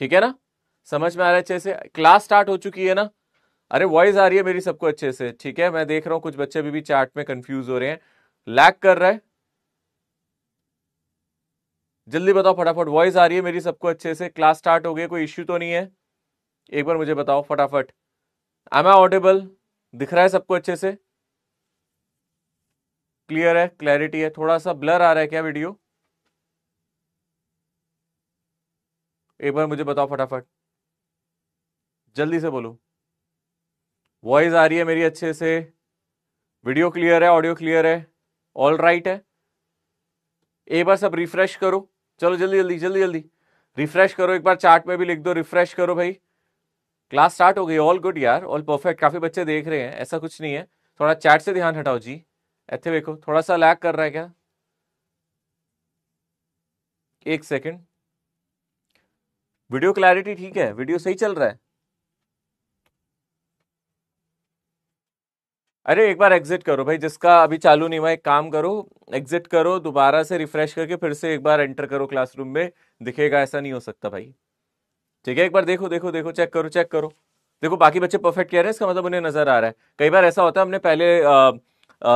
ठीक है ना, समझ में आ रहा है अच्छे से? क्लास स्टार्ट हो चुकी है ना? अरे वॉइस आ रही है मेरी सबको अच्छे से? ठीक है, मैं देख रहा हूं कुछ बच्चे अभी भी चैट में कंफ्यूज हो रहे हैं, लैग कर रहा है। जल्दी बताओ फटाफट, वॉइस आ रही है मेरी सबको अच्छे से? क्लास स्टार्ट हो गई, कोई इश्यू तो नहीं है? एक बार मुझे बताओ फटाफट, एम आई ऑडिबल? दिख रहा है सबको अच्छे से? क्लियर है, क्लैरिटी है? थोड़ा सा ब्लर आ रहा है क्या वीडियो? एक बार मुझे बताओ फटाफट, जल्दी से बोलो। वॉइस आ रही है मेरी अच्छे से? वीडियो क्लियर है, ऑडियो क्लियर है, ऑल राइट है? एक बार सब रिफ्रेश करो, चलो जल्दी जल्दी जल्दी जल्दी रिफ्रेश करो, एक बार चार्ट में भी लिख दो रिफ्रेश करो भाई। क्लास स्टार्ट हो गई, ऑल गुड यार, ऑल परफेक्ट, काफी बच्चे देख रहे हैं, ऐसा कुछ नहीं है। थोड़ा चैट से ध्यान हटाओ जी। ऐसे देखो थोड़ा सा लैग कर रहा है क्या? एक सेकंड, वीडियो क्लैरिटी ठीक है, वीडियो सही चल रहा है? अरे एक बार एग्जिट करो भाई, जिसका अभी चालू नहीं हुआ, एक काम करो, एग्जिट करो, दोबारा से रिफ्रेश करके फिर से एक बार एंटर करो क्लासरूम में, दिखेगा। ऐसा नहीं हो सकता भाई, ठीक है? एक बार देखो देखो देखो, चेक करो चेक करो, देखो बाकी बच्चे परफेक्ट कह रहे हैं, इसका मतलब उन्हें नजर आ रहा है। कई बार ऐसा होता है, हमने पहले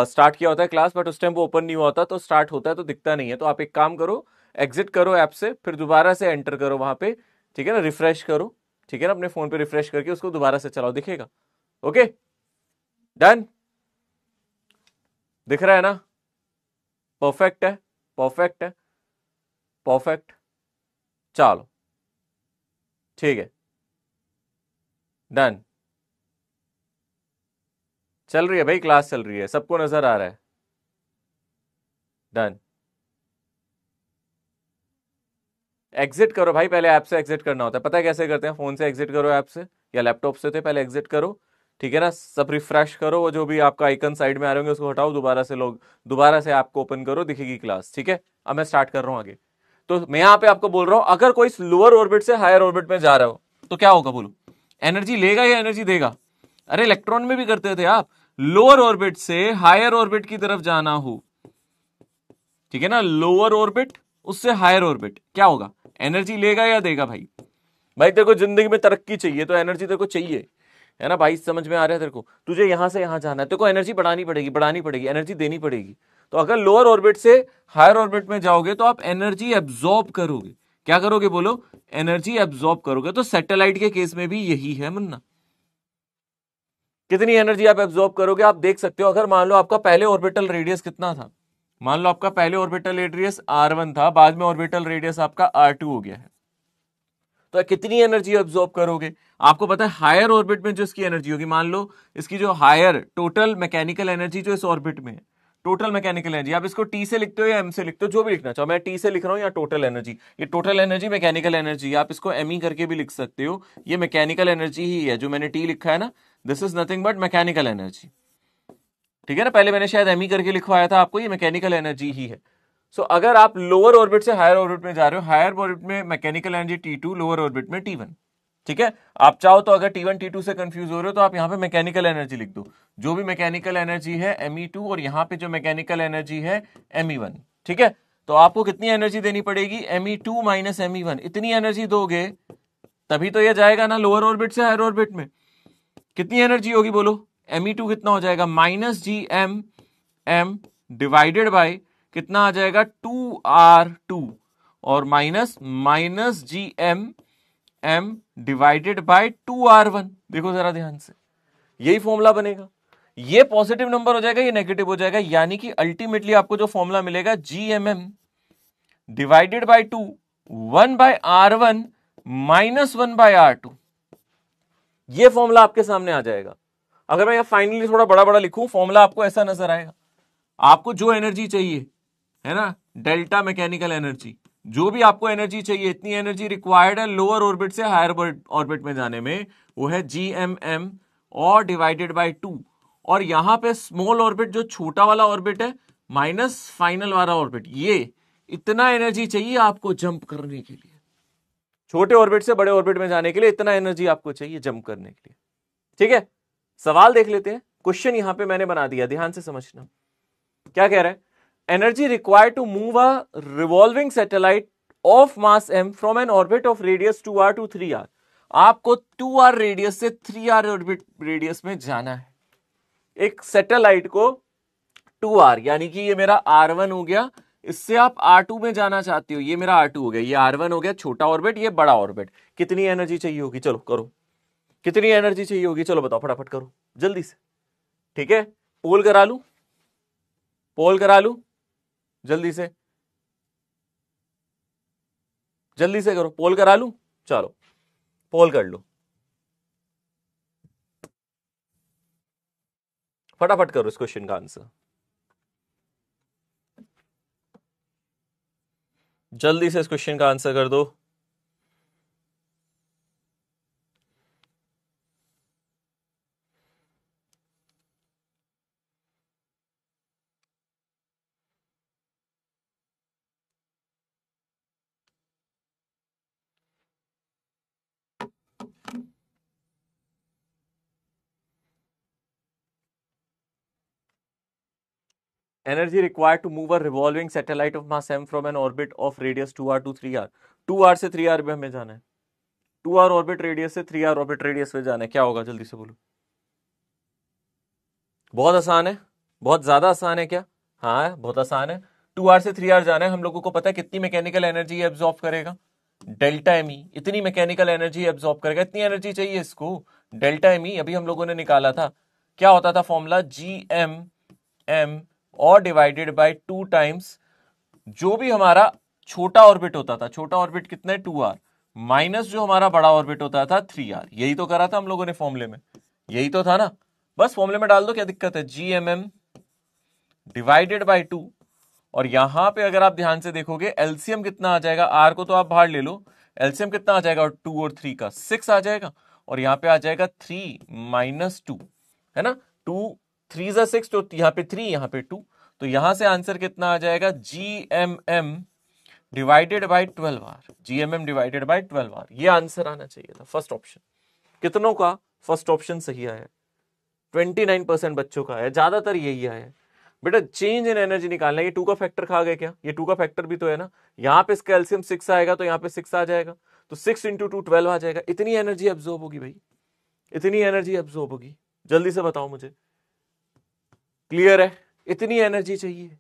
स्टार्ट किया होता है क्लास, बट उस टाइम वो ओपन नहीं हुआ होता, तो स्टार्ट होता है तो दिखता नहीं है। तो आप एक काम करो, एग्जिट करो ऐप से, फिर दोबारा से एंटर करो वहां पे, ठीक है ना, रिफ्रेश करो, ठीक है ना, अपने फोन पे रिफ्रेश करके उसको दोबारा से चलाओ, दिखेगा। ओके, डन, दिख रहा है ना? परफेक्ट है, परफेक्ट है, परफेक्ट, चलो ठीक है, डन। चल रही है भाई, क्लास चल रही है, सबको नजर आ रहा है? डन। एग्जिट करो भाई, पहले ऐप से एग्जिट करना होता है, पता है कैसे करते हैं? फोन से एग्जिट करो ऐप से या लैपटॉप से, तो पहले एग्जिट करो, ठीक है ना, सब रिफ्रेश करो, वो जो भी आपका आइकन साइड में आ रहे होंगे उसको हटाओ, दोबारा से लोग, दोबारा से ऐप को ओपन करो, दिखेगी क्लास, ठीक है? अब मैं स्टार्ट कर रहा हूं आगे। तो मैं यहां पे आपको बोल रहा हूं, अगर कोई लोअर ऑर्बिट से हायर ऑर्बिट में जा रहा हो तो क्या होगा बोलो? एनर्जी लेगा या एनर्जी देगा? अरे इलेक्ट्रॉन में भी करते थे आप, लोअर ऑर्बिट से हायर ऑर्बिट की तरफ जाना हो, ठीक है ना, लोअर ऑर्बिट उससे हायर ऑर्बिट, क्या होगा? एनर्जी लेगा या देगा भाई? भाई तेरे को जिंदगी में तरक्की चाहिए तो एनर्जी तेरे को चाहिए, है ना भाई? समझ में आ रहा है तेरे को? तुझे यहां से यहां जाना है, तेरे को एनर्जी बढ़ानी पड़ेगी, बढ़ानी पड़ेगी, एनर्जी देनी पड़ेगी। तो अगर लोअर ऑर्बिट से हायर ऑर्बिट में जाओगे तो आप एनर्जी एब्जॉर्ब करोगे। क्या करोगे बोलो? एनर्जी एब्जॉर्ब करोगे। तो सैटेलाइट के केस में भी यही है मुन्ना। कितनी एनर्जी आप एब्जॉर्ब करोगे? आप देख सकते हो, अगर मान लो आपका पहले ऑर्बिटल रेडियस कितना था, मान लो आपका पहले ऑर्बिटल रेडियस r1 था, बाद में ऑर्बिटल रेडियस आपका r2 हो गया है, तो कितनी एनर्जी एब्जॉर्ब करोगे? आपको पता है हायर ऑर्बिट में जो इसकी एनर्जी होगी, मान लो इसकी जो हायर टोटल मैकेनिकल एनर्जी जो इस ऑर्बिट में है, टोटल मैकेनिकल एनर्जी, आप इसको टी से लिखते हो या एम से लिखते हो, जो भी लिखना चाहो, मैं टी से लिख रहा हूं, या टोटल एनर्जी, ये टोटल एनर्जी मैकेनिकल एनर्जी, आप इसको एम ई करके भी लिख सकते हो, ये मैकेनिकल एनर्जी ही है, जो मैंने टी लिखा है ना, this is nothing but mechanical energy, ठीक है ना? पहले मैंने शायद एम ई करके लिखवाया था आपको, ये मैकेनिकल एनर्जी ही है। सो अगर आप लोअर ऑर्बिट से हायर ऑर्बिट में जा रहे हो, हायर ऑर्बिट में mechanical energy T2, lower orbit में T1, ठीक है? आप चाहो तो अगर T1 T2 से कंफ्यूज हो रहे हो तो आप यहां पे मैकेनिकल एनर्जी लिख दो, जो भी मैकेनिकल एनर्जी है Me2, और यहां पे जो मैकेनिकल एनर्जी है Me1, ठीक है? तो आपको कितनी एनर्जी देनी पड़ेगी? Me2 माइनस Me1, इतनी एनर्जी दोगे तभी तो ये जाएगा ना लोअर ऑर्बिट से हायर ऑर्बिट में। कितनी एनर्जी होगी बोलो? Me2 कितना हो जाएगा? माइनस GM डिवाइडेड बाय कितना आ जाएगा? 2R2, और minus minus GM divided by 2R1। देखो जरा ध्यान से, यही फॉर्मूला बनेगा। ये पॉजिटिव नंबर हो जाएगा, ये नेगेटिव हो जाएगा, यानी कि अल्टीमेटली आपको जो फॉर्मूला मिलेगा GMM divided by 2, 1/R1 minus 1/R2, ये फॉर्मूला आपके सामने आ जाएगा। अगर मैं फाइनली थोड़ा बड़ा बड़ा लिखूं, फॉर्मूला आपको ऐसा नजर आएगा। आपको जो एनर्जी चाहिए है ना, डेल्टा मैकेनिकल एनर्जी, जो भी आपको एनर्जी चाहिए, इतनी एनर्जी रिक्वायर्ड है लोअर ऑर्बिट से हायर ऑर्बिट में जाने में, वो है GMM और डिवाइडेड बाय 2, और यहां पे स्मॉल ऑर्बिट जो छोटा वाला ऑर्बिट है माइनस फाइनल वाला ऑर्बिट, ये इतना एनर्जी चाहिए आपको जंप करने के लिए, छोटे ऑर्बिट से बड़े ऑर्बिट में जाने के लिए इतना एनर्जी आपको चाहिए जंप करने के लिए, ठीक है? सवाल देख लेते हैं, क्वेश्चन यहां पे मैंने बना दिया, ध्यान से समझना। क्या कह रहा है? Energy required to move a revolving satellite from the earth to the centre of the universe is 1 joule per second. Of mass m from an orbit of radius 2r to 3r। आपको 2r radius से 3r orbit radius में जाना है। एक satellite को 2r, यानी कि ये मेरा r1 हो गया, इससे आप r2 में जाना चाहते हो, ये मेरा r2 हो गया, ये r1 हो गया छोटा ऑर्बिट, ये बड़ा ऑर्बिट। कितनी एनर्जी चाहिए होगी, चलो करो, कितनी एनर्जी चाहिए होगी, चलो बताओ फटाफट करो जल्दी से। ठीक है, पोल करा लू, पोल करा लू, जल्दी से, जल्दी से करो, पोल करा लू, चलो पोल कर लो, फटाफट करो इस क्वेश्चन का आंसर, जल्दी से इस क्वेश्चन का आंसर कर दो। Energy required to move a revolving satellite of mass m from an orbit of radius 2r to 3r। 2r से 3r में हमें जाना है, 2r ऑर्बिट रेडियस से 3r ऑर्बिट रेडियस में जाना है। क्या होगा जल्दी से बोलो। बहुत आसान है, बहुत ज्यादा आसान है क्या? हाँ बहुत आसान है। 2r से 3r जाना है, हम लोगों को पता है कितनी मैकेनिकल एनर्जी एब्जॉर्ब करेगा, डेल्टा एम ई। इतनी मैकेनिकल एनर्जी एब्जॉर्ब करेगा, इतनी एनर्जी चाहिए इसको, डेल्टा एम ई। अभी हम लोगों ने निकाला था, क्या होता था फॉर्मूला, जी एम एम और डिवाइडेड बाय 2 टाइम्स जो भी हमारा छोटा ऑर्बिट होता था, छोटा ऑर्बिट कितना है 2r, माइनस जो हमारा बड़ा ऑर्बिट होता था 3r। यही तो करा था हम लोगों ने फॉर्मूले में, यही तो था ना, बस फॉर्मूले में डाल दो, क्या दिक्कत है। G M M divided by 2, और यहां पे अगर आप ध्यान से देखोगे एलसीएम कितना आ जाएगा, आर को तो आप बाहर ले लो, एलसीएम कितना आ जाएगा, 2 और 3 का 6 आ जाएगा, और यहां पे आ जाएगा 3 माइनस 2, है ना, 2 3 जा 6, तो यहां पे 3 यहां पे 2, तो यहां से आंसर कितना आ जाएगा, G M M divided by 12r, G M M divided by 12r। ये आंसर आना चाहिए था फर्स्ट ऑप्शन। कितनों का फर्स्ट ऑप्शन सही आया है? 29% बच्चों का है, ज्यादातर यही आया है। बेटा चेंज इन एनर्जी निकालना है, ये 2 का फैक्टर खा गए क्या, ये 2 का फैक्टर भी तो है ना, यहाँ पे इसका एलसीएम 6 आएगा तो यहाँ पे 6 आ जाएगा, तो 6 इंटू 2 12 आ जाएगा। इतनी एनर्जी एब्जॉर्ब होगी भाई, इतनी एनर्जी एब्जॉर्ब होगी, जल्दी से बताओ मुझे। क्लियर है, इतनी एनर्जी चाहिए।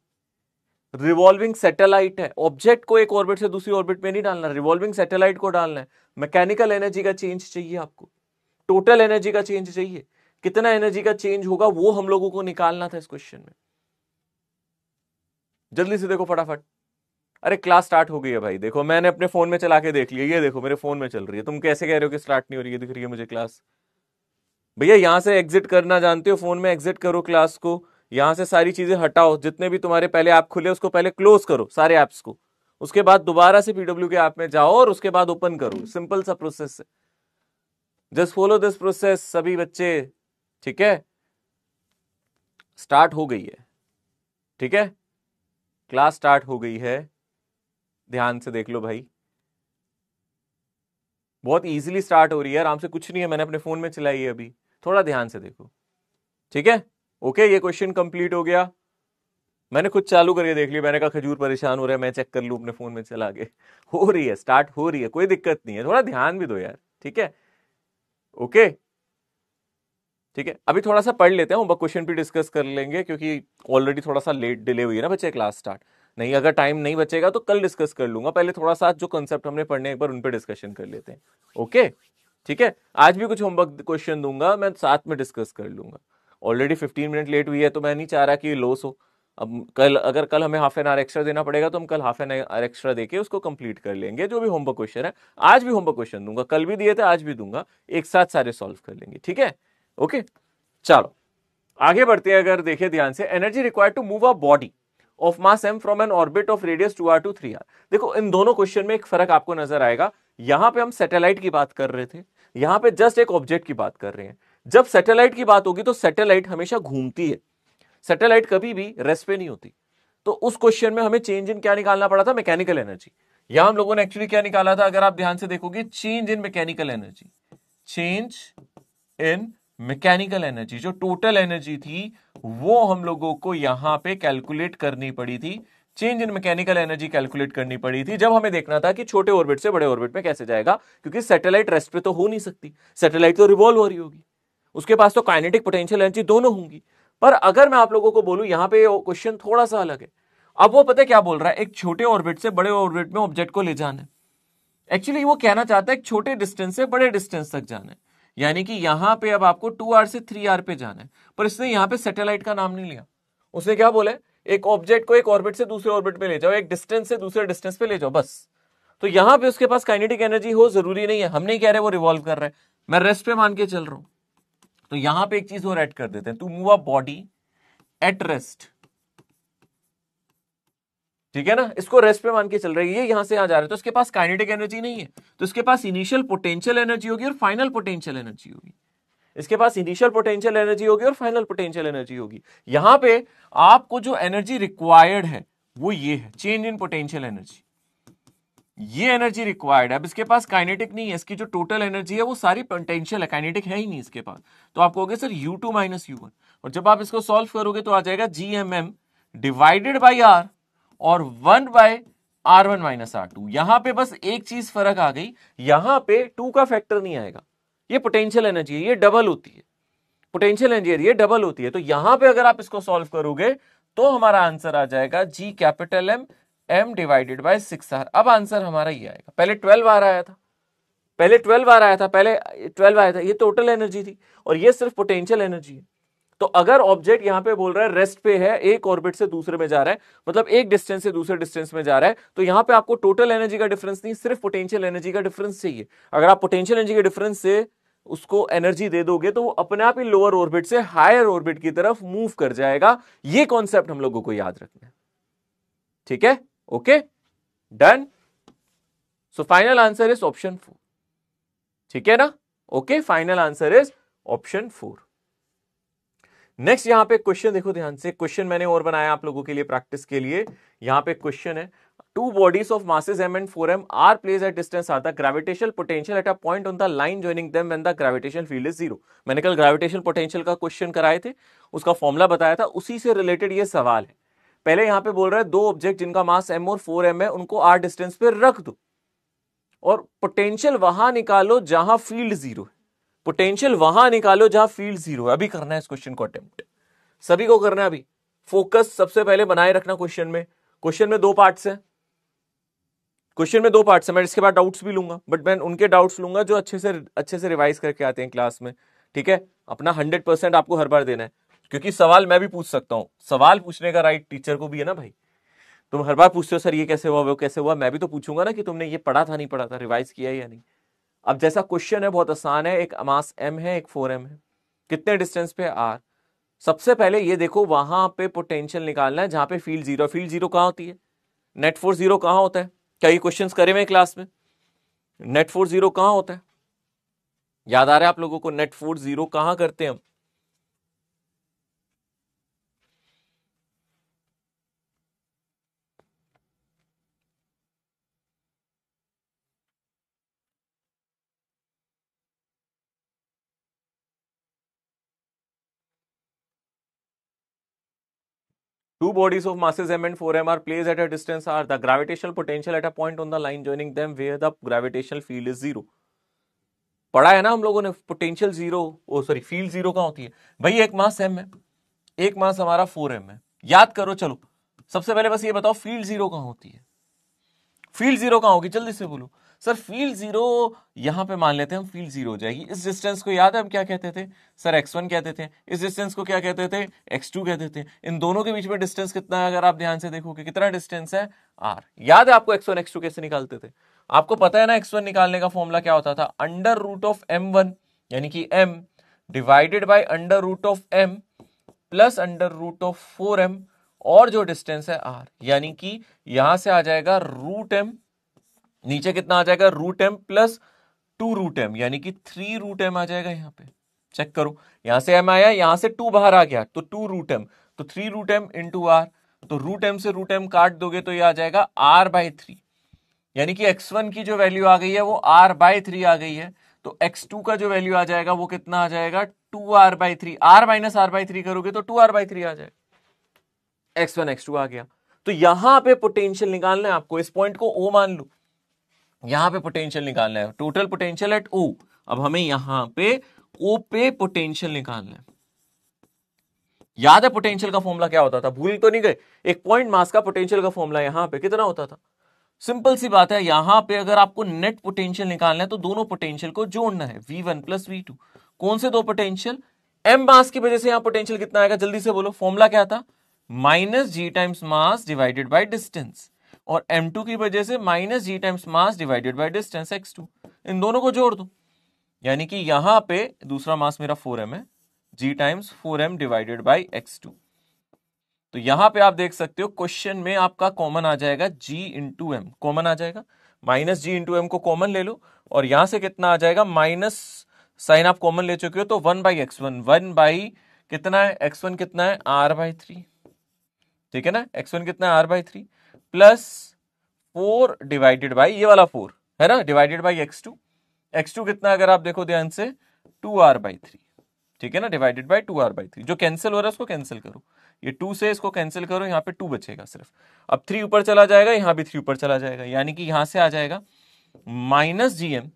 रिवॉल्विंग सैटेलाइट है, ऑब्जेक्ट को एक ऑर्बिट से दूसरी ऑर्बिट में नहीं डालना, रिवॉल्विंग सैटेलाइट को डालना है। मैकेनिकल एनर्जी का चेंज चाहिए आपको, टोटल एनर्जी का चेंज चाहिए, कितना एनर्जी का चेंज होगा वो हम लोगों को निकालना था इस क्वेश्चन में। जल्दी से देखो फटाफट। अरे क्लास स्टार्ट हो गई है भाई, देखो मैंने अपने फोन में चला के देख लिया, ये देखो मेरे फोन में चल रही है, तुम कैसे कह रहे हो कि स्टार्ट नहीं हो रही है, दिख रही है मुझे क्लास। भैया यहां से एग्जिट करना जानते हो, फोन में एग्जिट करो क्लास को, यहां से सारी चीजें हटाओ, जितने भी तुम्हारे पहले ऐप खुले उसको पहले क्लोज करो सारे ऐप्स को, उसके बाद दोबारा से पीडब्ल्यू के ऐप में जाओ और उसके बाद ओपन करो, सिंपल सा प्रोसेस है। जस्ट फॉलो दिस प्रोसेस सभी बच्चे, ठीक है। स्टार्ट हो गई है, ठीक है, क्लास स्टार्ट हो गई है, ध्यान से देख लो भाई, बहुत इजीली स्टार्ट हो रही है, आराम से, कुछ नहीं है, मैंने अपने फोन में चलाई है अभी, थोड़ा ध्यान से देखो, ठीक है। ओके, ये क्वेश्चन कंप्लीट हो गया, मैंने खुद चालू करके देख लिया, मैंने कहा खजूर परेशान हो रहा है, मैं चेक कर लूं अपने फोन में चला के, हो रही है, स्टार्ट हो रही है, कोई दिक्कत नहीं है, थोड़ा ध्यान भी दो यार, ठीक है। ओके ठीक है, अभी थोड़ा सा पढ़ लेते हैं, होमवर्क क्वेश्चन भी डिस्कस कर लेंगे, क्योंकि ऑलरेडी थोड़ा सा लेट डिले हुई है ना बच्चे क्लास स्टार्ट, नहीं अगर टाइम नहीं बचेगा तो कल डिस्कस कर लूंगा, पहले थोड़ा सा जो कंसेप्ट हमने पढ़ने एक बार उन पे डिस्कशन कर लेते हैं। ओके ठीक है, आज भी कुछ होमवर्क क्वेश्चन दूंगा मैं, साथ में डिस्कस कर लूंगा। ऑलरेडी 15 मिनट लेट हुई है तो मैं नहीं चाह रहा कि लॉस हो, अब कल अगर कल हमें हाफ एन आवर एक्स्ट्रा देना पड़ेगा तो हम कल हाफ एन आवर एक्स्ट्रा देके उसको कंप्लीट कर लेंगे, जो भी होमवर्क क्वेश्चन है। आज भी होमवर्क क्वेश्चन दूंगा, कल भी दिए थे आज भी दूंगा, एक साथ सारे सॉल्व कर लेंगे, ठीक है। ओके चलो आगे बढ़ते हैं, अगर देखें ध्यान से, energy required to move a body of mass m from an orbit of radius 2r to 3r। देखो इन दोनों क्वेश्चन में एक फर्क आपको नजर आएगा, यहां पे हम सैटेलाइट की बात कर रहे थे, यहां पे जस्ट एक ऑब्जेक्ट की बात कर रहे हैं। जब सैटेलाइट की बात होगी तो सैटेलाइट हमेशा घूमती है, सैटेलाइट कभी भी रेस्ट पे नहीं होती, तो उस क्वेश्चन में हमें चेंज इन क्या निकालना पड़ा था, मैकेनिकल एनर्जी। यहां हम लोगों ने एक्चुअली क्या निकाला था, अगर आप ध्यान से देखोगे, change in mechanical energy, change in mechanical energy, जो टोटल एनर्जी थी वो हम लोगों को यहां पे कैलकुलेट करनी पड़ी थी, change in mechanical energy calculate करनी पड़ी थी जब हमें देखना था कि छोटे ऑर्बिट से बड़े ऑर्बिट में कैसे जाएगा, क्योंकि सैटेलाइट रेस्ट पे तो हो नहीं सकती, सैटेलाइट तो रिवॉल्व हो रही होगी, उसके पास तो काइनेटिक पोटेंशियल एनर्जी दोनों होंगी। पर अगर मैं आप लोगों को बोलूं यहां पे क्वेश्चन थोड़ा सा अलग है। अब वो पता है क्या बोल रहा है, एक छोटे ऑर्बिट से बड़े ऑर्बिट में ऑब्जेक्ट को ले जाना है। एक्चुअली वो कहना चाहता है एक छोटे डिस्टेंस से बड़े डिस्टेंस तक जाना है, यानी कि यहां पे अब आपको 2r से 3r पे जाना है। पर इसने यहां पे सैटेलाइट का नाम नहीं लिया, उसने क्या बोला, एक ऑब्जेक्ट को एक ऑर्बिट से दूसरे ऑर्बिट पे ले जाओ, एक डिस्टेंस से दूसरे डिस्टेंस पे ले जाओ, बस। तो यहां पे उसके पास काइनेटिक एनर्जी हो जरूरी नहीं है, हम नहीं कह रहे वो रिवॉल्व कर रहा है, मैं रेस्ट पे मान के चल रहा हूं। तो यहां पे एक चीज और ऐड कर देते हैं, to move a body at rest, ठीक है ना, इसको रेस्ट पे मान के चल रही है, यहां से यहां जा रहा है, तो इसके पास काइनेटिक एनर्जी नहीं है, तो इसके पास इनिशियल पोटेंशियल एनर्जी होगी और फाइनल पोटेंशियल एनर्जी होगी। इसके पास इनिशियल पोटेंशियल एनर्जी होगी और फाइनल पोटेंशियल एनर्जी होगी। यहां पे आपको जो एनर्जी रिक्वायर्ड है वो ये है, चेंज इन पोटेंशियल एनर्जी, ये एनर्जी रिक्वायर्ड है। अब इसके पास काइनेटिक नहीं है, इसकी जो टोटल एनर्जी है वो सारी पोटेंशियल है, काइनेटिक है ही नहीं इसके पास। तो आप कहोगे सर U2 माइनस U1, और जब आप इसको सॉल्व करोगे तो आ जाएगा GMM डिवाइडेड बाई R और 1 बाय R1 माइनस R2। यहां पे बस एक चीज फर्क आ गई, यहां पे 2 का फैक्टर नहीं आएगा, ये पोटेंशियल एनर्जी है, ये डबल होती है, पोटेंशियल एनर्जी ये डबल होती है। तो यहां पे अगर आप इसको सॉल्व करोगे तो हमारा आंसर आ जाएगा G capital M divided bye 6R। अब आंसर हमारा ये आएगा, पहले 12R आया था, पहले 12R आया था, पहले 12 आया था, ये टोटल एनर्जी थी और ये सिर्फ पोटेंशियल एनर्जी है। तो अगर ऑब्जेक्ट यहां पे बोल रहा है रेस्ट पे है, एक ऑर्बिट से दूसरे में जा रहा है, मतलब एक डिस्टेंस से दूसरे डिस्टेंस में जा रहा है, तो यहां पे आपको टोटल एनर्जी का डिफरेंस नहीं, सिर्फ पोटेंशियल एनर्जी का डिफरेंस चाहिए। अगर आप पोटेंशियल एनर्जी के डिफरेंस से उसको एनर्जी दे दोगे तो वो अपने आप ही लोअर ऑर्बिट से हायर ऑर्बिट की तरफ मूव कर जाएगा। ये कॉन्सेप्ट हम लोगों को याद रखना है, ठीक है, okay, done. So final answer is option 4, ठीक है ना, okay, final answer is option 4। Next यहां पे क्वेश्चन देखो ध्यान से, क्वेश्चन मैंने और बनाया आप लोगों के लिए प्रैक्टिस के लिए। यहां पे क्वेश्चन है, two bodies of masses m and 4m are placed at distance r, the gravitational potential at a point on the line joining them when the gravitational field is 0। मैंने कल ग्रेविटेशनल पोटेंशियल का question कराए थे, उसका formula बताया था, उसी से रिलेटेड ये सवाल है। पहले यहां पे बोल रहा है दो ऑब्जेक्ट जिनका मास m और 4m है उनको r डिस्टेंस पे रख दो और पोटेंशियल वहां निकालो जहां फील्ड 0 है, पोटेंशियल वहां निकालो जहां फील्ड 0 है। अभी करना है इस क्वेश्चन को अटेम्प्ट, सभी को करना है अभी। फोकस सबसे पहले बनाए रखना क्वेश्चन में। क्वेश्चन में दो पार्ट्स हैं, क्वेश्चन में दो पार्ट्स है, मैं इसके बाद डाउट्स भी लूंगा, बट मैं उनके डाउट्स लूंगा जो अच्छे से रिवाइज करके आते हैं क्लास में, ठीक है। अपना 100% आपको हर बार देना है, क्योंकि सवाल मैं भी पूछ सकता हूं, सवाल पूछने का राइट टीचर को भी है ना भाई। तुम हर बार पूछते हो सर ये कैसे हुआ वो कैसे हुआ, मैं भी तो पूछूंगा ना कि तुमने ये पढ़ा था नहीं पढ़ा था, रिवाइज किया या नहीं। अब जैसा क्वेश्चन है बहुत आसान है, एक मास m है, एक 4m है, कितने डिस्टेंस पे r। सबसे पहले ये देखो वहां पे पोटेंशियल निकालना है जहां पे फील्ड 0, फील्ड 0 कहां होती है, नेट फोर्स 0 कहां होता है, क्या ये क्वेश्चंस करे हुए क्लास में, नेट फोर्स 0 कहां होता है, याद आ रहा है आप लोगों को, नेट फोर्स 0 कहां करते हैं हम। Two bodies of masses m and 4m are placed at a distance r. The gravitational potential at a point on the line joining them where the gravitational field is 0। पढ़ा है ना हम लोगों ने, पोटेंशियल 0, ओ सॉरी फील्ड 0 कहां होती है भाई, एक मास m है, एक मास हमारा 4m है। याद करो, चलो सबसे पहले बस ये बताओ फील्ड 0 कहां होती है, फील्ड 0 कहां होगी, जल्दी से बोलो सर। फील्ड 0 यहां पे मान लेते हैं हम, फील्ड 0 हो जाएगी। इस डिस्टेंस को याद है हम क्या कहते थे सर, x1 कहते थे। इस डिस्टेंस को क्या कहते थे, x2 कहते थे। इन दोनों के बीच में डिस्टेंस कितना है, अगर आप ध्यान से देखोगे कितना डिस्टेंस है, r। याद है आपको x1 x2 कैसे निकालते थे, आपको पता है ना x1 निकालने का फॉर्मूला क्या होता था, अंडर रूट ऑफ m1 यानी कि m divided by under root of m plus under root of 4m और जो डिस्टेंस है r, यानी कि यहां से आ जाएगा रूट m, नीचे कितना आ जाएगा root m plus 2 root m, यानी कि 3 रूट m आ जाएगा। यहां पे चेक करो, यहां से m आया, यहां से 2 बाहर आ गया तो 2 रूट m, तो 3 रूट m इंटू r, तो रूट m से रूट m काट दोगे तो ये आ जाएगा r/3, यानी कि x1 की जो वैल्यू आ गई है वो r/3 आ गई है। तो x2 का जो वैल्यू आ जाएगा वो कितना आ जाएगा 2r/3, r माइनस r/3 करोगे तो 2r/3 आ जाएगा, x1 x2 आ गया। तो यहां पे पोटेंशियल निकालना है आपको, इस पॉइंट को O मान लो, यहां पे पोटेंशियल निकालना है, टोटल पोटेंशियल एट O। अब हमें यहां पे O पे पोटेंशियल निकालना है। याद है पोटेंशियल का फॉर्मूला क्या होता था, भूल तो नहीं गए? एक पॉइंट मास का पोटेंशियल का फॉर्मूला यहां पे कितना होता था? सिंपल सी बात है, यहां पे अगर आपको नेट पोटेंशियल निकालना है तो दोनों पोटेंशियल को जोड़ना है, V1 प्लस V2। कौन से दो पोटेंशियल? m मास की वजह से यहां पोटेंशियल कितना आएगा, जल्दी से बोलो, फॉर्मूला क्या था? Minus g times mass divided by distance, और m2 की वजह से minus g times mass divided by distance x2। इन दोनों को जोड़ दो, यानी कि यहां पे दूसरा मास मेरा 4m है, g times 4m divided by x2। तो यहां पे आप देख सकते हो क्वेश्चन में आपका कॉमन आ जाएगा g इंटू एम, कॉमन आ जाएगा, माइनस जी इंटू एम को कॉमन ले लो, और यहां से कितना आ जाएगा, माइनस साइन आप कॉमन ले चुके हो, तो 1/x1, 1 बाई कितना है, x1 कितना है, r/3, ठीक है ना, x1 कितना है, r/3, प्लस 4 डिवाइडेड बाई ये वाला 4 है ना, डिवाइडेड बाई x2, x2 कितना अगर आप देखो ध्यान से 2r/3, ठीक है ना, डिवाइडेड बाई 2r/3। जो कैंसिल हो रहा है उसको कैंसिल करो, ये 2 से इसको कैंसिल करो, यहाँ पे 2 बचेगा सिर्फ। अब 3 ऊपर चला जाएगा, यहाँ भी 3 ऊपर चला जाएगा, यानी कि यहां से आ जाएगा माइनस GM,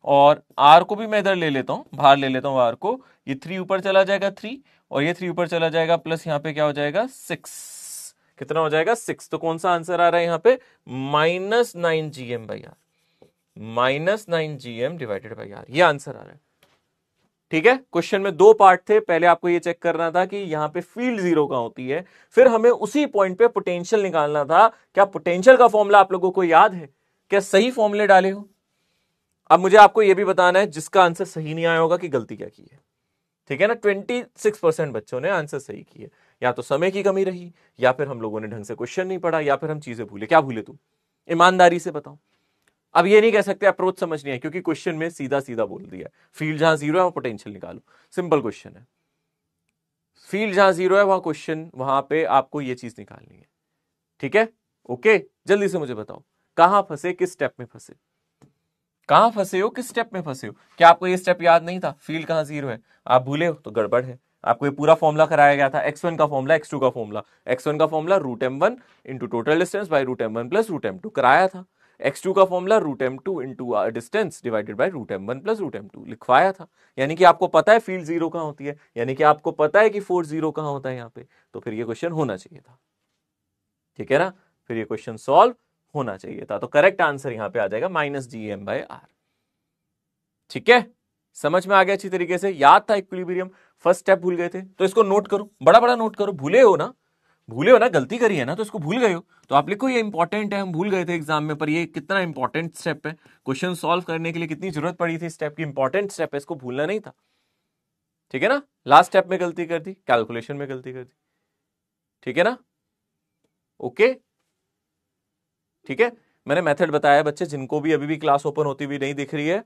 और r को भी मैं इधर ले लेता हूं, बाहर ले लेता हूं r को, ये 3 ऊपर चला जाएगा 3, और ये 3 ऊपर चला जाएगा, प्लस यहाँ पे क्या हो जाएगा 6, कितना हो जाएगा 6। तो कौन सा आंसर आ रहा है यहाँ पे, minus 9gm/r, minus 9gm divided by r, ये आंसर आ रहा है। ठीक है, क्वेश्चन में दो पार्ट थे, पहले आपको ये चेक करना था कि यहां पे फील्ड जीरो कहां होती है, फिर हमें उसी पॉइंट पे पोटेंशियल निकालना था। क्या पोटेंशियल का फॉर्मूला आप लोगों को याद है? क्या सही फॉर्मूले डाले हो? अब मुझे आपको यह भी बताना है जिसका आंसर सही नहीं आया होगा कि गलती क्या की है। ठीक है ना, 26% बच्चों ने आंसर सही किए, या तो समय की कमी रही, या फिर हम लोगों ने ढंग से क्वेश्चन नहीं पढ़ा, या फिर हम चीजें भूले। क्या भूले तुम, ईमानदारी से बताओ। अब ये नहीं कह सकते अप्रोच समझ नहीं है, क्योंकि क्वेश्चन में सीधा सीधा बोल दिया, फील्ड जहां जीरो है वहां पोटेंशियल निकालो, सिंपल क्वेश्चन है। फील्ड जहां जीरो है वहां क्वेश्चन, वहां पे आपको ये चीज निकालनी है। ठीक है, ओके, जल्दी से मुझे बताओ कहां फंसे, किस स्टेप में फंसे, कहां फंसे हो, किस स्टेप में फंसे हो? क्या आपको ये स्टेप याद नहीं था, फील्ड कहां जीरो है? आप भूले हो तो गड़बड़ है। आपको ये पूरा फॉर्मूला कराया गया था, x1 का फॉर्मूला, x2 का फॉर्मूला, x1 का formula √m1 into total distance by √m1 plus √m2 कराया था, x2 का formula √m2 into distance divided by √m1 plus √m2 लिखवाया था। यानी कि आपको पता है फील्ड जीरो कहां होती है, यानी कि आपको पता है कि फोर्स जीरो कहां होता है यहाँ पे, तो फिर ये क्वेश्चन होना चाहिए था। ठीक है ना, फिर ये क्वेश्चन सॉल्व होना चाहिए था। तो करेक्ट आंसर यहां पे आ जाएगा -gm/r। ठीक है, समझ में आ गया अच्छी तरीके से, याद था इक्विलिब्रियम, फर्स्ट स्टेप भूल गए थे तो इसको नोट करो, बड़ा बड़ा नोट करो। भूले हो ना, भूले हो ना, गलती करी है ना, तो इसको भूल गए हो तो आप लिखो ये इंपॉर्टेंट है, हम भूल गए थे एग्जाम में, पर ये कितना इंपॉर्टेंट स्टेप है, क्वेश्चन सॉल्व करने के लिए कितनी जरूरत पड़ी थी स्टेप की, इंपॉर्टेंट स्टेप है, इसको भूलना नहीं था। ठीक है ना, लास्ट स्टेप में गलती कर दी, कैलकुलेशन में गलती कर दी। ठीक है ना, ओके, ठीक है। मैंने मेथड बताया बच्चे, जिनको भी अभी भी क्लास ओपन होती हुई नहीं दिख रही है,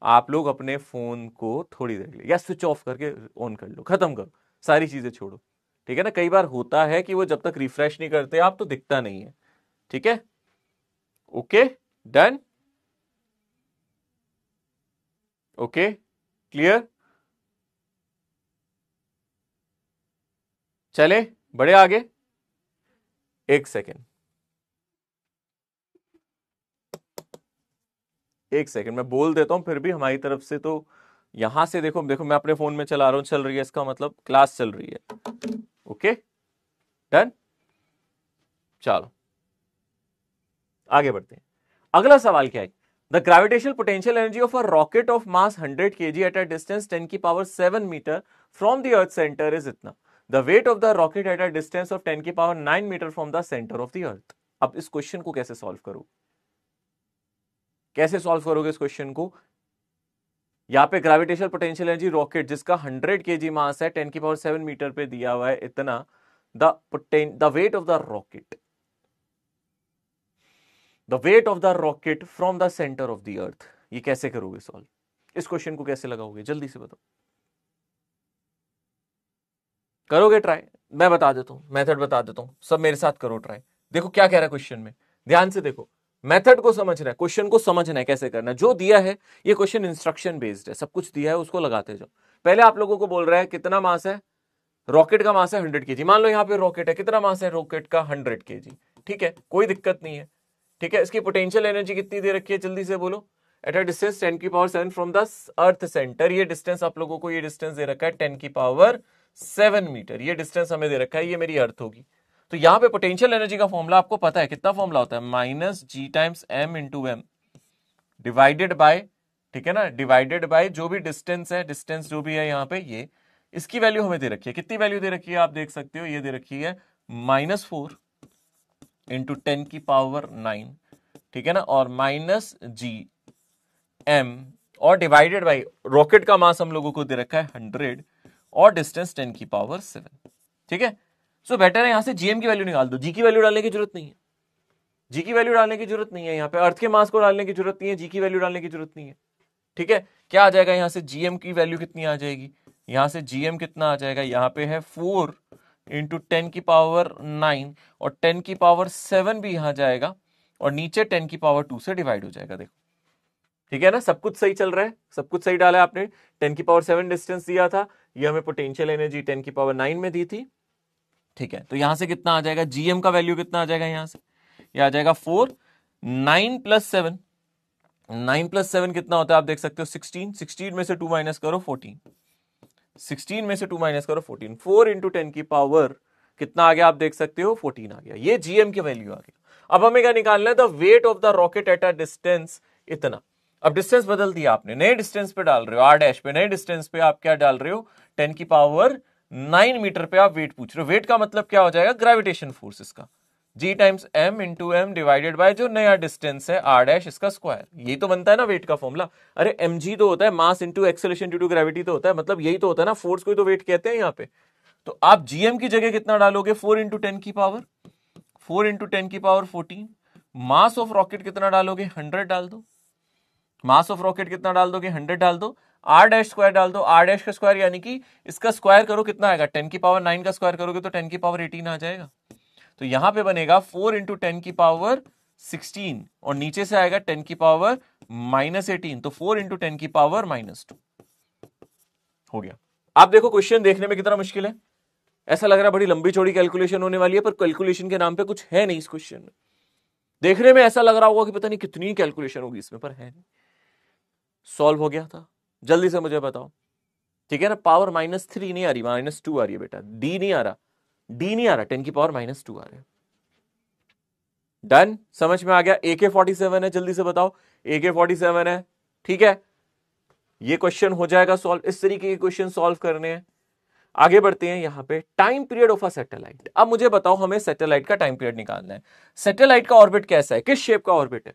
आप लोग अपने फोन को थोड़ी देर के लिए या स्विच ऑफ करके ऑन कर लो, खत्म करो, सारी चीजें छोड़ो। ठीक है ना, कई बार होता है कि वो जब तक रिफ्रेश नहीं करते आप तो दिखता नहीं है। ठीक है, ओके, डन, ओके, क्लियर, चले बड़े आगे। एक सेकेंड, एक सेकेंड मैं बोल देता हूं, फिर भी हमारी तरफ से तो यहां से देखो, देखो मैं अपने फोन में चला रहा हूं, चल रही है, इसका मतलब क्लास चल रही है। ओके, डन, चलो आगे बढ़ते हैं। अगला सवाल क्या है, the gravitational potential energy of a rocket of mass 100 kg at a distance 10⁻7 metre from the earth centre is इतना, the weight of the rocket at a distance of 10⁹ metre from the centre of the earth. अब इस question को कैसे solve करो, कैसे solve करोगे इस question को? यहां पे ग्रेविटेशनल पोटेंशियल एनर्जी रॉकेट जिसका 100 kg मास है, 10⁻7 मीटर पे दिया हुआ है इतना, the weight of the rocket, the weight of the rocket from the centre of the अर्थ। ये कैसे करोगे सॉल्व, इस क्वेश्चन को कैसे लगाओगे, जल्दी से बताओ। करोगे ट्राई? मैं बता देता हूं, मेथड बता देता हूं, सब मेरे साथ करो ट्राई। देखो क्या कह रहा है क्वेश्चन में, ध्यान से देखो, मेथड को समझना है, क्वेश्चन को समझना है कैसे करना है। जो दिया है ये क्वेश्चन इंस्ट्रक्शन बेस्ड है, सब कुछ दिया है उसको लगाते जाओ। पहले आप लोगों को बोल रहा है कितना मास है, रॉकेट का मास है 100 kg, मान लो यहाँ पे रॉकेट है, कितना मास है रॉकेट का 100 kg, ठीक है, कोई दिक्कत नहीं है, ठीक है। इसकी पोटेंशियल एनर्जी कितनी दे रखी है, जल्दी से बोलो। एट अ डिस्टेंस 10 की power 7 from the earth centre, ये डिस्टेंस आप लोगों को, ये डिस्टेंस दे रखा है 10 की पावर 7 मीटर, ये डिस्टेंस हमें दे रखा है, ये मेरी अर्थ होगी। तो यहाँ पे पोटेंशियल एनर्जी का फॉर्मूला आपको पता है, कितना फॉर्मूला होता है, minus G times M into M divided by, ठीक है ना, डिवाइडेड बाय जो भी डिस्टेंस है, डिस्टेंस जो भी है यहाँ पे, ये इसकी वैल्यू हमें दे रखी है, कितनी वैल्यू दे रखी है आप देख सकते हो, ये दे रखी है -4 इंटू 10 की पावर 9, ठीक है ना, और माइनस जी एम और डिवाइडेड बाय रॉकेट का मास हम लोगों को दे रखा है 100 और डिस्टेंस 10 की पावर 7, ठीक है। सो बेटर है यहां से जीएम की वैल्यू निकाल दो, जी की वैल्यू डालने की जरूरत नहीं है, जी की वैल्यू डालने की जरूरत नहीं है, यहाँ पे अर्थ के मास को डालने की जरूरत नहीं है, जी की वैल्यू डालने की जरूरत नहीं है, ठीक है। क्या आ जाएगा यहां से, जीएम की वैल्यू कितनी आ जाएगी, यहां से जीएम कितना आ जाएगा, यहाँ पे है 4 इंटू 10 की पावर 9 और 10 की पावर 7 भी यहां जाएगा और नीचे 10 की पावर 2 से डिवाइड हो जाएगा, देखो, ठीक है ना, सब कुछ सही चल रहा है, सब कुछ सही डाला है आपने। 10 की पावर 7 डिस्टेंस दिया था, ये हमें पोटेंशियल एनर्जी 10 की पावर 9 में दी थी, ठीक है। तो यहां से कितना आ जाएगा, जीएम का वैल्यू कितना आ जाएगा, यहां से ये आ जाएगा 4, 9 प्लस 7, 9 प्लस 7 कितना होता है आप देख सकते हो 16, 16 में से 2 माइनस करो 14, 16 में से 2 माइनस करो 14, 4 इंटू 10 की पावर कितना आ गया आप देख सकते हो 14 आ गया, ये जीएम की वैल्यू आ गया। अब हमें क्या निकालना है, the weight of the rocket at a distance इतना। अब डिस्टेंस बदल दिया आपने, नए डिस्टेंस पे डाल रहे हो, आर डैश पे, नए डिस्टेंस पे आप क्या डाल रहे हो, 10 की पावर 9 मीटर पे आप वेट पूछ रहे हो। वेट का मतलब क्या हो जाएगा, ग्रेविटेशन फोर्स, इसका G times M into M divided by जो नया डिस्टेंस है आर डैश, इसका स्क्वायर, यही तो बनता है ना वेट का फॉर्मूला। अरे एम जी तो होता है mass into acceleration due to gravity, तो होता है, मतलब यही तो होता है ना, फोर्स को ही तो वेट कहते हैं यहाँ पे। तो आप जीएम की जगह कितना डालोगे, 4 इंटू 10 की पावर 4 इंटू 10 की पावर 14, मास ऑफ रॉकेट कितना डालोगे, 100 डाल दो, मास ऑफ रॉकेट कितना डाल दोगे, 100 डाल दो, आर डैश स्क्वायर डाल दो, आर डैश का स्क्वायर यानी कि इसका स्क्वायर करो कितना आएगा, 10 की पावर 9 का स्क्वायर करोगे तो 10 की पावर 18 आ जाएगा। तो यहां पे बनेगा 4 इंटू 10 की पावर 16 और नीचे से आएगा 10 की पावर -18, तो 4 इंटू 10 की पावर -2 हो गया। आप देखो क्वेश्चन देखने में कितना मुश्किल है, ऐसा लग रहा है बड़ी लंबी चौड़ी कैलकुलेशन होने वाली है, पर कैलकुलेशन के नाम पे कुछ है नहीं इस क्वेश्चन में। देखने में ऐसा लग रहा होगा कि पता नहीं कितनी कैलकुलेशन होगी इसमें, पर है नहीं। सॉल्व हो गया था, जल्दी से मुझे बताओ, ठीक है ना। पावर -3 नहीं आ रही, -2 आ रही है बेटा, डी नहीं आ रहा, डी नहीं आ रहा, 10 की पावर -2 आ रहा है। डन, समझ में आ गया। AK-47 है, जल्दी से बताओ, AK-47 है, ठीक है, ये क्वेश्चन हो जाएगा सॉल्व। इस तरीके के क्वेश्चन सॉल्व करने हैं। आगे बढ़ते हैं यहां पे, time period of a satellite. अब मुझे बताओ, हमें सैटेलाइट का टाइम पीरियड निकालना है। सैटेलाइट का ऑर्बिट कैसा है, किस शेप का ऑर्बिट है,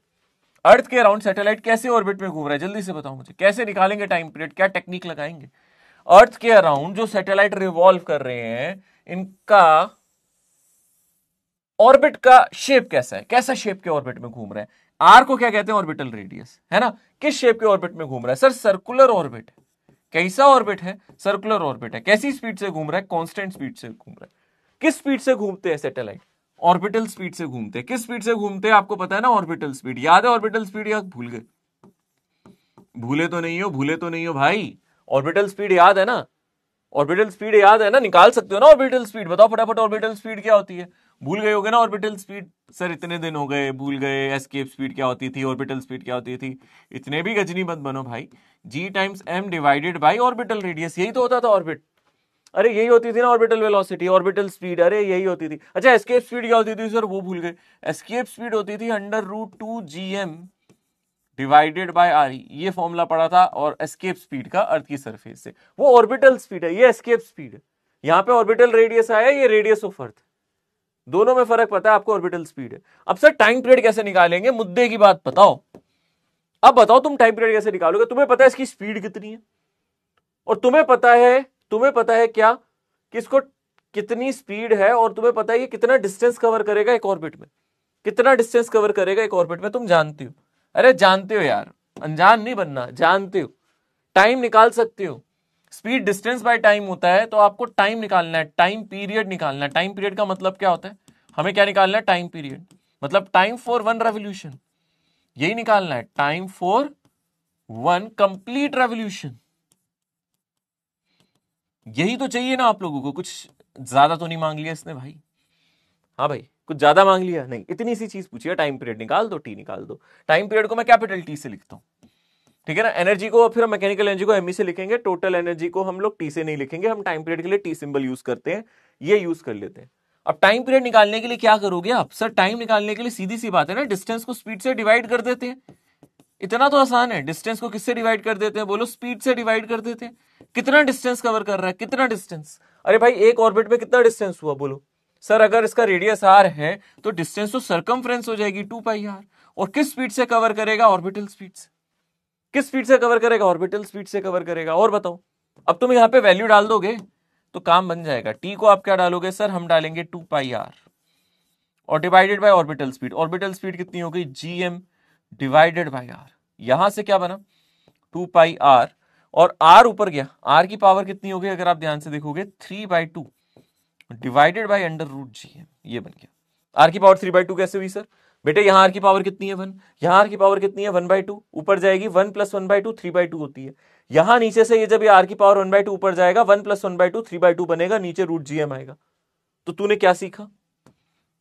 अर्थ के अराउंड सैटेलाइट कैसे ऑर्बिट में घूम रहा है, जल्दी से बताओ मुझे, कैसे निकालेंगे टाइम पीरियड, क्या टेक्निक लगाएंगे। अर्थ के अराउंड जो सैटेलाइट रिवॉल्व कर रहे हैं, इनका ऑर्बिट का शेप कैसा है, कैसा शेप के ऑर्बिट में घूम रहे हैं। आर को क्या कहते हैं, ऑर्बिटल रेडियस, है ना। किस शेप के ऑर्बिट में घूम रहा है, सर सर्कुलर ऑर्बिट है। कैसा ऑर्बिट है, सर्कुलर ऑर्बिट है। कैसी स्पीड से घूम रहा है, कांस्टेंट स्पीड से घूम रहा है। किस स्पीड से घूमते हैं सैटेलाइट, ऑर्बिटल स्पीड से घूमते हैं। किस स्पीड से घूमते हैं आपको पता है ना, ऑर्बिटल स्पीड। याद है ऑर्बिटल स्पीड, या भूल गए, भूले तो नहीं हो, भूले तो नहीं हो भाई, ऑर्बिटल स्पीड याद है ना, ऑर्बिटल स्पीड याद है ना, निकाल सकते हो ना ऑर्बिटल स्पीड, बताओ फटाफट ऑर्बिटल स्पीड क्या होती है। भूल गए होगे ना ऑर्बिटल स्पीड, सर इतने दिन हो गए भूल गए, एस्केप स्पीड क्या होती थी, ऑर्बिटल स्पीड क्या होती थी, इतने भी गजनी मत बनो भाई। G times M divided by orbital radius, यही तो होता था ऑर्बिट। अरे यही होती थी ना ऑर्बिटल वेलोसिटी, ऑर्बिटल स्पीड, अरे यही होती थी। अच्छा एस्केप स्पीड क्या होती थी सर, वो भूल गए। एस्केप स्पीड होती थी √2 GM डिवाइडेड बाय आर, ये फॉर्मूला पड़ा था, और एस्केप स्पीड का अर्थ की सरफेस से, वो ऑर्बिटल स्पीड है, ये एस्केप स्पीड है। यहां पे ऑर्बिटल रेडियस आया, ये रेडियस ऑफ अर्थ, दोनों में फर्क पता है आपको, ऑर्बिटल स्पीड है। अब सर टाइम पीरियड कैसे निकालेंगे, मुद्दे की बात बताओ। अब बताओ तुम टाइम पीरियड कैसे निकालोगे, तुम्हें पता है इसकी स्पीड कितनी है, और तुम्हें पता है क्या कि इसको कितनी स्पीड है, और तुम्हें पता है ये कितना डिस्टेंस कवर करेगा एक ऑर्बिट में, कितना डिस्टेंस कवर करेगा एक ऑर्बिट में, तुम जानते हो। अरे जानते हो यार, अनजान नहीं बनना, जानते हो, टाइम निकाल सकते हो। स्पीड डिस्टेंस बाय टाइम होता है, तो आपको टाइम निकालना है, टाइम पीरियड निकालना है। टाइम पीरियड का मतलब क्या होता है, हमें क्या निकालना है, टाइम पीरियड, मतलब टाइम फॉर 1 रेवोल्यूशन, यही निकालना है, टाइम फॉर 1 कंप्लीट रेवोल्यूशन। यही तो चाहिए ना आप लोगों को, कुछ ज्यादा तो नहीं मांग लिया इसने भाई। हाँ भाई, कुछ ज्यादा मांग लिया नहीं, इतनी सी चीज पूछिए, टाइम पीरियड निकाल दो, टी निकाल दो। टाइम पीरियड को मैं कैपिटल टी से लिखता हूं, ठीक है ना। एनर्जी को फिर हम मैकेनिकल एनर्जी को एमई से लिखेंगे, टोटल एनर्जी को हम लोग टी से नहीं लिखेंगे, हम टाइम पीरियड के लिए टी सिंबल यूज करते हैं, ये यूज कर लेते हैं। अब टाइम पीरियड निकालने के लिए क्या करोगे आप? सर टाइम निकालने के लिए सीधी सी बात है ना, डिस्टेंस को स्पीड से डिवाइड कर देते हैं। इतना तो आसान है। डिस्टेंस को किससे डिवाइड कर देते हैं? बोलो, स्पीड से डिवाइड कर देते हैं। कितना डिस्टेंस कवर कर रहा है? कितना डिस्टेंस? अरे भाई एक ऑर्बिट में कितना डिस्टेंस हुआ बोलो? सर अगर इसका रेडियस आर है तो डिस्टेंस तो सरकमफ्रेंस हो जाएगी 2πr। और किस स्पीड से कवर करेगा? ऑर्बिटल स्पीड से। किस स्पीड से कवर करेगा? ऑर्बिटल स्पीड से कवर करेगा। और बताओ, अब तुम यहां पे वैल्यू डाल दोगे तो काम बन जाएगा। टी को आप क्या डालोगे? सर हम डालेंगे 2πr और divided by orbital speed. Orbital speed कितनी हो गई? gm divided by r। यहां से क्या बना? 2πr और r ऊपर गया, r की पावर कितनी हो गई अगर आप ध्यान से देखोगे? 3/2 डिवाइडेड बाय √gm, ये बन गया। r की पावर 3/2 कैसे हुई सर? बेटे यहाँ r की पावर कितनी है? 1। यहाँ r की पावर कितनी है? 1/2। ऊपर जाएगी 1 + 1/2 3/2 होती है। यहां नीचे से ये जब ये r की पावर 1/2 ऊपर जाएगा, 1 + 1/2 3/2 बनेगा, नीचे √gm आएगा। तो तूने क्या सीखा?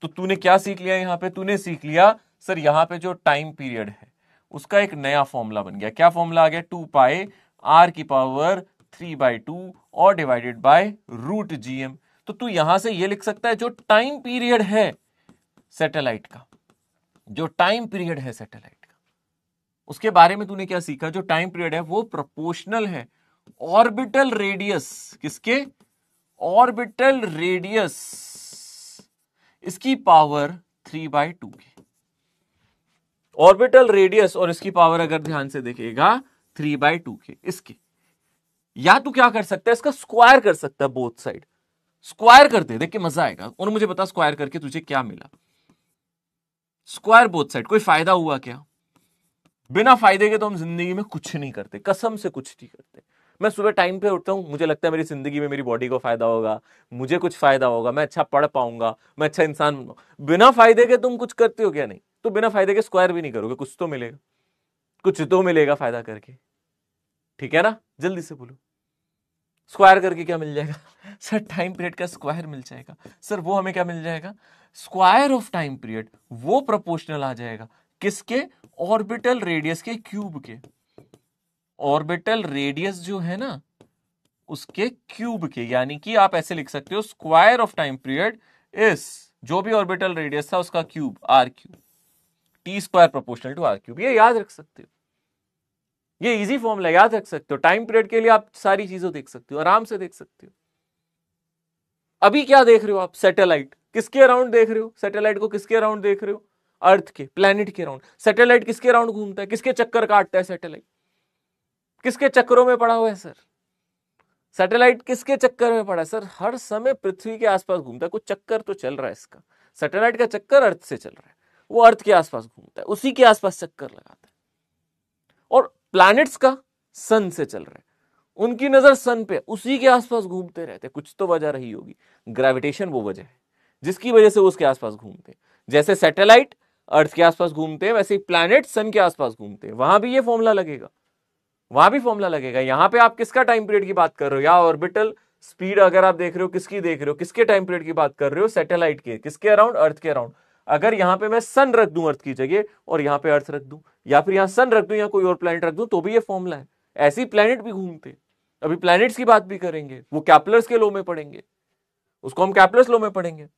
तो तूने क्या सीख लिया यहाँ पे? तूने सीख लिया सर यहाँ पे जो टाइम पीरियड है उसका एक नया फॉर्मूला बन गया। क्या फॉर्मूला आ गया? 2πr⁴ और डिवाइडेड बाय √gm। तो तू यहां से ये लिख सकता है जो टाइम पीरियड है सैटेलाइट का, जो टाइम पीरियड है सैटेलाइट का, उसके बारे में तूने क्या सीखा? जो टाइम पीरियड है वो प्रोपोर्शनल है ऑर्बिटल रेडियस। किसके? ऑर्बिटल रेडियस, इसकी पावर 3/2 की। ऑर्बिटल रेडियस और इसकी पावर अगर ध्यान से देखेगा 3/2 के। इसकी या तू क्या कर सकता है? इसका स्क्वायर कर सकता है, बोथ साइड स्क्वायर कर दे, देख के मजा आएगा। और मुझे बता स्क्वायर करके तुझे क्या मिला? स्क्वायर बोथ साइड, कोई फायदा हुआ क्या? बिना फायदे के तो हम जिंदगी में कुछ नहीं करते, कसम से कुछ नहीं करते। मैं सुबह टाइम पे उठता हूं, मुझे लगता है मेरी जिंदगी में मेरी बॉडी को फायदा होगा, मुझे कुछ फायदा होगा, मैं अच्छा पढ़ पाऊंगा, मैं अच्छा इंसान बनूंगा। बिना फायदे के तुम कुछ करते हो क्या? नहीं। तो बिना फायदे के स्क्वायर भी नहीं करोगे, कुछ तो मिलेगा, कुछ तो मिलेगा फायदा करके, ठीक है ना? जल्दी से बोलो, स्क्वायर करके क्या मिल जाएगा? सर टाइम पीरियड का स्क्वायर मिल जाएगा। सर वो हमें क्या मिल जाएगा? Square of time period. वो प्रोपोर्शनल आ जाएगा किसके? ऑर्बिटल रेडियस के क्यूब के। ऑर्बिटल रेडियस जो है ना उसके क्यूब के, यानी कि आप ऐसे लिख सकते हो square of time period is जो भी ऑर्बिटल रेडियस था उसका cube, r³। t² proportional to r³। ये याद रख सकते हो, ये इजी फॉर्मूला याद रख सकते हो। टाइम पीरियड के लिए आप सारी चीजें देख सकते हो, आराम से देख सकते हो। अभी क्या देख रहे हो आप? सैटेलाइट। किसके अराउंड देख रहे हो? सैटेलाइट को किसके अराउंड देख रहे हो? अर्थ के, प्लैनेट के अराउंड। सैटेलाइट किसके अराउंड घूमता है? किसके चक्कर काटता है सैटेलाइट? किसके चक्करों में पड़ा हुआ है सर? सैटेलाइट किसके चक्कर में पड़ा है सर? हर समय पृथ्वी के आसपास घूमता है, कुछ चक्कर तो चल रहा है इसका। सैटेलाइट का चक्कर अर्थ से चल रहा है, वो अर्थ के आसपास घूमता है, उसी के आसपास चक्कर लगाता है। और प्लैनेट्स का सन से चल रहा है, उनकी नजर सन पे, उसी के आसपास घूमते रहते। कुछ तो वजह रही होगी, ग्रेविटेशन वो वजह है जिसकी वजह से वो उसके आसपास घूमते। जैसे सैटेलाइट अर्थ के आसपास घूमते हैं, वैसे ही प्लैनेट सन के आसपास घूमते हैं। वहां भी ये फॉर्मूला लगेगा, वहां भी फॉर्मूला लगेगा। यहां पे आप किसका टाइम पीरियड की बात कर रहे हो? या ऑर्बिटल स्पीड अगर आप देख रहे हो, किसकी देख रहे हो? किसके टाइम पीरियड की बात कर रहे हो? सैटेलाइट के। किसके अराउंड? अर्थ के अराउंड। अगर यहां पे मैं सन रख दूं अर्थ की जगह और यहां पे अर्थ रख दूं, या फिर यहां सन रख दूं या कोई और प्लैनेट रख दूं, तो भी ये फॉर्मूला है। ऐसे ही प्लैनेट भी घूमते। अभी प्लैनेट्स की बात भी करेंगे, वो कैप्लर्स के लॉ में पढ़ेंगे, उसको हम कैप्लर्स लॉ में पढ़ेंगे।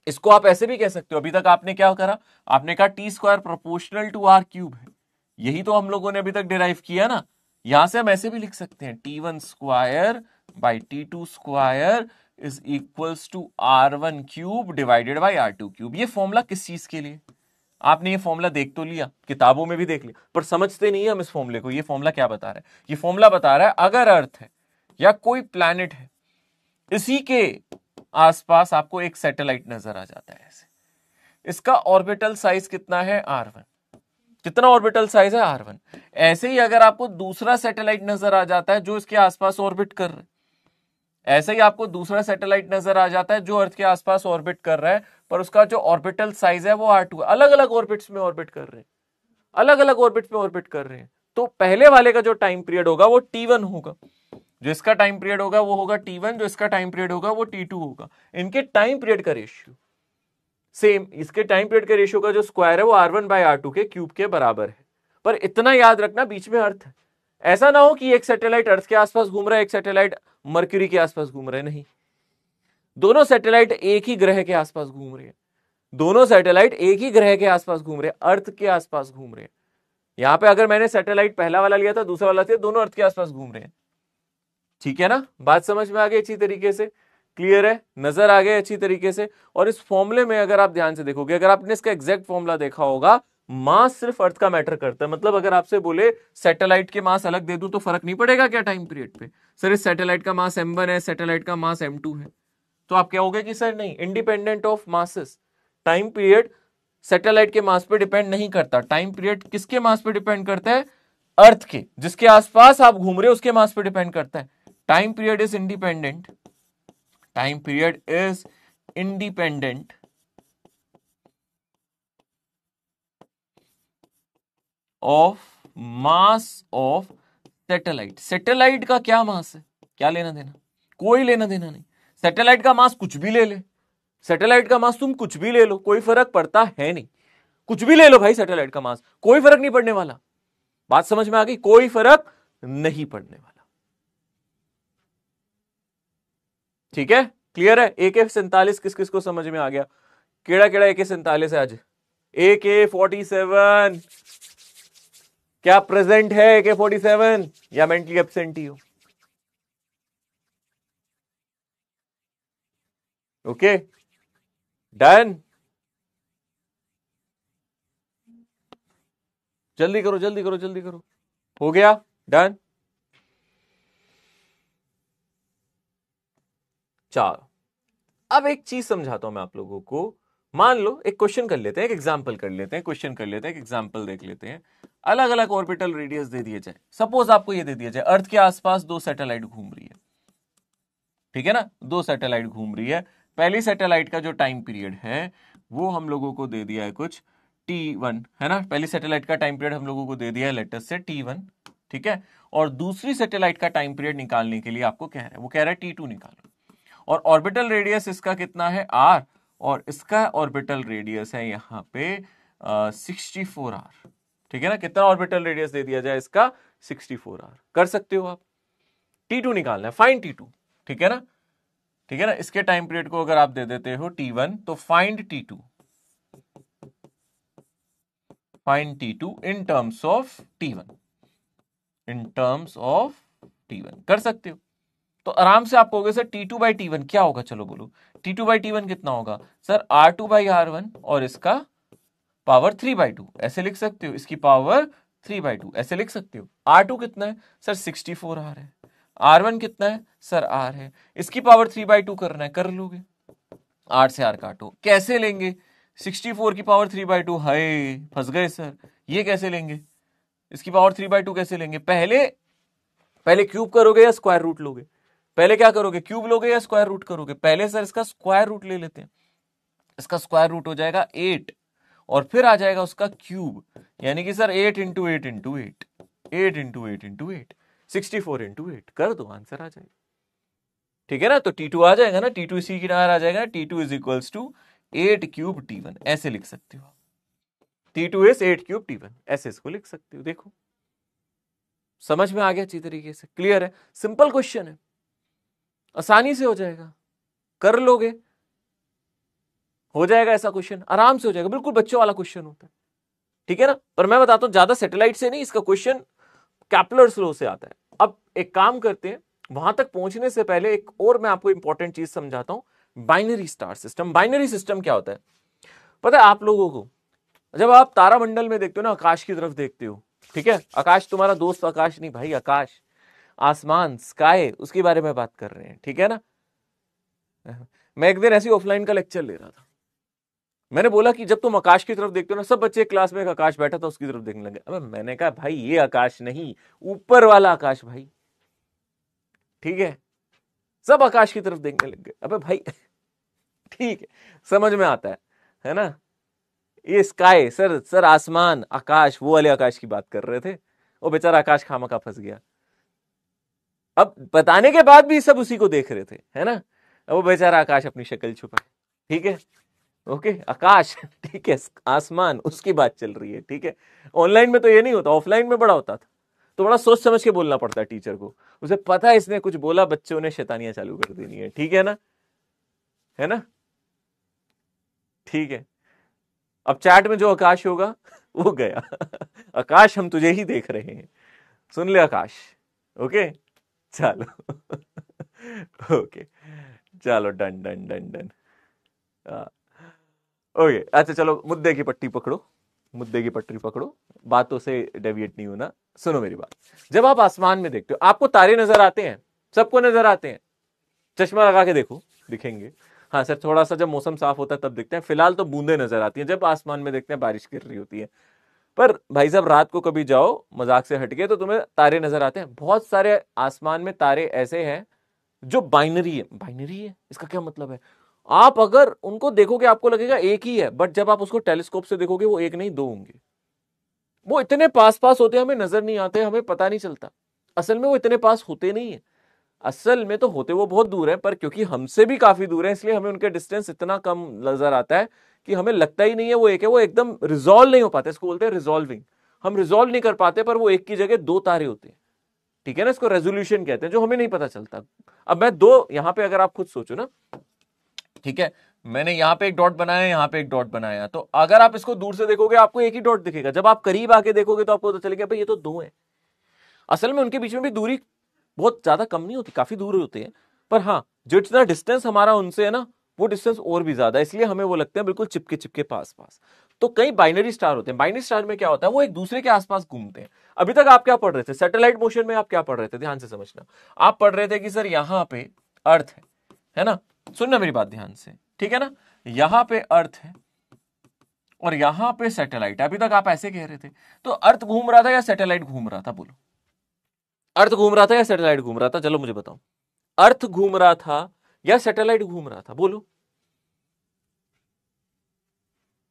इसको आप ऐसे भी कह सकते हो, अभी तक आपने क्या करा? आपने कहा t² प्रोपोर्शनल टू r³ है। यही तो हम लोगों ने अभी तक डिराइव किया ना। यहां से हम ऐसे भी लिख सकते हैं t1² by t2² is equals to r1³ divided by r2³। ये फॉर्मूला किस चीज के लिए? आपने ये फॉर्मूला देख तो लिया, किताबों में भी देख लिया, पर समझते नहीं है हम इस फॉर्मूले को। ये फॉर्मूला क्या बता रहा है? ये फॉर्मूला बता रहा है अगर अर्थ है या कोई प्लैनेट है, इसी के आसपास आपको एक सैटेलाइट नजर आ जाता है ऐसे, इसका ऑर्बिटल साइज कितना है? r1। कितना ऑर्बिटल साइज है? r1। ऐसे ही अगर आपको दूसरा सैटेलाइट नजर आ जाता है जो इसके आसपास ऑर्बिट कर रहा है, ऐसे ही आपको दूसरा सैटेलाइट नजर आ जाता है जो अर्थ के आसपास ऑर्बिट कर रहा है, पर उसका जो ऑर्बिटल साइज है वो r2 है। अलग अलग ऑर्बिट्स में ऑर्बिट कर रहे हैं, अलग अलग ऑर्बिट में ऑर्बिट कर रहे हैं। तो पहले वाले का जो टाइम पीरियड होगा वो t1 होगा, जो इसका टाइम पीरियड होगा वो होगा T1, जो इसका टाइम पीरियड होगा वो T2 होगा। इनके टाइम पीरियड का रेशियो सेम, इसके टाइम पीरियड के रेशियो का जो स्क्वायर है वो R1/R2 के क्यूब के बराबर है। पर इतना याद रखना, बीच में अर्थ है। ऐसा ना हो कि एक सैटेलाइट अर्थ के आसपास घूम रहा है, एक सैटेलाइट मरक्यूरी के आसपास घूम रहे, नहीं, दोनों सैटेलाइट एक ही ग्रह के आसपास घूम रहे हैं, दोनों सैटेलाइट एक ही ग्रह के आसपास घूम रहे हैं, अर्थ के आसपास घूम रहे हैं। यहां पे अगर मैंने सैटेलाइट पहला वाला लिया था, दूसरा वाला लिया, दोनों अर्थ के आसपास घूम रहे हैं। ठीक है ना, बात समझ में आ गई अच्छी तरीके से, क्लियर है, नजर आ गए अच्छी तरीके से। और इस फॉर्मूले में अगर आप ध्यान से देखोगे, अगर आपने इसका एग्जैक्ट फॉर्मूला देखा होगा, मास सिर्फ अर्थ का मैटर करता है। मतलब अगर आपसे बोले सैटेलाइट के मास अलग दे दूं तो फर्क नहीं पड़ेगा क्या टाइम पीरियड पे? सर इस सैटेलाइट का मास m1 है, सैटेलाइट का मास m2 है, तो आप कहोगे कि सर नहीं, independent of masses time period satellite के मास पे डिपेंड नहीं करता। टाइम पीरियड किसके मास पे डिपेंड करता है? अर्थ के, जिसके आसपास आप घूम रहे हो उसके मास पे डिपेंड करता है। Time period is independent, time period is independent of mass of satellite. Satellite का क्या मास है, क्या लेना देना? कोई लेना देना नहीं। सैटेलाइट का मास कुछ भी ले ले, सैटेलाइट का मास तुम कुछ भी ले लो, कोई फर्क पड़ता है नहीं। कुछ भी ले लो भाई, सैटेलाइट का मास कोई फर्क नहीं पड़ने वाला। बात समझ में आ गई? कोई फर्क नहीं पड़ने वाला। ठीक है, क्लियर है? AK-47 किस किस को समझ में आ गया? केड़ा केड़ा AK-47 है आज? AK-47 क्या प्रेजेंट है? AK-47 या मेंटली एब्सेंट ही हो? ओके, डन, जल्दी करो जल्दी करो जल्दी करो। हो गया, डन। चलो अब एक चीज समझाता हूं मैं आप लोगों को। मान लो एक क्वेश्चन कर लेते हैं, एक एग्जांपल कर लेते हैं, क्वेश्चन कर लेते हैं, एक एग्जांपल देख लेते हैं। अलग अलग ऑर्बिटल रेडियस दे दिए जाए। सपोज आपको ये दे दिया जाए अर्थ के आसपास दो सैटेलाइट घूम रही है, ठीक है ना, दो सैटेलाइट घूम रही है। पहली सैटेलाइट का जो टाइम पीरियड है वो हम लोगों को दे दिया है कुछ T1, है ना, पहली सैटेलाइट का टाइम पीरियड हम लोगों को दे दिया है लेटस से T1, ठीक है। और दूसरी सैटेलाइट का टाइम पीरियड निकालने के लिए आपको कह रहा है, वो कह रहा है T2 निकालो। और ऑर्बिटल रेडियस इसका कितना है? R, और इसका ऑर्बिटल रेडियस है यहाँ पे 64R, ठीक है ना। कितना ऑर्बिटल रेडियस दे दिया जाए इसका? 64R। कर सकते हो आप। T2 निकालना है, फाइंड T2, ठीक है ना, ठीक है ना। इसके टाइम पीरियड को अगर आप दे देते हो T1 तो find T2, find T2 in terms of T1, in terms of T1 कर सकते हो। तो आराम से आप कहोगे सर T2/T1 क्या होगा? चलो बोलो, T2/T1 कितना होगा? सर R2/R1 और इसका पावर 3/2, ऐसे लिख सकते हो। इसकी पावर 3/2 ऐसे लिख सकते हो। R2 कितना है? सर 64R है। R1 कितना है? सर R है। इसकी पावर 3/2 करना है, कर लोगे। R से R काटो, कैसे लेंगे? 64 की पावर 3/2, हाय फंस गए सर, ये कैसे लेंगे? इसकी पावर 3/2 कैसे लेंगे? पहले क्यूब करोगे या स्क्वायर रूट लोगे? पहले क्या करोगे, क्यूब लोगे या स्क्वायर रूट करोगे? पहले सर इसका स्क्वायर रूट ले लेते हैं। इसका स्क्वायर रूट हो जाएगा 8 और फिर आ जाएगा उसका क्यूब, यानी कि sir 8 into 8 into 8, 8 into 8 into 8, 64 into 8 कर दो, आंसर आ जाएगा। ठीक है ना, तो T2 आ जाएगा ना, T2 इसी की तरह आ जाएगा। T2 is equals to 8 cube T1, ऐसे लिख सकते हो। T2 इज 8 क्यूब T1, ऐसे इसको लिख सकते हो। देखो समझ में आ गया अच्छी तरीके से, क्लियर है? सिंपल क्वेश्चन है, आसानी से हो जाएगा, कर लोगे, हो जाएगा ऐसा क्वेश्चन, आराम से हो जाएगा, बिल्कुल बच्चों वाला क्वेश्चन होता है। ठीक है ना, पर मैं बताता हूं ज्यादा सैटेलाइट से नहीं, इसका क्वेश्चन कैपलर्स लॉ से आता है। अब एक काम करते हैं, वहां तक पहुंचने से पहले एक और मैं आपको इंपॉर्टेंट चीज समझाता हूं, binary star system. Binary system क्या होता है पता है आप लोगों को? जब आप तारामंडल में देखते हो ना, आकाश की तरफ देखते हो, ठीक है, आकाश तुम्हारा दोस्त आकाश नहीं भाई, आकाश, आसमान, स्काई, उसके बारे में बात कर रहे हैं, ठीक है ना। मैं एक दिन ऐसी ऑफलाइन का लेक्चर ले रहा था, मैंने बोला कि जब तुम आकाश की तरफ देखते हो ना, सब बच्चे क्लास में एक आकाश बैठा था उसकी तरफ देखने लगे। अबे मैंने कहा भाई ये आकाश नहीं, ऊपर वाला आकाश भाई, ठीक है, सब आकाश की तरफ देखने लग गए। अबे भाई ठीक है, समझ में आता है ना। ये स्काई, सर आसमान, आकाश, वो वाले आकाश की बात कर रहे थे। वो बेचारा आकाश खामखा फंस गया। अब बताने के बाद भी सब उसी को देख रहे थे, है ना। अब वो बेचारा आकाश अपनी शक्ल छुपा, ठीक है, ओके, आकाश, ठीक है, आसमान, उसकी बात चल रही है, ठीक है। ऑनलाइन में तो ये नहीं होता, ऑफलाइन में बड़ा होता था, तो बड़ा सोच समझ के बोलना पड़ता है टीचर को। उसे पता है इसने कुछ बोला, बच्चों ने शैतानियां चालू कर देनी है, ठीक है ना, है ना, ठीक है। अब चैट में जो आकाश होगा वो गया। आकाश, हम तुझे ही देख रहे हैं, सुन ले आकाश, ओके, चलो। ओके, चलो, done done done done. Okay, अच्छा चलो, मुद्दे की पट्टी पकड़ो, मुद्दे की पटरी पकड़ो, बातों से डेविएट नहीं होना। सुनो मेरी बात, जब आप आसमान में देखते हो, आपको तारे नजर आते हैं, सबको नजर आते हैं, चश्मा लगा के देखो, दिखेंगे। हाँ सर, थोड़ा सा जब मौसम साफ होता है तब दिखते हैं, फिलहाल तो बूंदे नजर आती हैं जब आसमान में देखते हैं बारिश गिर रही होती है। पर भाई साहब, रात को कभी जाओ मजाक से हटके तो तुम्हें तारे नजर आते हैं, बहुत सारे आसमान में तारे ऐसे हैं जो बाइनरी है। बाइनरी है, इसका क्या मतलब है? आप अगर उनको देखोगे आपको लगेगा एक ही है, बट जब आप उसको टेलीस्कोप से देखोगे वो एक नहीं, दो होंगे। वो इतने पास पास होते हैं, हमें नजर नहीं आते, हमें पता नहीं चलता। असल में वो इतने पास होते नहीं है, असल में तो होते वो बहुत दूर है, पर क्योंकि हमसे भी काफी दूर है इसलिए हमें उनके डिस्टेंस इतना कम नजर आता है कि हमें लगता ही नहीं है वो एक है। वो एकदम रिजॉल्व नहीं हो पाते, इसको बोलते हैं रिजॉल्विंग। हम रिजॉल्व नहीं कर पाते, पर वो एक की जगह दो तारे होते हैं, ठीक है ना, इसको रेजोल्यूशन कहते हैं, जो हमें नहीं पता चलता। अब मैं दो यहां पे, अगर आप खुद सोचो ना, ठीक है, मैंने यहां पे एक डॉट बनाया, यहां पे एक डॉट बनाया, तो अगर आप इसको दूर से देखोगे आपको एक ही डॉट दिखेगा, जब आप करीब आके देखोगे तो आपको पता चलेगा भाई ये तो दो है। असल में उनके बीच में भी दूरी बहुत ज्यादा कम नहीं होती, काफी दूर होते हैं, पर हाँ, जो जितना डिस्टेंस हमारा उनसे है ना, वो डिस्टेंस और भी ज्यादा है, इसलिए हमें वो लगते हैं बिल्कुल चिपके चिपके पास पास। तो कई बाइनरी स्टार होते हैं, बाइनरी स्टार में क्या होता है, वो एक दूसरे के आसपास घूमते हैं। अभी तक आप क्या पढ़ रहे थे, सैटेलाइट मोशन में आप क्या पढ़ रहे थे, ध्यान से समझना। आप पढ़ रहे थे कि सर यहां पे अर्थ है ना, सुनना मेरी बात ध्यान से, ठीक है ना, यहां पे अर्थ है और यहां पे सैटेलाइट। अभी तक आप ऐसे कह रहे थे, तो अर्थ घूम रहा था या सैटेलाइट घूम रहा था, बोलो। अर्थ घूम रहा था या सैटेलाइट घूम रहा था, चलो मुझे बताओ। अर्थ घूम रहा था या सैटेलाइट घूम रहा था, बोलो।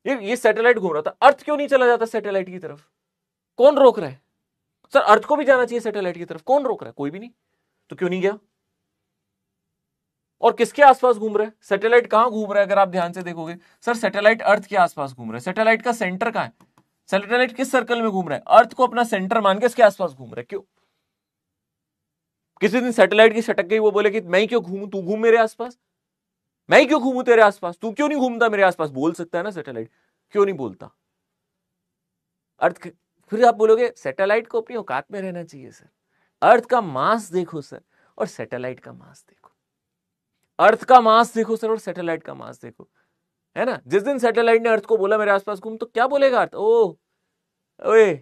ये सैटेलाइट घूम रहा था, अर्थ क्यों नहीं चला जाता सैटेलाइट की तरफ? कौन रोक रहा है? सर अर्थ को भी जाना चाहिए सैटेलाइट की तरफ, कौन रोक रहा है? कोई भी नहीं, तो क्यों नहीं गया? और किसके आसपास घूम रहा है सैटेलाइट? कहां घूम रहा है अगर आप ध्यान से देखोगे, सर सैटेलाइट अर्थ के आसपास घूम रहा है। सैटेलाइट का सेंटर कहां है? सैटेलाइट किस सर्कल में घूम रहा है? अर्थ को अपना सेंटर मान के इसके आसपास घूम रहा है, क्यों? किसी दिन सैटेलाइट की सटक गई, वो बोले कि मैं ही क्यों घूमूं, तू घूम मेरे आसपास, मैं ही क्यों घूमूं तेरे आसपास, तू क्यों नहीं घूमता मेरे आसपास, बोल सकता है ना सैटेलाइट, क्यों नहीं बोलता? अर्थ, फिर आप बोलोगे सैटेलाइट को अपनी औकात में रहना चाहिए सर। अर्थ का मास देखो सर, और सैटेलाइट का मास देखो। अर्थ का मास देखो सर, और सैटेलाइट का मास देखो, है ना। जिस दिन सैटेलाइट ने अर्थ को बोला मेरे आसपास घूम, तो क्या बोलेगा अर्थ? ओ ओए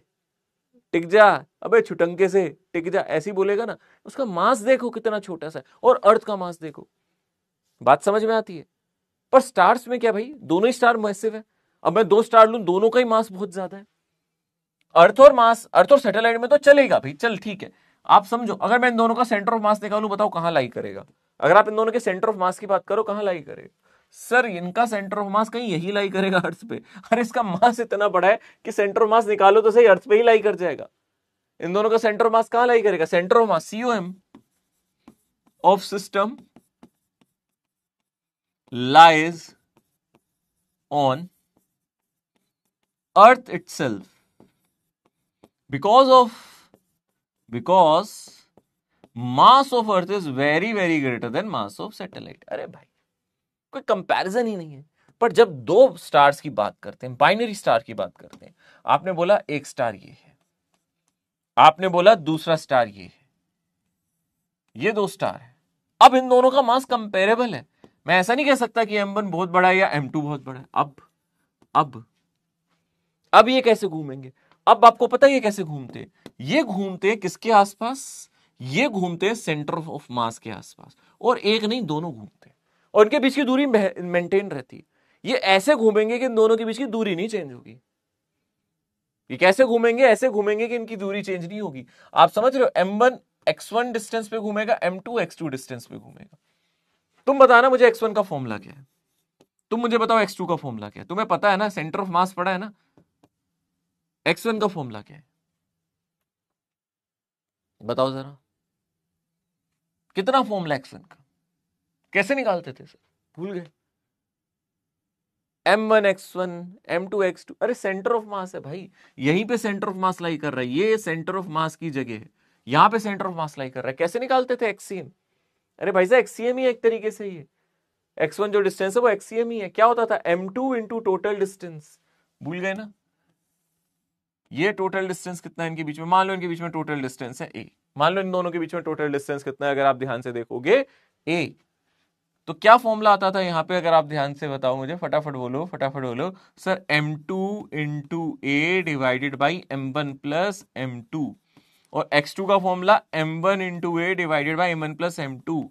टिक जा, अबे छुटंके से टिक जा, ऐसी बोलेगा ना। उसका मास देखो कितना छोटा सा है, और अर्थ का मास देखो, बात समझ में आती है। पर स्टार्स में क्या भाई, दोनों ही स्टार मैसिव है। अब मैं दो स्टार लूं, दोनों का ही मास बहुत ज्यादा है। अर्थ और मास, अर्थ और सैटेलाइट में तो चलेगा भाई, चल ठीक है, आप समझो। अगर मैं इन दोनों का सेंटर ऑफ मास निकालूं, बताओ कहां लाई करेगा? अगर आप इन दोनों के सेंटर ऑफ मास की बात करो, कहां लाई करेगा? सर इनका सेंटर ऑफ मास कहीं यही लाई करेगा, अर्थ पे। अरे इसका मास इतना बड़ा है कि सेंटर ऑफ मास निकालो तो सही, अर्थ पे ही लाई कर जाएगा। इन दोनों का सेंटर ऑफ मास कहां लाई करेगा? Centre of mass COM of system lies on earth itself because mass of earth is very very greater than mass of satellite। अरे भाई कोई कंपैरिजन ही नहीं है। पर जब दो स्टार्स की बात करते हैं, बाइनरी स्टार की बात करते हैं, आपने बोला एक स्टार ये है, आपने बोला दूसरा स्टार ये है, ये दो स्टार है। अब इन दोनों का मास कंपेरेबल है। मैं ऐसा नहीं कह सकता कि M1 बहुत बड़ा है या M2 बहुत बड़ा है। अब ये कैसे घूमेंगे? अब आपको पता है ये कैसे घूमते? ये घूमते किसके आसपास? ये घूमते सेंटर ऑफ मास के आसपास, और एक नहीं दोनों घूमते, और इनके बीच की दूरी मेंटेन रहती है। ये ऐसे घूमेंगे कि इन दोनों के बीच की दूरी नहीं चेंज होगी। ये कैसे घूमेंगे? ऐसे घूमेंगे कि इनकी दूरी चेंज नहीं होगी। आप समझ रहे हो? M1 X1 डिस्टेंस पे घूमेगा, M2 X2 डिस्टेंस पे घूमेगा। तुम बताना मुझे X1 का फॉर्मूला क्या है, तुम मुझे बताओ X2 का फॉर्मूला क्या है। तुम्हें पता है ना, सेंटर ऑफ मास पड़ा है ना। X1 का फॉर्मूला क्या है, बताओ जरा। कितना फॉर्मूला x1 का, कैसे निकालते थे सर, भूल गए? m1x1 m2x2, अरे सेंटर ऑफ मास है भाई, यहीं पे सेंटर ऑफ मास लाई कर रहा है, ये सेंटर ऑफ मास की जगह है, यहां पे सेंटर ऑफ मास लाई कर रहा है। कैसे निकालते थे एक्सीएम? अरे भाई साहब एक्सीएम ही एक तरीके से ही है, x1 जो डिस्टेंस है वो एक्सीएम ही है। क्या होता था, m2 इंटू टोटल डिस्टेंस, भूल गए ना? ये टोटल डिस्टेंस कितना है इनके बीच में, मान लो इनके बीच में टोटल डिस्टेंस है a, मान लो इन दोनों के बीच में टोटल डिस्टेंस कितना है, अगर आप ध्यान से देखोगे a, तो क्या फॉर्मूला आता था यहां पे, अगर आप ध्यान से बताओ मुझे, फटाफट बोलो फटाफट बोलो sir, m2 into A divided by m1 plus m2, और x2 का formula m1 into A divided by m1 plus m2।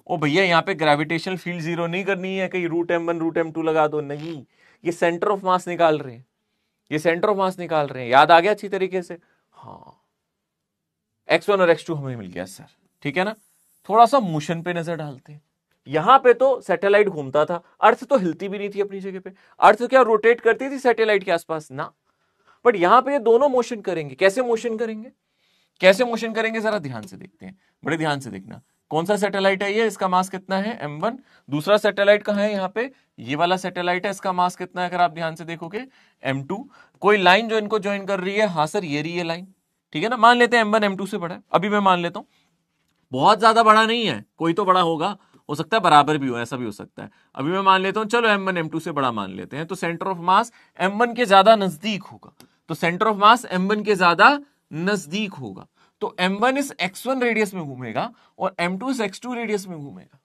ओ भैया यहाँ पे ग्रेविटेशनल फील्ड जीरो नहीं करनी है, कहीं रूट m1 रूट m2 लगा दो, नहीं, ये सेंटर ऑफ मास निकाल रहे हैं, ये सेंटर ऑफ मास निकाल रहे हैं, याद आ गया अच्छी तरीके से? हाँ, x1 और x2 हमें मिल गया सर, ठीक है ना? थोड़ा सा मोशन पे नजर डालते हैं। यहां पे तो सैटेलाइट घूमता था, अर्थ तो हिलती भी नहीं थी अपनी जगह पे, अर्थ क्या रोटेट करती थी सैटेलाइट के आसपास ना, बट यहां पे ये दोनों मोशन करेंगे। कैसे मोशन करेंगे, कैसे मोशन करेंगे, जरा ध्यान से देखते हैं, बड़े ध्यान से देखना। कौन सा सैटेलाइट है ये, इसका मास कितना है m1, दूसरा सैटेलाइट कहां है, यहाँ पे ये वाला सैटेलाइट है, इसका मास कितना है, अगर आप ध्यान से देखोगे m2। कोई लाइन जो इनको ज्वाइन कर रही है, हाँ सर ये रही है लाइन, ठीक है ना? मान लेते हैं m1 m2 से बड़ा है, अभी मैं मान लेता हूं बहुत ज्यादा बड़ा नहीं है, कोई तो बड़ा होगा, हो सकता है बराबर भी हो, ऐसा भी हो सकता है। अभी मैं मान लेता हूं, चलो m1 m2 से बड़ा मान लेते हैं, तो सेंटर ऑफ मास m1 के ज्यादा नजदीक होगा, तो सेंटर ऑफ मास m1 के ज्यादा नजदीक होगा, तो m1 इस x1 रेडियस में घूमेगा और m2 इस x2 रेडियस में घूमेगा,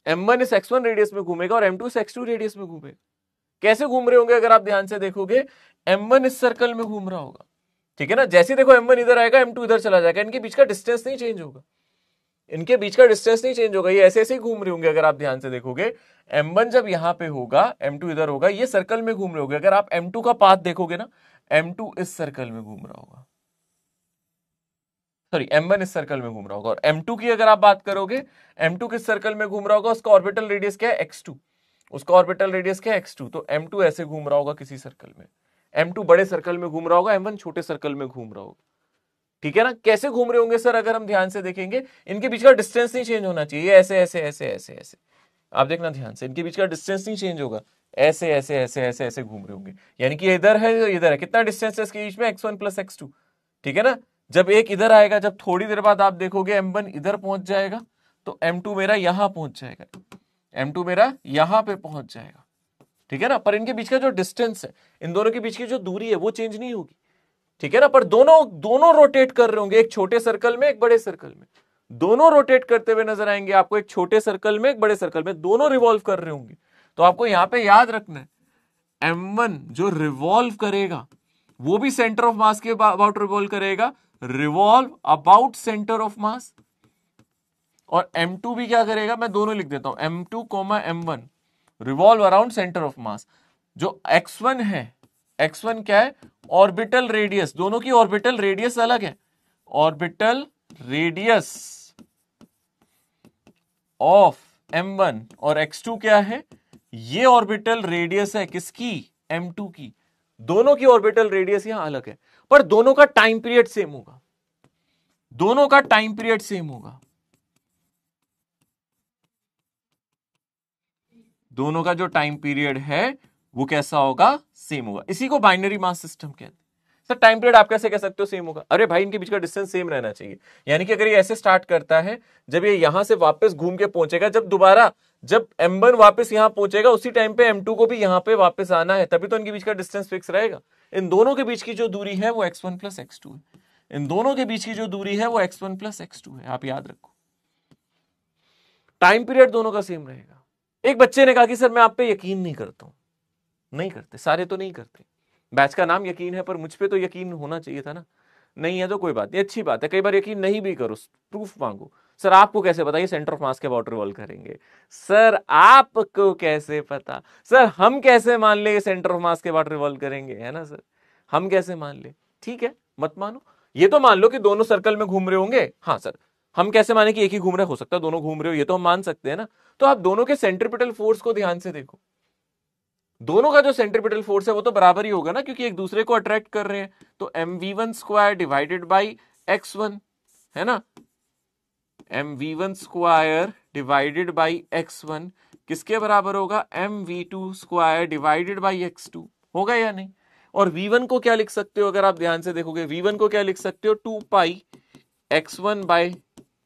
m1 इस x1 रेडियस में घूमेगा और m2 इस x2 रेडियस में घूमेगा। कैसे घूम रहे होंगे, अगर आप ध्यान से देखोगे m1 इस सर्कल में घूम रहा होगा, ठीक है ना? जैसे देखो m1 इधर आएगा, m2 इधर चला जाएगा, इनके बीच का डिस्टेंस नहीं चेंज होगा, इनके बीच का डिस्टेंस नहीं चेंज होगा, ये ऐसे ऐसे ही घूम रहे होंगे। अगर आप ध्यान से देखोगे m1 जब यहां पे होगा, m2 इधर होगा, ये सर्कल में घूम रहे होंगे। अगर आप m2 का पाथ देखोगे ना, m2 इस सर्कल में घूम रहा होगा, सॉरी m1 इस सर्कल में घूम रहा होगा, और m2 की अगर आप बात करोगे, m2 किस सर्कल में घूम रहा होगा, उसका ऑर्बिटल रेडियस क्या है x2, उसका ऑर्बिटल रेडियस क्या है x2, तो m2 ऐसे घूम रहा होगा किसी सर्कल में, m2 बड़े सर्कल में घूम रहा होगा, m1 छोटे सर्कल में घूम रहा होगा, ठीक है ना? कैसे घूम रहे होंगे सर, अगर हम ध्यान से देखेंगे, इनके बीच का डिस्टेंस नहीं चेंज होना चाहिए, ऐसे ऐसे ऐसे ऐसे ऐसे, आप देखना ध्यान से, इनके बीच का डिस्टेंस नहीं चेंज होगा, ऐसे ऐसे ऐसे ऐसे ऐसे घूम रहे होंगे, यानी कि इधर है इधर है, कितना डिस्टेंस है इसके बीच में, x1 प्लस x2, ठीक है ना? जब एक इधर आएगा, जब थोड़ी देर बाद आप देखोगे m1 इधर पहुंच जाएगा, तो m2 मेरा यहां पहुंच जाएगा, m2 मेरा यहां पे पहुंच जाएगा, ठीक है ना? पर इनके बीच का जो डिस्टेंस है, इन दोनों के बीच की जो दूरी है वो चेंज नहीं होगी, ठीक है ना? पर दोनों रोटेट कर रहे होंगे, एक छोटे सर्कल में एक बड़े सर्कल में, दोनों रोटेट करते हुए नजर आएंगे आपको, एक छोटे सर्कल में एक बड़े सर्कल में, दोनों रिवॉल्व कर रहे होंगे। तो आपको यहां पे याद रखना है, m1 जो रिवॉल्व करेगा वो भी सेंटर ऑफ मास के अबाउट रिवॉल्व करेगा, रिवॉल्व अबाउट सेंटर ऑफ मास, और m2 भी क्या करेगा, मैं दोनों लिख देता हूं, m2 m1 revolve around centre of मास। जो x1 है, x1 क्या है, ऑर्बिटल रेडियस, दोनों की ऑर्बिटल रेडियस अलग है, ऑर्बिटल रेडियस ऑफ m1, और x2 क्या है, ये ऑर्बिटल रेडियस है किसकी, m2 की, दोनों की ऑर्बिटल रेडियस यहां अलग है, पर दोनों का टाइम पीरियड सेम होगा, दोनों का टाइम पीरियड सेम होगा, दोनों का जो टाइम पीरियड है वो कैसा होगा, सेम होगा। इसी को बाइनरी मास सिस्टम कहते हैं। सर टाइम पीरियड आप कैसे कह सकते हो सेम होगा, अरे भाई इनके बीच का डिस्टेंस सेम रहना चाहिए, यानी कि अगर ये ऐसे स्टार्ट करता है, जब ये यहां से वापस घूम के पहुंचेगा, जब दोबारा जब m1 वापस यहां पहुंचेगा, उसी टाइम पे m2 को भी यहां पे वापस आना है, तभी तो इनके बीच का डिस्टेंस फिक्स रहेगा। इन दोनों के बीच की जो दूरी है वो x1 प्लस x2 है, इन दोनों के बीच की जो दूरी है वो x1 प्लस x2 है, आप याद रखो, टाइम पीरियड दोनों का सेम रहेगा। एक बच्चे ने कहा कि सर मैं आप पे यकीन नहीं करता हूं, नहीं करते, सारे तो नहीं करते, बैच का नाम यकीन है, पर मुझ पे तो यकीन होना चाहिए था ना, नहीं है तो कोई बात नहीं, अच्छी बात है, कई बार यकीन नहीं भी करो, प्रूफ मांगो। सर आपको कैसे पता ये सेंटर ऑफ मास के अबाउट रिवॉल्व करेंगे, सर आपको कैसे पता, सर हम कैसे मान ले ये सेंटर ऑफ मास के अबाउट रिवॉल्व करेंगे, है ना सर, हम कैसे मान ले, ठीक है मत मानो, ये तो मान लो कि दोनों सर्कल में घूम रहे होंगे, हाँ सर हम कैसे माने कि एक ही घूम रहा है, हो सकता है दोनों घूम रहे हो, ये तो हम मान सकते हैं ना। तो आप दोनों के सेंट्रीपिटल फोर्स को ध्यान से देखो, दोनों का जो सेंट्रीपिटल फोर्स है वो तो बराबर ही होगा ना, क्योंकि एक दूसरे को अट्रैक्ट कर रहे हैं, तो mv1 square divided by x1 है ना, mv1 square divided by x1 किसके बराबर होगा, mv2 square divided by x2, होगा या नहीं। और v1 को क्या लिख सकते हो, अगर आप ध्यान से देखोगे v1 को क्या लिख सकते हो, 2 पाई x1 बाई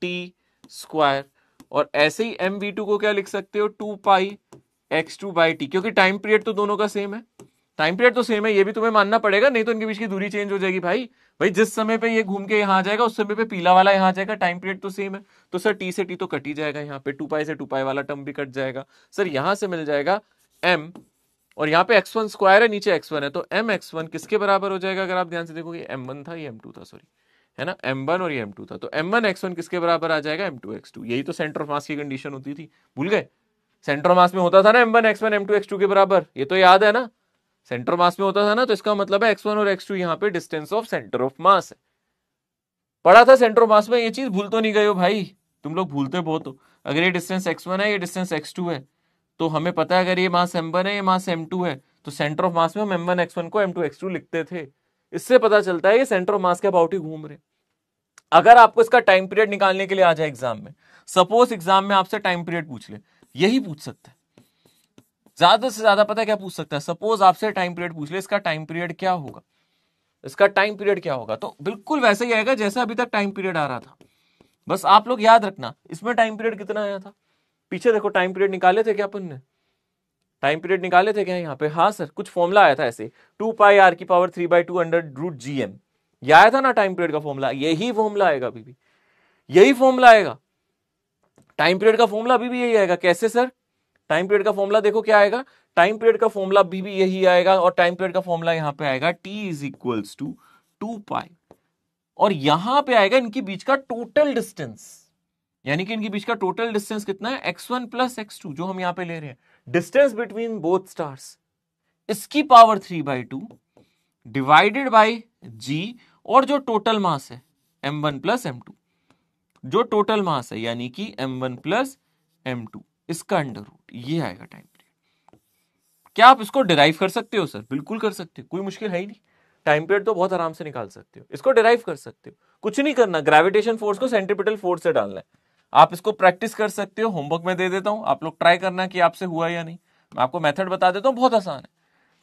टी स्क्वायर, और ऐसे ही mv2 को क्या लिख सकते हो, 2 पाई x2 बाई टी, क्योंकि टाइम पीरियड तो दोनों का सेम है, टाइम पीरियड तो सेम है, ये भी तुम्हें मानना पड़ेगा, नहीं तो इनके बीच की दूरी चेंज हो जाएगी भाई। भाई जिस समय पे ये घूम के यहां आ जाएगा उस समय पे पीला वाला यहां आ जाएगा, टाइम पीरियड तो सेम है, तो सर टी से टी तो कट ही जाएगा, यहाँ पे 2 पाई से 2 पाई वाला टर्म भी कट जाएगा, सर यहां से मिल जाएगा m, और यहाँ पे x1 स्क्वायर है, नीचे x1 है, तो mx1 किसके बराबर हो जाएगा, अगर आप ध्यान से देखोगे m1 था, ये m2 था, सॉरी है ना, m1 और ये m2 था, तो m1 x1 किसके बराबर आ जाएगा, m2 x2, यही तो सेंटर ऑफ मास की कंडीशन होती थी, भूल गए, सेंटर ऑफ मास में होता था ना m1 x1 m2 x2 के बराबर, ये तो याद है ना, सेंटर मास में होता था ना, तो इसका मतलब है x1 और x2 यहाँ पे डिस्टेंस ऑफ सेंटर ऑफ मास है, पढ़ा था सेंटर ऑफ मास में, ये चीज भूल तो नहीं गए हो भाई, तुम लोग भूलते बहुत हो। अगर ये डिस्टेंस x1 है, ये डिस्टेंस x2 है, तो हमें पता है अगर ये मास m1 है, ये मास m2 है, तो सेंटर ऑफ मास में हम m1 x1 को m2 x2 लिखते थे, इससे पता चलता है ये सेंटर ऑफ मास के अबाउट ही घूम रहे। अगर आपको इसका टाइम पीरियड निकालने के लिए आ जाए एग्जाम में, सपोज एग्जाम में आपसे टाइम पीरियड पूछ ले, यही पूछ सकता है, ज्यादा से ज्यादा पता है क्या पूछ सकता है, सपोज आपसे टाइम पीरियड पूछ ले, इसका टाइम पीरियड क्या होगा, इसका टाइम पीरियड क्या होगा, तो बिल्कुल वैसे ही आएगा जैसा अभी तक टाइम पीरियड आ रहा था। बस आप लोग याद रखना इसमें टाइम पीरियड कितना आया था, पीछे देखो टाइम पीरियड निकाले थे क्या अपन ने, टाइम पीरियड निकाले थे क्या यहाँ पे, हाँ सर कुछ फॉर्मूला आया था ऐसे 2 पाई r की पावर 3/2 अंडर रूट gm, ये आया था ना टाइम पीरियड का फॉर्मूला, यही फॉर्मूला आएगा अभी भी, यही फॉर्मूला आएगा, टाइम पीरियड का फॉर्मूला अभी भी यही आएगा। कैसे सर, टाइम पीरियड का फॉर्मूला देखो क्या आएगा, टाइम पीरियड का फॉर्मूला अभी भी यही आएगा, और टाइम पीरियड का फॉर्मूला यहां पे आएगा t इज इक्वल्स टू 2 पाई, और यहां पे आएगा इनके बीच का टोटल डिस्टेंस, यानी कि इनके बीच का टोटल डिस्टेंस कितना है, x1 प्लस x2 जो हम यहां पे ले रहे हैं, डिस्टेंस बिटवीन बोथ स्टार्स, इसकी पावर 3/2 डिवाइडेड बाई g, और जो टोटल मास है m1 प्लस m2, जो टोटल मास है यानी कि m1 प्लस m2, इसका अंडर रूट, ये आएगा टाइम पीरियड। क्या आप इसको डिराइव कर सकते हो सर, बिल्कुल कर सकते हो, कोई मुश्किल है ही नहीं, टाइम पीरियड तो बहुत आराम से निकाल सकते हो, इसको डिराइव कर सकते हो, कुछ नहीं करना, ग्रेविटेशन फोर्स को सेंट्रीपिटल फोर्स से डालना है, आप इसको प्रैक्टिस कर सकते हो, होमवर्क में दे देता हूं, आप लोग ट्राई करना कि आपसे हुआ या नहीं, मैं आपको मेथड बता देता हूं, बहुत आसान है।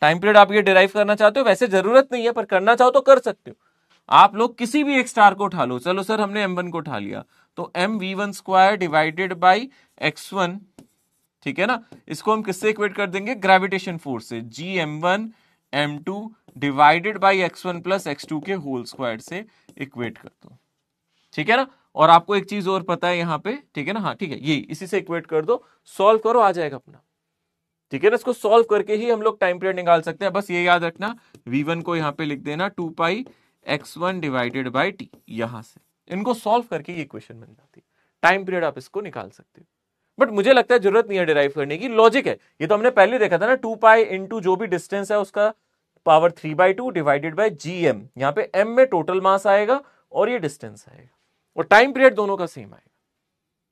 टाइम पीरियड आप ये डिराइव करना चाहते हो, वैसे जरूरत नहीं है, पर करना चाहो तो कर सकते हो। आप लोग किसी भी एक स्टार को उठा लो, चलो सर हमने m1 को उठा लिया, तो mv1 square divided by x1, ठीक है ना, इसको हम किससे इक्वेट कर देंगे, ग्रेविटेशन फोर्स से, gm1 m2 divided by x1 plus x2 के होल स्क्वायर से इक्वेट कर दो, ठीक है ना। और आपको एक चीज और पता है यहां पे, ठीक है ना, हाँ ठीक है, ये इसी से इक्वेट कर दो, सॉल्व करो, आ जाएगा अपना, ठीक है ना। इसको सॉल्व करके ही हम लोग टाइम पीरियड निकाल सकते हैं, बस ये याद रखना, v1 को यहां पे लिख देना 2 पाई x1 डिवाइडेड बाई टी, यहां से इनको सॉल्व करके ये इक्वेशन बन जाती है, टाइम पीरियड आप इसको निकाल सकते हो। बट मुझे लगता है जरूरत नहीं है डिराइव करने की, लॉजिक है, ये तो हमने पहले देखा था ना, 2 पाई इंटू जो भी डिस्टेंस है उसका पावर 3/2 डिवाइडेड बाई gm, यहां पे m में टोटल मास आएगा और ये डिस्टेंस आएगा, और टाइम पीरियड दोनों का सेम आएगा।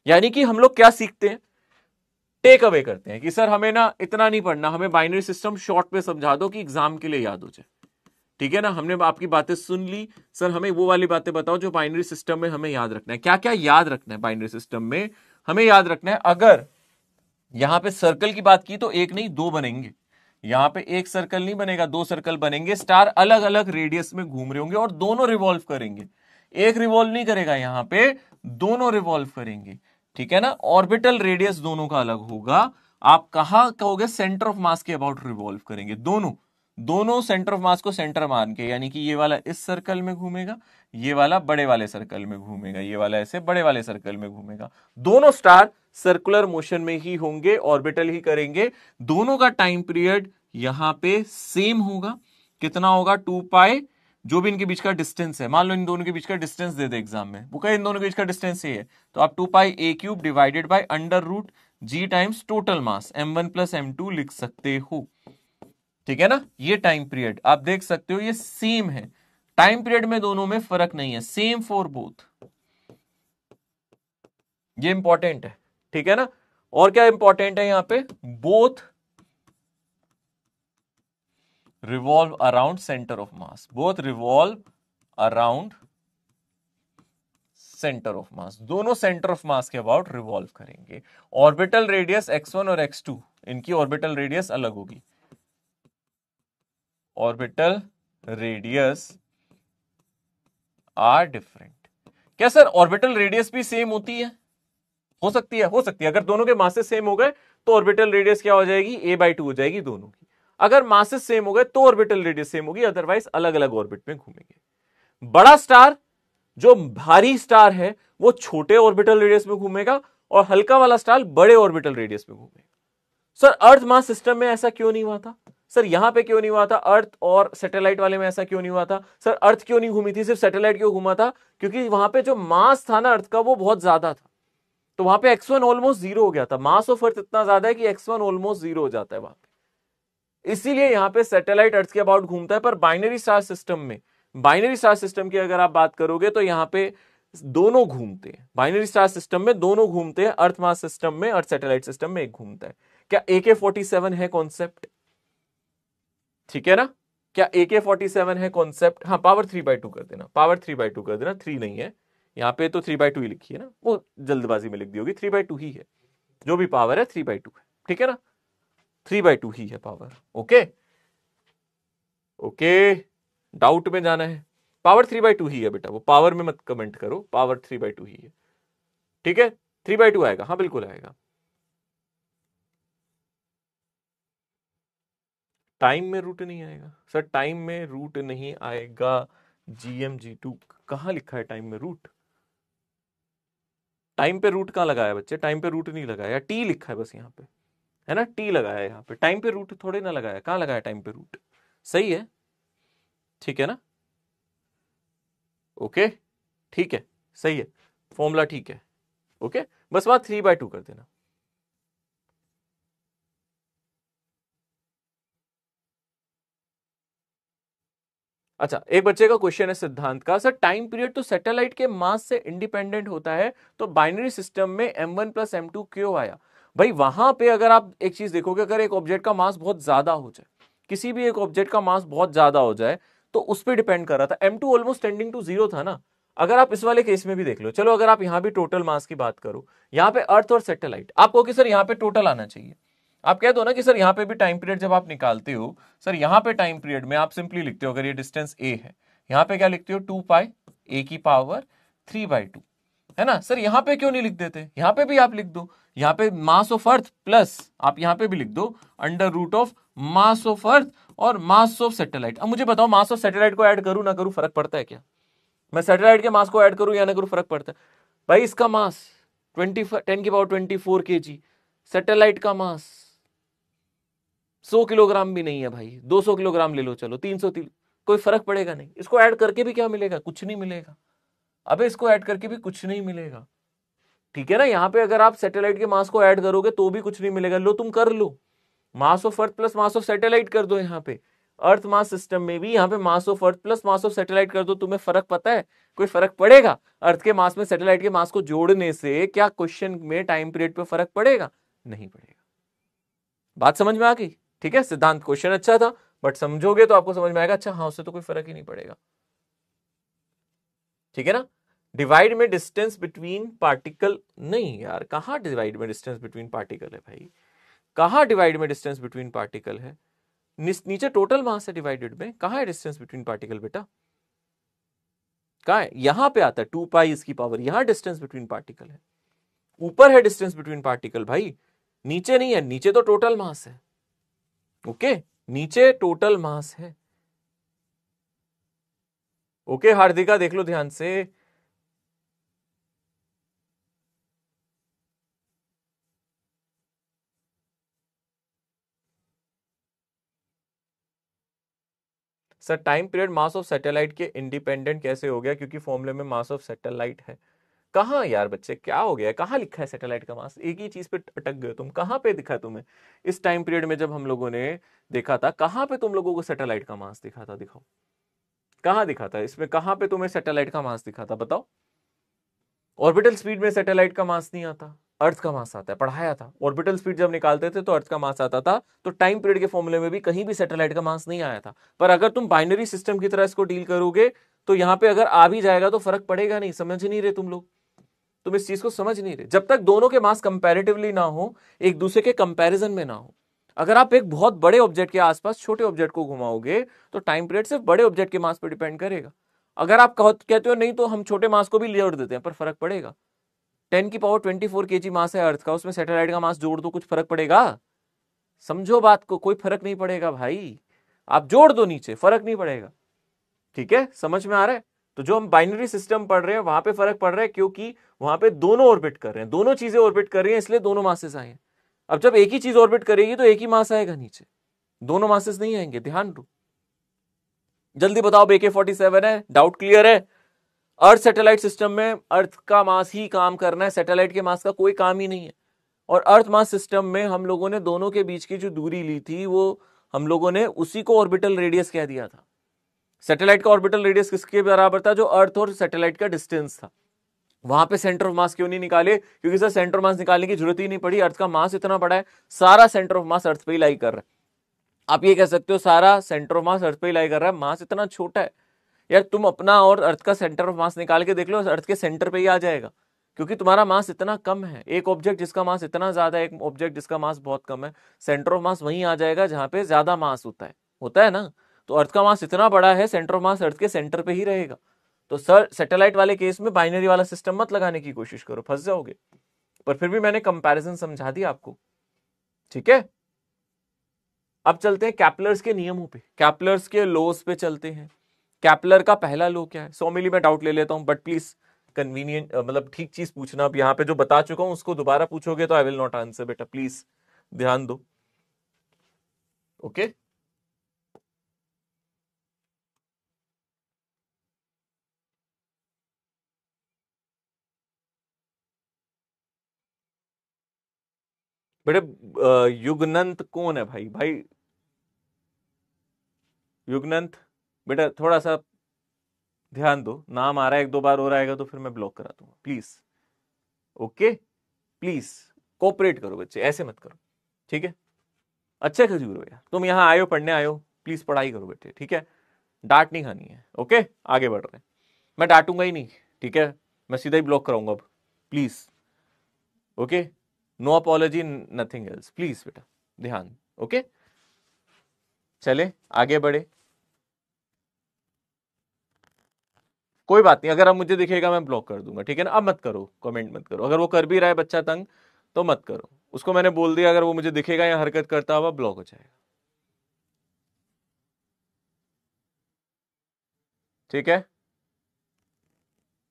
यानी कि हम लोग क्या सीखते हैं, टेक अवे करते हैं कि सर हमें ना इतना नहीं पढ़ना, हमें बाइनरी सिस्टम शॉर्ट में समझा दो कि एग्जाम के लिए याद हो जाए, ठीक है ना। हमने आपकी बातें सुन ली, सर हमें वो वाली बातें बताओ जो बाइनरी सिस्टम में हमें याद रखना है। क्या क्या याद रखना है बाइनरी सिस्टम में, हमें याद रखना है, अगर यहां पे सर्कल की बात की तो एक नहीं दो बनेंगे, यहां पे एक सर्कल नहीं बनेगा, दो सर्कल बनेंगे, स्टार अलग अलग रेडियस में घूम रहे होंगे और दोनों रिवॉल्व करेंगे, एक रिवॉल्व नहीं करेगा, यहां पे दोनों रिवॉल्व करेंगे, ठीक है ना। ऑर्बिटल रेडियस दोनों का अलग होगा, आप कहां कहोगे, सेंटर ऑफ मास के अबाउट रिवॉल्व करेंगे, दोनों दोनों सेंटर ऑफ मास को सेंटर मान के, यानी कि ये वाला इस सर्कल में घूमेगा, ये वाला बड़े वाले सर्कल में घूमेगा, ये वाला ऐसे बड़े वाले सर्कल में घूमेगा, दोनों स्टार सर्कुलर मोशन में ही होंगे, ऑर्बिटल ही करेंगे, दोनों का टाइम पीरियड यहां पे सेम होगा, कितना होगा, 2 पाई, जो भी इनके बीच का डिस्टेंस है, मान लो इन दोनों के बीच का डिस्टेंस दे दे एग्जाम में, वो कहे इन दोनों के बीच का डिस्टेंस ये है, तो आप 2 pi a cube divided by under root g times total mass m1 plus m2 लिख सकते हो, ठीक है ना। ये टाइम पीरियड आप देख सकते हो, ये सेम है, टाइम पीरियड में दोनों में फर्क नहीं है, सेम फॉर बोथ, ये इंपॉर्टेंट है, ठीक है ना। और क्या इंपॉर्टेंट है यहां पे, both revolve around center of mass, both revolve around centre of mass, दोनों सेंटर ऑफ मास के अबाउट रिवॉल्व करेंगे। ऑर्बिटल रेडियस x1 और x2, इनकी ऑर्बिटल रेडियस अलग होगी। Orbital radius are different. क्या सर ऑर्बिटल रेडियस भी सेम होती है? हो सकती है, हो सकती है। अगर दोनों के मासेस सेम हो गए तो ऑर्बिटल रेडियस क्या हो जाएगी, a/2 हो जाएगी दोनों की। अगर मासेस सेम हो गए तो ऑर्बिटल रेडियस सेम होगी, अदरवाइज अलग अलग ऑर्बिट में घूमेंगे। बड़ा स्टार, जो भारी स्टार है, वो छोटे ऑर्बिटल रेडियस में घूमेगा और हल्का वाला स्टार बड़े ऑर्बिटल रेडियस में घूमेगा। सर अर्थ मास सिस्टम में ऐसा क्यों नहीं हुआ था? सर यहां पे क्यों नहीं हुआ था? अर्थ और सैटेलाइट वाले में ऐसा क्यों नहीं हुआ था? सर अर्थ क्यों नहीं घूमी थी, सिर्फ सैटेलाइट क्यों घूमा था? क्योंकि वहां पे जो मास था ना अर्थ का, वो बहुत ज्यादा था, तो वहां पे x1 ऑलमोस्ट जीरो हो गया था। मास ऑफ अर्थ इतना ज्यादा है कि x1 ऑलमोस्ट जीरो हो जाता है वहां पे, इसीलिए यहां पे सैटेलाइट अर्थ के अबाउट घूमता है। पर बाइनरी स्टार सिस्टम में, बाइनरी स्टार सिस्टम की अगर आप बात करोगे तो यहां पे दोनों घूमते हैं। बाइनरी स्टार सिस्टम में दोनों घूमते हैं, अर्थ मास सिस्टम में, अर्थ सैटेलाइट सिस्टम में एक घूमता है। क्या AK-47 है कॉन्सेप्ट? ठीक है ना? क्या AK-47 है कॉन्सेप्ट? हाँ, पावर 3/2 कर देना, पावर 3/2 कर देना, 3 नहीं है यहाँ पे, तो 3/2 ही लिखी है ना, वो जल्दबाजी में लिख दी होगी, 3/2 ही है, जो भी पावर है 3/2 है, ठीक है ना, 3/2 ही है पावर। ओके ओके, डाउट में जाना है, पावर 3/2 ही है बेटा, वो पावर में मत कमेंट करो, पावर 3/2 ही है, ठीक है, 3/2 आएगा, हाँ बिल्कुल आएगा। टाइम में रूट नहीं आएगा सर, टाइम में रूट नहीं आएगा। GM-G2 कहां लिखा है टाइम में रूट? टाइम पे रूट कहां लगाया बच्चे? टाइम पे रूट नहीं लगाया, टी लिखा है बस यहाँ पे, है ना, टी लगाया यहाँ पे, टाइम पे रूट थोड़े ना लगाया, कहां लगाया टाइम पे रूट? सही है, ठीक है ना, ओके, ठीक है, सही है, फॉर्मूला ठीक है, ओके, बस बात 3/2 कर देना। अच्छा, एक बच्चे का क्वेश्चन है सिद्धांत का, सर टाइम पीरियड तो सैटेलाइट के मास से इंडिपेंडेंट होता है, तो बाइनरी सिस्टम में m1 + m2 क्यों आया? भाई वहां पे अगर आप एक चीज देखोगे, अगर एक ऑब्जेक्ट का मास बहुत ज्यादा हो जाए, किसी भी एक ऑब्जेक्ट का मास बहुत ज्यादा हो जाए, तो उस पर डिपेंड कर रहा था, m2 ऑलमोस्ट टेंडिंग टू 0 था ना। अगर आप इस वाले केस में भी देख लो, चलो अगर आप यहां भी टोटल मास की बात करो, यहाँ पे अर्थ और सैटेलाइट, आप कहो कि सर यहाँ पे टोटल आना चाहिए, आप कह दो ना कि सर यहाँ पे भी टाइम पीरियड जब आप निकालते हो, सर यहाँ पे टाइम पीरियड में आप सिंपली लिखते हो, अगर ये डिस्टेंस a है, यहाँ पे क्या लिखते हो, 2π a⁵ है ना। सर यहाँ पे क्यों नहीं लिख देते? यहाँ पे भी आप लिख दो, यहाँ पे मास ऑफ अर्थ प्लस आप यहाँ पे भी लिख दो √ऑफ मास ऑफ अर्थ और मास ऑफ सैटेलाइट। अब मुझे बताओ, मास ऑफ सैटेलाइट को ऐड करूं ना करूं, फर्क पड़ता है क्या? मैं सैटेलाइट के मास को ऐड करूं या ना करूं, फर्क पड़ता है? भाई इसका मास 10⁻24 kg, सैटेलाइट का मास 100 किलोग्राम भी नहीं है भाई, 200 किलोग्राम ले लो, चलो 300, कोई फर्क पड़ेगा नहीं। इसको ऐड करके भी क्या मिलेगा? कुछ नहीं मिलेगा। अबे इसको ऐड करके भी कुछ नहीं मिलेगा, ठीक है ना। यहाँ पे अगर आप सैटेलाइट के मास को ऐड करोगे तो भी कुछ नहीं मिलेगा। लो तुम कर लो, mass of earth plus mass of satellite कर दो, यहाँ पे अर्थ मास सिस्टम में भी यहाँ पे मास of earth plus mass of satellite कर दो, तुम्हें फर्क पता है? कोई फर्क पड़ेगा? अर्थ के मास में सैटेलाइट के मास को जोड़ने से क्या क्वेश्चन में टाइम पीरियड पे फर्क पड़ेगा? नहीं पड़ेगा। बात समझ में आ गई? ठीक है, सिद्धांत क्वेश्चन अच्छा था, बट समझोगे तो आपको समझ में आएगा, अच्छा हाँ उससे तो कोई फर्क ही नहीं पड़ेगा, ठीक है ना। डिवाइड में डिस्टेंस बिटवीन पार्टिकल, नहीं यार, कहां डिवाइड में डिस्टेंस बिटवीन पार्टिकल है भाई, कहां डिवाइड में डिस्टेंस बिटवीन पार्टिकल है? नीचे टोटल मास है, डिवाइडेड में कहां है डिस्टेंस बिटवीन पार्टिकल बेटा? कहां है? यहां पे आता है 2π इसकी पावर, यहां डिस्टेंस बिटवीन पार्टिकल है, ऊपर है डिस्टेंस बिटवीन पार्टिकल भाई, नीचे नहीं है, नीचे तो टोटल मास है, ओके, नीचे टोटल मास है, ओके। हार्दिका देख लो ध्यान से, sir time period mass of satellite के इंडिपेंडेंट कैसे हो गया? क्योंकि फॉर्मूले में मास ऑफ सैटेलाइट है। कहां यार बच्चे, क्या हो गया? कहां लिखा है सैटेलाइट का मास? एक ही चीज पे अटक गए तुम, कहां पे दिखा तुम्हें इस टाइम पीरियड में जब हम लोगों ने देखा था? कहां पे तुम लोगों को सैटेलाइट का मास दिखा था? दिखाओ कहां दिखा था इसमें, कहां पे तुम्हें सैटेलाइट का मास दिखा था, बताओ। ऑर्बिटल स्पीड में सैटेलाइट का मास नहीं आता, अर्थ का मास आता है, पढ़ाया था। ऑर्बिटल स्पीड जब निकालते थे तो अर्थ का मास आता था, तो टाइम पीरियड के फॉर्मूले में भी कहीं भी सैटेलाइट का मास नहीं आया था। पर अगर तुम बाइनरी सिस्टम की तरह इसको डील करोगे तो यहां पे अगर आ भी जाएगा तो फर्क पड़ेगा नहीं। समझ नहीं रहे तुम लोग, तुम इस चीज को समझ नहीं रहे। जब तक दोनों के मास कंपैरेटिवली ना हो, एक दूसरे के कंपैरिजन में ना हो। अगर आप एक बहुत बड़े ऑब्जेक्ट के आसपास छोटे ऑब्जेक्ट को घुमाओगे तो टाइम पीरियड सिर्फ बड़े ऑब्जेक्ट के मास पर डिपेंड करेगा। अगर आप कहते हो नहीं तो हम छोटे मास को भी जोड़ देते हैं, पर फर्क पड़ेगा। 10⁻24 kg मास है अर्थ का, उसमें सैटेलाइट का मास जोड़ दो, कुछ फर्क पड़ेगा? समझो बात को, कोई फर्क नहीं पड़ेगा भाई। आप जोड़ दो नीचे, फर्क नहीं पड़ेगा। ठीक है, समझ में आ रहा है? तो जो हम बाइनरी सिस्टम पढ़ रहे हैं वहां पे फर्क पड़ रहा है, क्योंकि वहां पे दोनों ऑर्बिट कर रहे हैं, दोनों चीजें ऑर्बिट कर रही हैं, इसलिए दोनों मासेस आए हैं। अब जब एक ही चीज ऑर्बिट करेगी तो एक ही मास आएगा नीचे, दोनों मासेस नहीं आएंगे। ध्यान दो, जल्दी बताओ। AK-47 है, डाउट क्लियर है? अर्थ सैटेलाइट सिस्टम में अर्थ का मास ही काम करना है, सैटेलाइट के मास का कोई काम ही नहीं है। और अर्थ मास सिस्टम में हम लोगों ने दोनों के बीच की जो दूरी ली थी, वो हम लोगों ने उसी को ऑर्बिटल रेडियस कह दिया था। सैटेलाइट का ऑर्बिटल रेडियस किसके बराबर था? जो अर्थ और सैटेलाइट का डिस्टेंस था। वहां पे सेंटर ऑफ मास क्यों नहीं निकाले? क्योंकि सर सेंटर ऑफ मास निकालने की जरूरत ही नहीं पड़ी, अर्थ का मास इतना बड़ा है, सारा सेंटर ऑफ मास अर्थ पे ही लाई कर रहा है। आप ये कह सकते हो सारा सेंटर ऑफ मास अर्थ पे ही लाई कर रहा है, मास इतना छोटा है। यार तुम अपना और अर्थ का सेंटर ऑफ मास निकाल के देख लो, अर्थ के सेंटर पे ही आ जाएगा, क्योंकि तुम्हारा मास इतना कम है। एक ऑब्जेक्ट जिसका मास इतना ज्यादा है, एक ऑब्जेक्ट जिसका मास बहुत कम है, सेंटर ऑफ मास वहीं आ जाएगा जहां पे ज्यादा मास होता है ना। तो अर्थ का मास इतना बड़ा है, सेंटर ऑफ मास अर्थ के सेंटर पे ही रहेगा। तो सर सैटेलाइट वाले केस में बाइनरी वाला सिस्टम मत लगाने की कोशिश करो, फंस जाओगे। पर फिर भी मैंने कंपैरिजन समझा दिया आपको, ठीक है। अब चलते हैं कैप्लर्स के नियमों पे, कैप्लर्स के लॉज पे चलते हैं। कैप्लर का पहला लॉ क्या है? 100 मिली में डाउट ले लेता हूं, बट प्लीज कन्वीनियंट मतलब ठीक चीज पूछना। अब यहाँ पे जो बता चुका हूं उसको दोबारा पूछोगे तो आई विल नॉट आंसर बेटा, प्लीज ध्यान दो। ओके बेटे, युगनंत कौन है भाई? भाई युगनंत बेटा थोड़ा सा ध्यान दो, नाम आ रहा है, एक दो बार और आएगा तो फिर मैं ब्लॉक करा दूंगा, प्लीज। ओके प्लीज कोऑपरेट करो बच्चे, ऐसे मत करो, ठीक है। अच्छे खजूर हो यार, तुम यहाँ आयो पढ़ने आयो, प्लीज पढ़ाई करो बेटे, ठीक है। डांट नहीं खानी है। ओके आगे बढ़ रहे हैं, मैं डांटूंगा ही नहीं, ठीक है। मैं सीधा ही ब्लॉक कराऊंगा अब, please. Okay no apology, nothing else, please बेटा ध्यान। ओके चले आगे बढ़े। कोई बात नहीं, अगर अब मुझे दिखेगा मैं ब्लॉक कर दूंगा, ठीक है ना। अब मत करो, कमेंट मत करो। अगर वो कर भी रहा है बच्चा तंग तो मत करो, उसको मैंने बोल दिया, अगर वो मुझे दिखेगा या हरकत करता हुआ ब्लॉक हो जाएगा, ठीक है।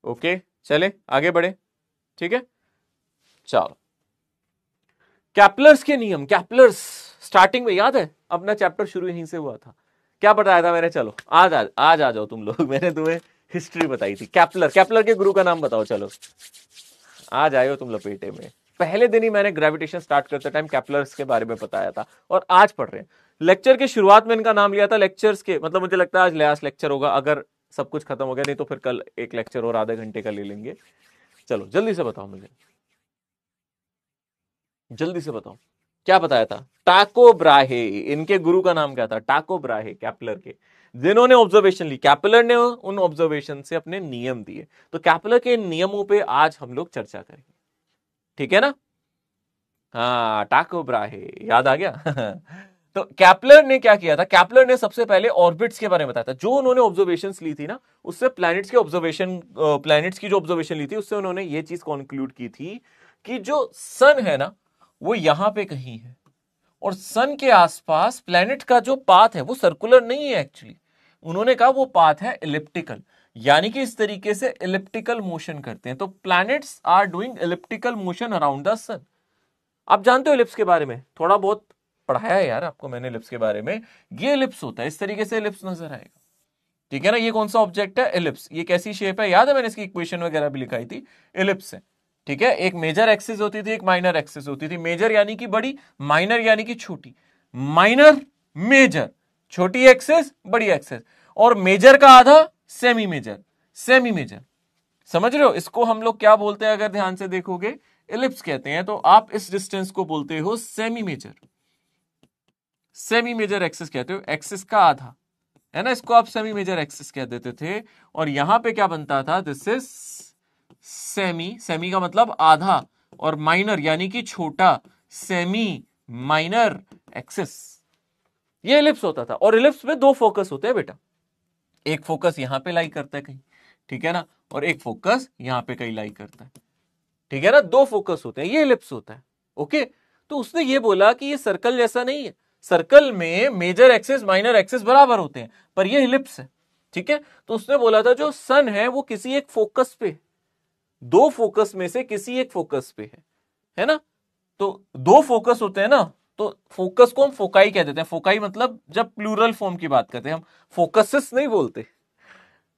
ओके चले आगे बढ़े, ठीक है। चलो कैप्लर्स के नियम, कैप्लर्स स्टार्टिंग में याद है, अपना चैप्टर शुरू यहीं से हुआ था। क्या बताया था मैंने? चलो आज आ जाओ तुम लोग, मैंने तुम्हें हिस्ट्री बताई थी। कैप्लर, कैप्लर के गुरु का नाम बताओ। चलो आज आए हो तुम लपेटे में। पहले दिन ही मैंने ग्रेविटेशन स्टार्ट करते टाइम कैप्लर्स के बारे में बताया था, और आज पढ़ रहे हैं। लेक्चर के शुरुआत में इनका नाम लिया था, लेक्चर्स के मतलब मुझे लगता है आज लास्ट लेक्चर होगा, अगर सब कुछ खत्म हो गया, नहीं तो फिर कल एक लेक्चर और आधे घंटे का ले लेंगे। चलो जल्दी से बताओ मुझे, जल्दी से बताओ क्या बताया था? टाको ब्राहे, इनके गुरु का नाम क्या था? टाको ब्राहे, कैप्लर के, जिन्होंने ऑब्जर्वेशन ली। कैप्लर ने उन ऑब्जर्वेशन से अपने नियम दिए। तो कैप्लर के नियमों पे आज हम लोग चर्चा करेंगे, ठीक है ना। हाँ टाको ब्राहे याद आ गया। तो कैप्लर ने क्या किया था? कैप्लर ने सबसे पहले ऑर्बिट्स के बारे में बताया था। जो उन्होंने ऑब्जर्वेशंस ली थी ना, उससे प्लैनेट्स के ऑब्जर्वेशन, प्लैनेट्स की जो ऑब्जर्वेशन ली थी, उससे उन्होंने ये चीज कंक्लूड की थी कि जो सन है ना वो यहां पे कहीं है, और सन के आसपास प्लैनेट का जो पाथ है वो सर्कुलर नहीं है एक्चुअली। उन्होंने कहा वो पाथ है इलिप्टिकल, यानी कि इस तरीके से इलिप्टिकल मोशन करते हैं। तो planets are doing elliptical motion around the sun. आप जानते हो इलिप्स के बारे में? थोड़ा बहुत पढ़ाया है यार आपको मैंने इलिप्स के बारे में। ये इलिप्स होता है, इस तरीके से इलिप्स नजर आएगा, ठीक है ना। ये कौन सा ऑब्जेक्ट है? इलिप्स। ये कैसी शेप है? याद है मैंने इसकी इक्वेशन वगैरह भी लिखाई थी, इलिप्स है, ठीक है। एक मेजर एक्सिस होती थी, एक माइनर एक्सिस होती थी। मेजर यानी कि बड़ी, माइनर यानी कि छोटी। माइनर, मेजर, छोटी एक्सिस, बड़ी एक्सिस, और मेजर का आधा सेमी मेजर, सेमी मेजर। समझ रहे हो? इसको हम लोग क्या बोलते हैं? अगर ध्यान से देखोगे इलिप्स कहते हैं। तो आप इस डिस्टेंस को बोलते हो semi major, semi major axis कहते हो, एक्सिस का आधा, है ना, इसको आप सेमी मेजर एक्सिस कह देते थे। और यहां पे क्या बनता था, दिस इज सेमी, सेमी का मतलब आधा, और माइनर यानी कि छोटा, सेमी माइनर एक्सिस, ये इलिप्स होता था। और इलिप्स में दो फोकस होते हैं बेटा, एक फोकस यहां पे लाई करता है कहीं, ठीक है ना, और एक फोकस यहां पे कहीं लाई करता है, ठीक है ना, दो फोकस होते हैं, ये इलिप्स होता है। ओके, तो उसने ये बोला कि ये सर्कल जैसा नहीं है, सर्कल में मेजर एक्सिस माइनर एक्सिस बराबर होते हैं, पर ये इलिप्स है, ठीक है। तो उसने बोला था जो सन है वो किसी एक फोकस पे, दो फोकस में से किसी एक फोकस पे है ना। तो दो फोकस होते हैं ना, तो फोकस को हम फोकाई कह देते हैं। फोकाई मतलब जब प्लूरल फॉर्म की बात करते हैं, हम फोकसेस नहीं बोलते,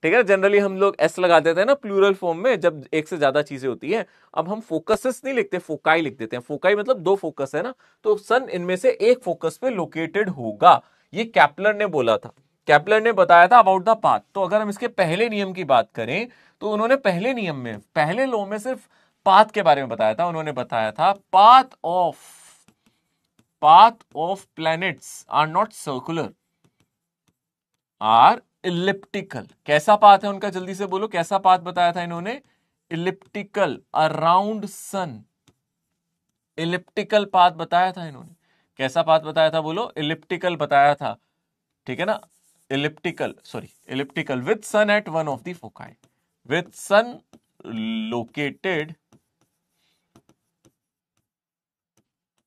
ठीक है। जनरली हम लोग एस लगा देते हैं ना प्लूरल फॉर्म में, जब एक से ज्यादा चीजें होती हैं। अब हम फोकसेस नहीं लिखते, फोकाई लिख देते हैं। फोकाई मतलब दो फोकस है ना, तो सन इनमें से एक फोकस पे लोकेटेड होगा, ये कैप्लर ने बोला था। कैप्लर ने बताया था अबाउट द पाथ। तो अगर हम इसके पहले नियम की बात करें, तो उन्होंने पहले नियम में, पहले लॉ में सिर्फ पाथ के बारे में बताया था। उन्होंने बताया था path of planets are not circular, are elliptical. कैसा पाथ है उनका, जल्दी से बोलो, कैसा पाथ बताया था इन्होंने, elliptical around sun, elliptical path बताया था इन्होंने। कैसा पाथ बताया था, बोलो, इलिप्टिकल बताया था, ठीक है ना, elliptical with sun at one of the foci, with sun located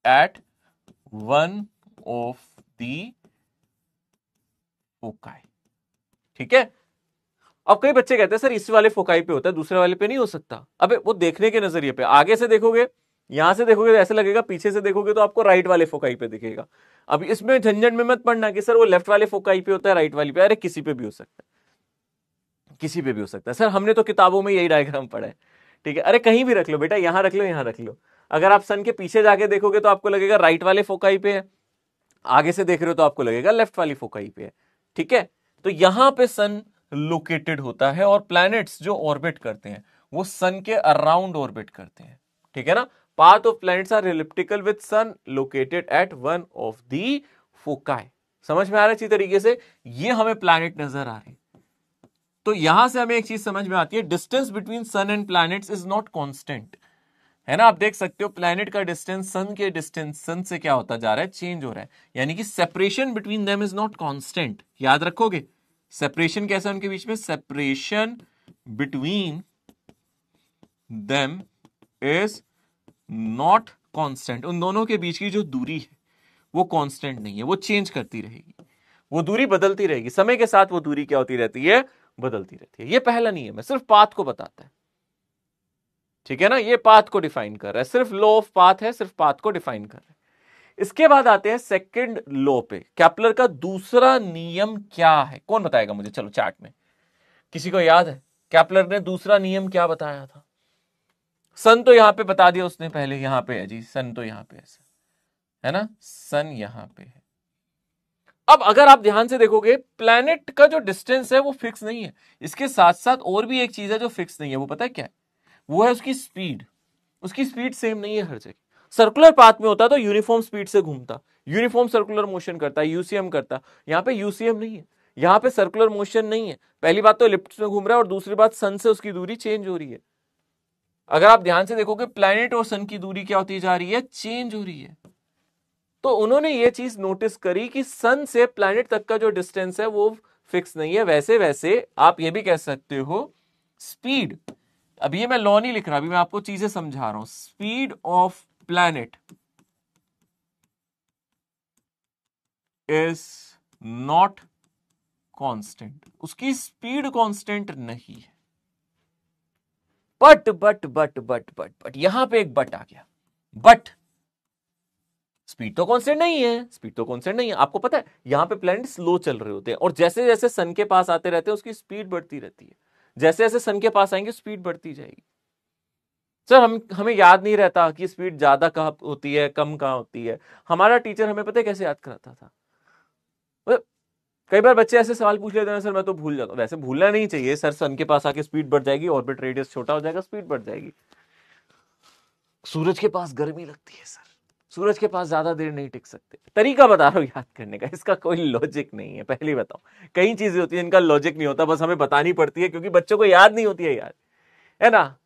at one of the foci, ठीक है। अब कई बच्चे कहते हैं सर इस वाले फोकाई पे होता है, दूसरे वाले पे नहीं हो सकता। अबे वो देखने के नजरिए पे, आगे से देखोगे, यहां से देखोगे तो ऐसे लगेगा, पीछे से देखोगे तो आपको राइट वाले फोकाई पे दिखेगा। अब इसमें झंझट में मत पड़ना कि सर वो लेफ्ट वाले फोकाई पे होता है, राइट वाली पे। अरे किसी पे भी हो सकता है, किसी पे भी हो सकता है। सर हमने तो किताबों में यही डायग्राम पढ़ा है, ठीक है। अरे कहीं भी रख लो बेटा, यहां रख लो, यहां रख लो। अगर आप सन के पीछे जाके देखोगे तो आपको लगेगा राइट वाले फोकाई पे है, आगे से देख रहे हो तो आपको लगेगा लेफ्ट वाली फोकाई पे है, ठीक है। तो यहां पे सन लोकेटेड होता है, और प्लैनेट्स जो ऑर्बिट करते हैं वो सन के अराउंड ऑर्बिट करते हैं, ठीक है ना। Path of planets are elliptical with sun located at one of the foci. समझ में आ रहा है अच्छी तरीके से, ये हमें प्लैनेट नजर आ रहे। तो यहां से हमें एक चीज समझ में आती है, distance between sun and planets is not constant, है ना। आप देख सकते हो प्लैनेट का डिस्टेंस सन के डिस्टेंस, सन से क्या होता जा रहा है, चेंज हो रहा है, यानी कि separation between them is not constant. याद रखोगे, सेपरेशन कैसा उनके बीच में, separation between them is not constant. उन दोनों के बीच की जो दूरी है वो कांस्टेंट नहीं है, वो चेंज करती रहेगी, वो दूरी बदलती रहेगी, समय के साथ वो दूरी क्या होती रहती है, बदलती रहती है। ये पहला नियम है, सिर्फ पाथ को बताता है, ठीक है ना। ये पाथ को डिफाइन कर रहा है, सिर्फ लॉ ऑफ पाथ है, सिर्फ पाथ को डिफाइन कर रहा है। इसके बाद आते हैं सेकंड लॉ पे। कैप्लर का दूसरा नियम क्या है, कौन बताएगा मुझे, चलो चार्ट में, किसी को याद है कैप्लर ने दूसरा नियम क्या बताया था। सन तो यहां पे बता दिया उसने पहले, यहां पे है जी, सन तो यहां पे है ना, सन यहां पे है। अब अगर आप ध्यान से देखोगे, प्लैनेट का जो डिस्टेंस है वो फिक्स नहीं है, इसके साथ साथ और भी एक चीज है जो फिक्स नहीं है, वो पता है क्या है, वो है उसकी स्पीड। उसकी स्पीड सेम नहीं है हर जगह। सर्कुलर पाथ में होता तो यूनिफॉर्म स्पीड से घूमता, यूनिफॉर्म सर्कुलर मोशन करता, यूसीएम करता। यहां पे यूसीएम नहीं है, यहां पे सर्कुलर मोशन नहीं है। पहली बात तो इलिप्स में घूम रहा है, और दूसरी बात सन से उसकी दूरी चेंज हो रही है। अगर आप ध्यान से देखोगे, प्लैनेट और सन की दूरी क्या होती जा रही है, चेंज हो रही है। तो उन्होंने ये चीज नोटिस करी कि सन से प्लैनेट तक का जो डिस्टेंस है वो फिक्स नहीं है। वैसे वैसे आप ये भी कह सकते हो स्पीड, अब ये मैं लॉ नहीं लिख रहा, अभी मैं आपको चीजें समझा रहा हूं। Speed of planet is not constant, उसकी स्पीड कांस्टेंट नहीं है। बट यहां पे एक बट आ गया, बट स्पीड तो कांस्टेंट नहीं है, स्पीड तो कांस्टेंट नहीं है। आपको पता है यहां पे प्लैनेट स्लो चल रहे होते हैं, और जैसे जैसे सन के पास आते रहते हैं उसकी स्पीड बढ़ती रहती है। जैसे जैसे सन के पास आएंगे स्पीड बढ़ती जाएगी। सर हमें याद नहीं रहता कि स्पीड ज्यादा कहां होती है, कम कहां होती है। हमारा टीचर हमें पता है कैसे याद कराता था, कई बार बच्चे ऐसे सवाल पूछ लेते हैं, सर मैं तो भूल जाता हूं। वैसे भूलना नहीं चाहिए सर, सन के पास आके स्पीड बढ़ जाएगी, ऑर्बिट रेडियस छोटा हो जाएगा, स्पीड बढ़ जाएगी। सूरज के पास गर्मी लगती है सर, सूरज के पास ज्यादा देर नहीं टिक सकते। तरीका बता रहा हूं याद करने का, इसका कोई लॉजिक नहीं है। पहली बताओ, कई चीजें होती है इनका लॉजिक नहीं होता, बस हमें बतानी पड़ती है क्योंकि बच्चों को याद नहीं होती है यार, है ना।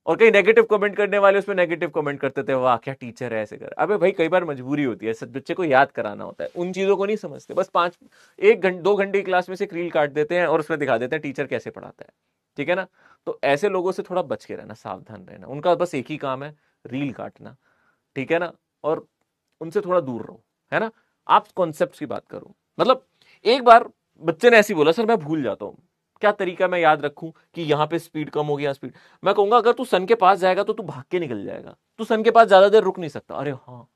और कई नेगेटिव कमेंट करने वाले उसमें नेगेटिव कमेंट करते थे, वाह क्या टीचर है ऐसे कर। अबे भाई कई बार मजबूरी होती है, बच्चे को याद कराना होता है, उन चीजों को नहीं समझते, बस 1-2 घंटे की क्लास में से रील काट देते हैं और उसमें दिखा देते हैं टीचर कैसे पढ़ाता है, ठीक है ना। तो ऐसे लोगों से थोड़ा बच के रहना, सावधान रहना, उनका बस एक ही काम है रील काटना, ठीक है ना, और उनसे थोड़ा दूर रहो, है ना। आप कॉन्सेप्ट की बात करो। मतलब एक बार बच्चे ने ऐसी बोला, सर मैं भूल जाता हूं, क्या तरीका मैं याद रखूं कि यहां पे स्पीड कम हो गया स्पीड। मैं कहूंगा अगर तू सन के पास जाएगा तो तू भाग के निकल जाएगा, तू सन के पास ज्यादा देर रुक नहीं सकता। अरे हाँ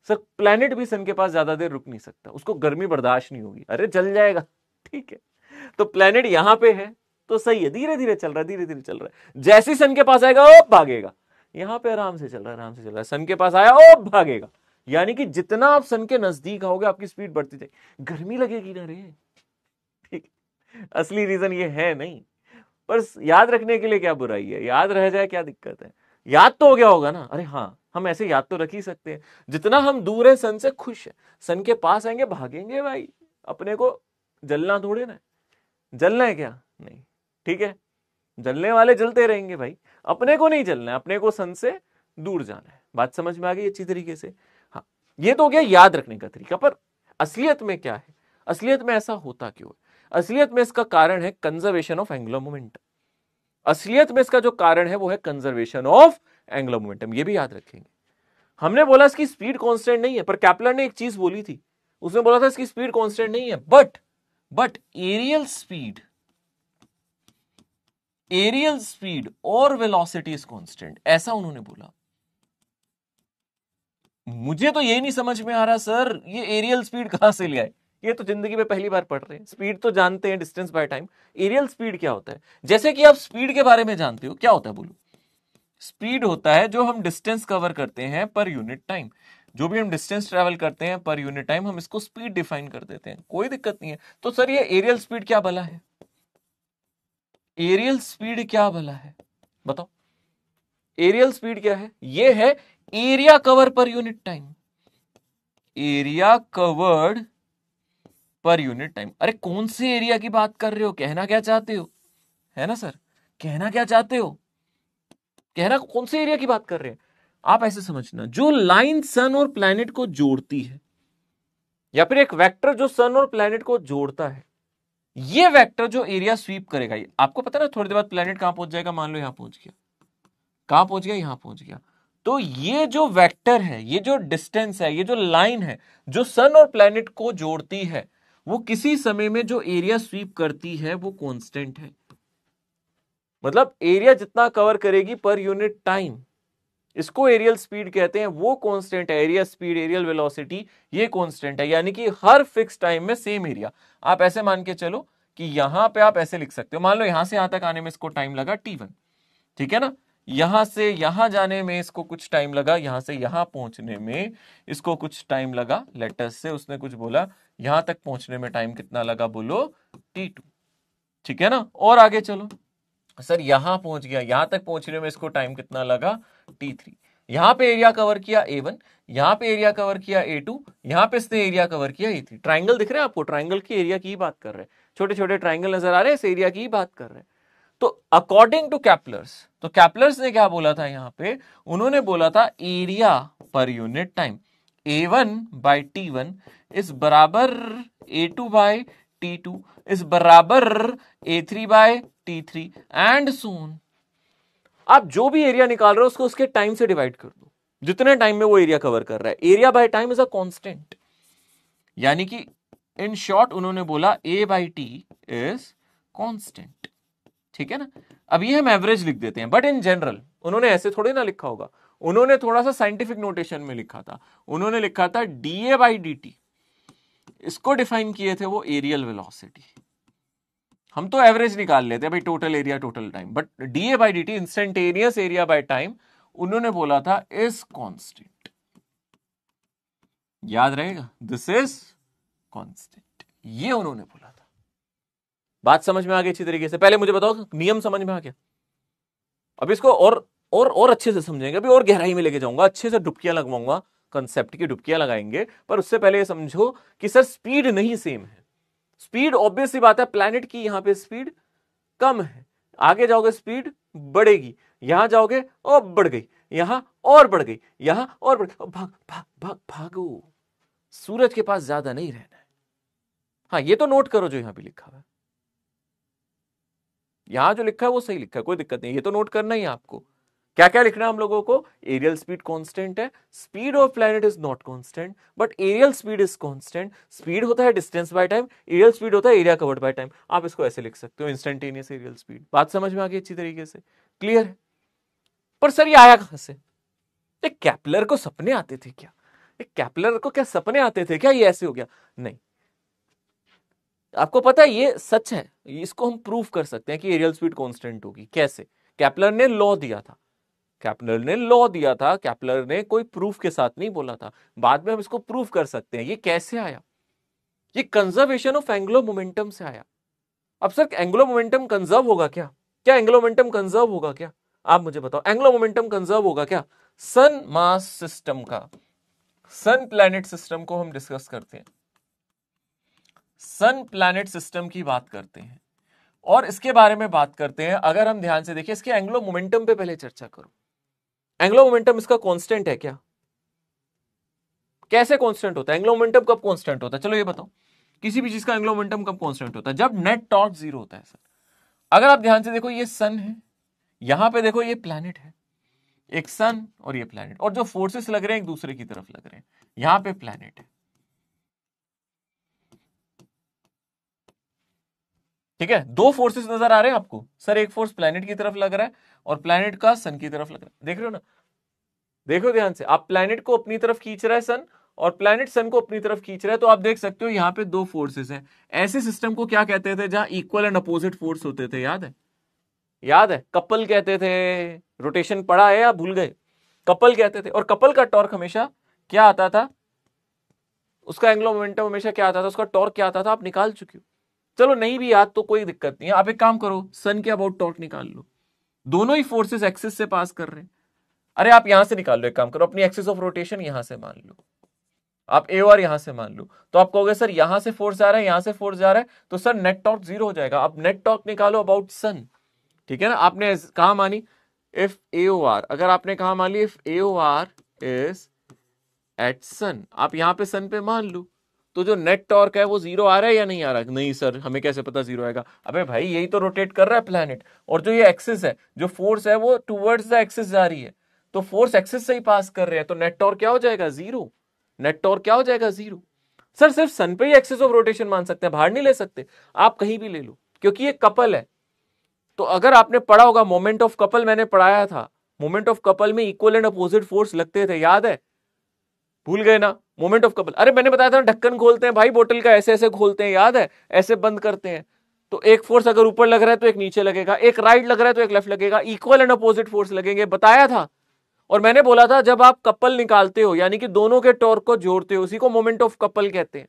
सर, प्लेनेट भी सन के पास ज्यादा देर रुक नहीं सकता, उसको गर्मी बर्दाश्त नहीं होगी। अरे जल जाएगा, ठीक है। तो प्लेनेट यहां पे है तो सही है, धीरे धीरे चल रहा है, धीरे धीरे चल रहा है। जैसे ही सन के पास आएगा ओ भागेगा, यहां पे आराम से चल रहा है, आराम से चल रहा है। सन के पास आया ओ भागेगा, यानी कि जितना आप सन के नजदीक आओगे आपकी स्पीड बढ़ती जाएगी, गर्मी लगेगी ना रे, ठीक। असली रीजन ये है नहीं, पर याद रखने के लिए क्या बुराई है, याद रह जाए क्या दिक्कत है। याद तो हो गया होगा ना, अरे हाँ हम ऐसे याद तो रख ही सकते हैं। जितना हम दूर है सन से खुश है, सन के पास आएंगे भागेंगे भाई, अपने को जलना थोड़े ना, जलना है क्या, नहीं, ठीक है। जलने वाले जलते रहेंगे भाई, अपने को नहीं जलना है, अपने को सन से दूर जाना है। बात समझ में आ गई अच्छी तरीके से। हाँ ये तो हो गया याद रखने का तरीका, पर असलियत में क्या है, असलियत में ऐसा होता क्यों है। असलियत में इसका कारण है कंजर्वेशन ऑफ एंगुलर मोमेंटम। असलियत में इसका जो कारण है वो है कंजर्वेशन ऑफ एंगुलर मोमेंटम, ये भी याद रखेंगे। हमने बोला इसकी स्पीड कांस्टेंट नहीं है, पर केपलर ने एक चीज बोली थी, उसने बोला था इसकी स्पीड कांस्टेंट नहीं है, बट एरियल स्पीड और वेलोसिटी इज कांस्टेंट, ऐसा उन्होंने बोला। मुझे तो ये नहीं समझ में आ रहा सर, ये एरियल स्पीड कहां से ले आए, ये तो जिंदगी में पहली बार पढ़ रहे हैं। स्पीड तो जानते हैं, distance by time, areal speed क्या होता है। जैसे कि आप स्पीड के बारे में जानते हो, क्या होता है बोलो। स्पीड होता है जो हम डिस्टेंस कवर करते हैं पर यूनिट टाइम, जो भी हम डिस्टेंस ट्रेवल करते हैं पर यूनिट टाइम, हम इसको स्पीड डिफाइन कर देते हैं, कोई दिक्कत नहीं है। तो सर ये एरियल स्पीड क्या भला है, एरियल स्पीड क्या भला है बताओ। एरियल स्पीड क्या है, ये है area cover per unit time, area covered per unit time. अरे कौन से एरिया की बात कर रहे हो, कहना क्या चाहते हो, है ना सर, कहना क्या चाहते हो, कहना कौन से एरिया की बात कर रहे हैं। आप ऐसे समझना, जो लाइन सन और प्लैनेट को जोड़ती है, या फिर एक वेक्टर जो सन और प्लैनेट को जोड़ता है, ये वेक्टर जो एरिया स्वीप करेगा, ये आपको पता है ना, थोड़ी देर बाद प्लैनेट कहां पहुंच जाएगा, मान लो यहां पहुंच गया, कहां पहुंच गया, यहां पहुंच गया। तो ये जो वेक्टर है, ये जो डिस्टेंस है, ये जो लाइन है जो सन और प्लैनेट को जोड़ती है, वो किसी समय में जो एरिया स्वीप करती है वो कांस्टेंट है। मतलब एरिया जितना कवर करेगी पर यूनिट टाइम, इसको एरियल स्पीड कहते हैं, वो कांस्टेंट है। एरिया स्पीड, एरियल वेलोसिटी, ये कांस्टेंट है, यानी कि हर फिक्स टाइम में सेम एरिया। आप ऐसे मान के चलो कि यहां पे आप ऐसे लिख सकते हो, मान लो यहां से यहां तक आने में इसको टाइम लगा t1, ठीक है ना। यहां से यहां जाने में इसको कुछ टाइम लगा, यहां से यहां पहुंचने में इसको कुछ टाइम लगा। लेटस से उसने कुछ बोला, यहां तक पहुंचने में टाइम कितना लगा, बोलो t2, ठीक है ना। और आगे चलो, सर यहां पहुंच गया, यहां तक पहुंचने में इसको टाइम कितना लगा, t3। यहां पे एरिया कवर किया a1, यहां पे एरिया कवर किया a2, यहां पे इसने एरिया कवर किया a3। ट्राइंगल दिख रहे हैं आपको, ट्राइंगल की एरिया की बात कर रहे हैं, छोटे छोटे ट्राइंगल नजर आ रहे हैं, इस एरिया की बात कर रहे हैं। तो अकॉर्डिंग टू कैपलर्स, तो कैपलर्स ने क्या बोला था यहां पे, उन्होंने बोला था area per unit time a1 by t1 इस बराबर a2 बाई t2 इस बराबर a3 बाई t3 एंड सोन। आप जो भी एरिया निकाल रहे हो उसको उसके टाइम से डिवाइड कर दो, जितने टाइम में वो एरिया कवर कर रहा है। Area by time is a constant, यानी कि इन शॉर्ट उन्होंने बोला a by T is constant, ठीक है ना। अब ये हम एवरेज लिख देते हैं, बट इन जनरल उन्होंने ऐसे थोड़े ना लिखा होगा, उन्होंने थोड़ा सा साइंटिफिक नोटेशन में लिखा था। उन्होंने लिखा था da बाई डी टी, इसको डिफाइन किए थे वो एरियल वेलोसिटी। हम तो एवरेज निकाल लेते हैं भाई, total area total time, but da by D T instantaneous area by time उन्होंने बोला था इज कांस्टेंट। याद रहेगा, दिस इज कांस्टेंट, ये उन्होंने बोला था। बात समझ में आ गई अच्छी तरीके से। पहले मुझे बताओ नियम समझ में आ गया, अब इसको और और अच्छे से समझेंगे, अभी और गहराई में लेके जाऊंगा, अच्छे से डुबकियां लगवाऊंगा, कंसेप्ट की डुबकियां लगाएंगे। पर उससे पहले ये समझो कि सर स्पीड नहीं सेम है। स्पीड ऑब्वियसली बात है, प्लैनेट की यहां पे स्पीड कम है, आगे जाओगे स्पीड बढ़ेगी, यहां जाओगे और बढ़ गई, यहां और बढ़ गई, यहां और बढ़ गई, भाग भाग भाग भागो, सूरज के पास ज्यादा नहीं रहना है। हाँ ये तो नोट करो जो यहां पे लिखा हुआ है, यहां जो लिखा है वो सही लिखा है, कोई दिक्कत नहीं, ये तो नोट करना ही है आपको। क्या क्या लिखना है हम लोगों को? एरियल स्पीड कांस्टेंट है, speed of planet is not constant but areal speed is constant. Speed होता है distance by time, areal speed होता है एरिया कवर्ड बाय टाइम। आप इसको ऐसे लिख सकते हो, इंस्टेंटेनियस एरियल स्पीड। बात समझ में आ गई अच्छी तरीके से, क्लियर है? पर सर ये आया कहां से? केपलर को सपने आते थे क्या? केपलर को क्या सपने आते थे क्या ये ऐसे हो गया? नहीं, आपको पता है ये सच है, इसको हम प्रूफ कर सकते हैं कि एरियल स्पीड कांस्टेंट होगी। कैसे? केपलर ने लॉ दिया था, केपलर ने लॉ दिया था, केपलर ने कोई प्रूफ के साथ नहीं बोला था, बाद में हम इसको प्रूफ कर सकते हैं। ये कैसे आया? ये कंजर्वेशन ऑफ एंगुलर मोमेंटम से आया। अब सर एंगुलर मोमेंटम कंजर्व होगा क्या? क्या एंगुलर मोमेंटम कंजर्व होगा क्या? आप मुझे बताओ, एंगुलर मोमेंटम कंजर्व होगा क्या? सन मास सिस्टम का, सन प्लैनेट सिस्टम को हम डिस्कस करते हैं, सन प्लैनेट सिस्टम की बात करते हैं और इसके बारे में बात करते हैं। अगर हम ध्यान से देखिए, इसके एंगुलर मोमेंटम पे पहले चर्चा करो। एंगुलर मोमेंटम इसका कांस्टेंट है क्या? कैसे कांस्टेंट होता है? एंगुलर मोमेंटम कब कांस्टेंट होता है? चलो ये बताओ, किसी भी चीज का एंगुलर मोमेंटम कब कांस्टेंट होता है? जब नेट टॉर्क जीरो होता है सर। अगर आप ध्यान से देखो, ये सन है, यहां पे देखो ये प्लैनेट है, एक सन और ये प्लैनेट, और जो फोर्सेस लग रहे हैं एक दूसरे की तरफ लग रहे हैं, यहां पे प्लैनेट है, ठीक है? दो फोर्सेस नजर आ रहे हैं आपको सर, एक फोर्स प्लैनेट की तरफ लग रहा है और प्लैनेट का सन की तरफ लग रहा है, देख रहे हो ना? देखो ध्यान से, आप प्लैनेट को अपनी तरफ खींच रहा है सन, और प्लैनेट सन को अपनी तरफ खींच रहा है, तो आप देख सकते हो यहां पे दो फोर्सेस हैं। ऐसे सिस्टम को क्या कहते थे जहां इक्वल एंड अपोजिट फोर्स होते थे? याद है? याद है? कपल कहते थे। रोटेशन पढ़ा है या भूल गए? कपल कहते थे। और कपल का टॉर्क हमेशा क्या आता था? उसका एंगुलर मोमेंटम हमेशा क्या आता था? उसका टॉर्क क्या आता था? आप निकाल चुके हो। चलो नहीं भी याद तो कोई दिक्कत नहीं है, आप एक काम करो, सन के अबाउट टॉर्क निकाल लो। दोनों ही फोर्सेस एक्सिस से पास कर रहे हैं। अरे आप यहां से निकाल लो, एक काम करो, अपनी एक्सिस ऑफ रोटेशन यहां से मान लो, आप ए और यहां से मान लो, तो आप कहोगे सर यहां से फोर्स आ रहा है, यहां से फोर्स जा रहा है, तो सर नेट टॉर्क जीरो हो जाएगा। आप नेट टॉर्क निकालो अबाउट सन, ठीक है ना? आपने कहा मानी इफ ए ओ आर, अगर आपने कहा मान ली if A O R is at sun, आप यहां पे सन पे मान लो, तो जो नेट टॉर्क है वो जीरो आ रहा है या नहीं आ रहा है? नहीं सर, हमें कैसे पता जीरो आएगा? अबे भाई यही तो रोटेट कर रहा है प्लैनेट, और जो ये एक्सिस है, जो फोर्स है वो टुवर्ड्स द एक्सिस जा रही है, तो फोर्स एक्सिस से ही पास कर रहे हैं, तो नेट टॉर्क क्या हो जाएगा? जीरो। नेट टॉर्क क्या हो जाएगा? जीरो। सर सिर्फ सन पे ही एक्सिस ऑफ रोटेशन मान सकते हैं, बाहर नहीं ले सकते? आप कहीं भी ले लो, क्योंकि ये कपल है। तो अगर आपने पढ़ा होगा मोमेंट ऑफ कपल, मैंने पढ़ाया था, मोमेंट ऑफ कपल में इक्वल एंड अपोजिट फोर्स लगते थे, याद है? भूल गए ना? मोमेंट ऑफ कपल, अरे मैंने बताया था ढक्कन खोलते हैं भाई बोतल का, ऐसे ऐसे खोलते हैं, याद है? ऐसे बंद करते हैं, तो एक फोर्स अगर ऊपर लग रहा है तो एक नीचे लगेगा, एक राइट लग रहा है तो एक लेफ्ट लगेगा, इक्वल एंड अपोजिट फोर्स लगेंगे, बताया था। और मैंने बोला था जब आप कपल निकालते हो, यानी कि दोनों के टॉर्क को जोड़ते हो, उसी को मोमेंट ऑफ कपल कहते हैं।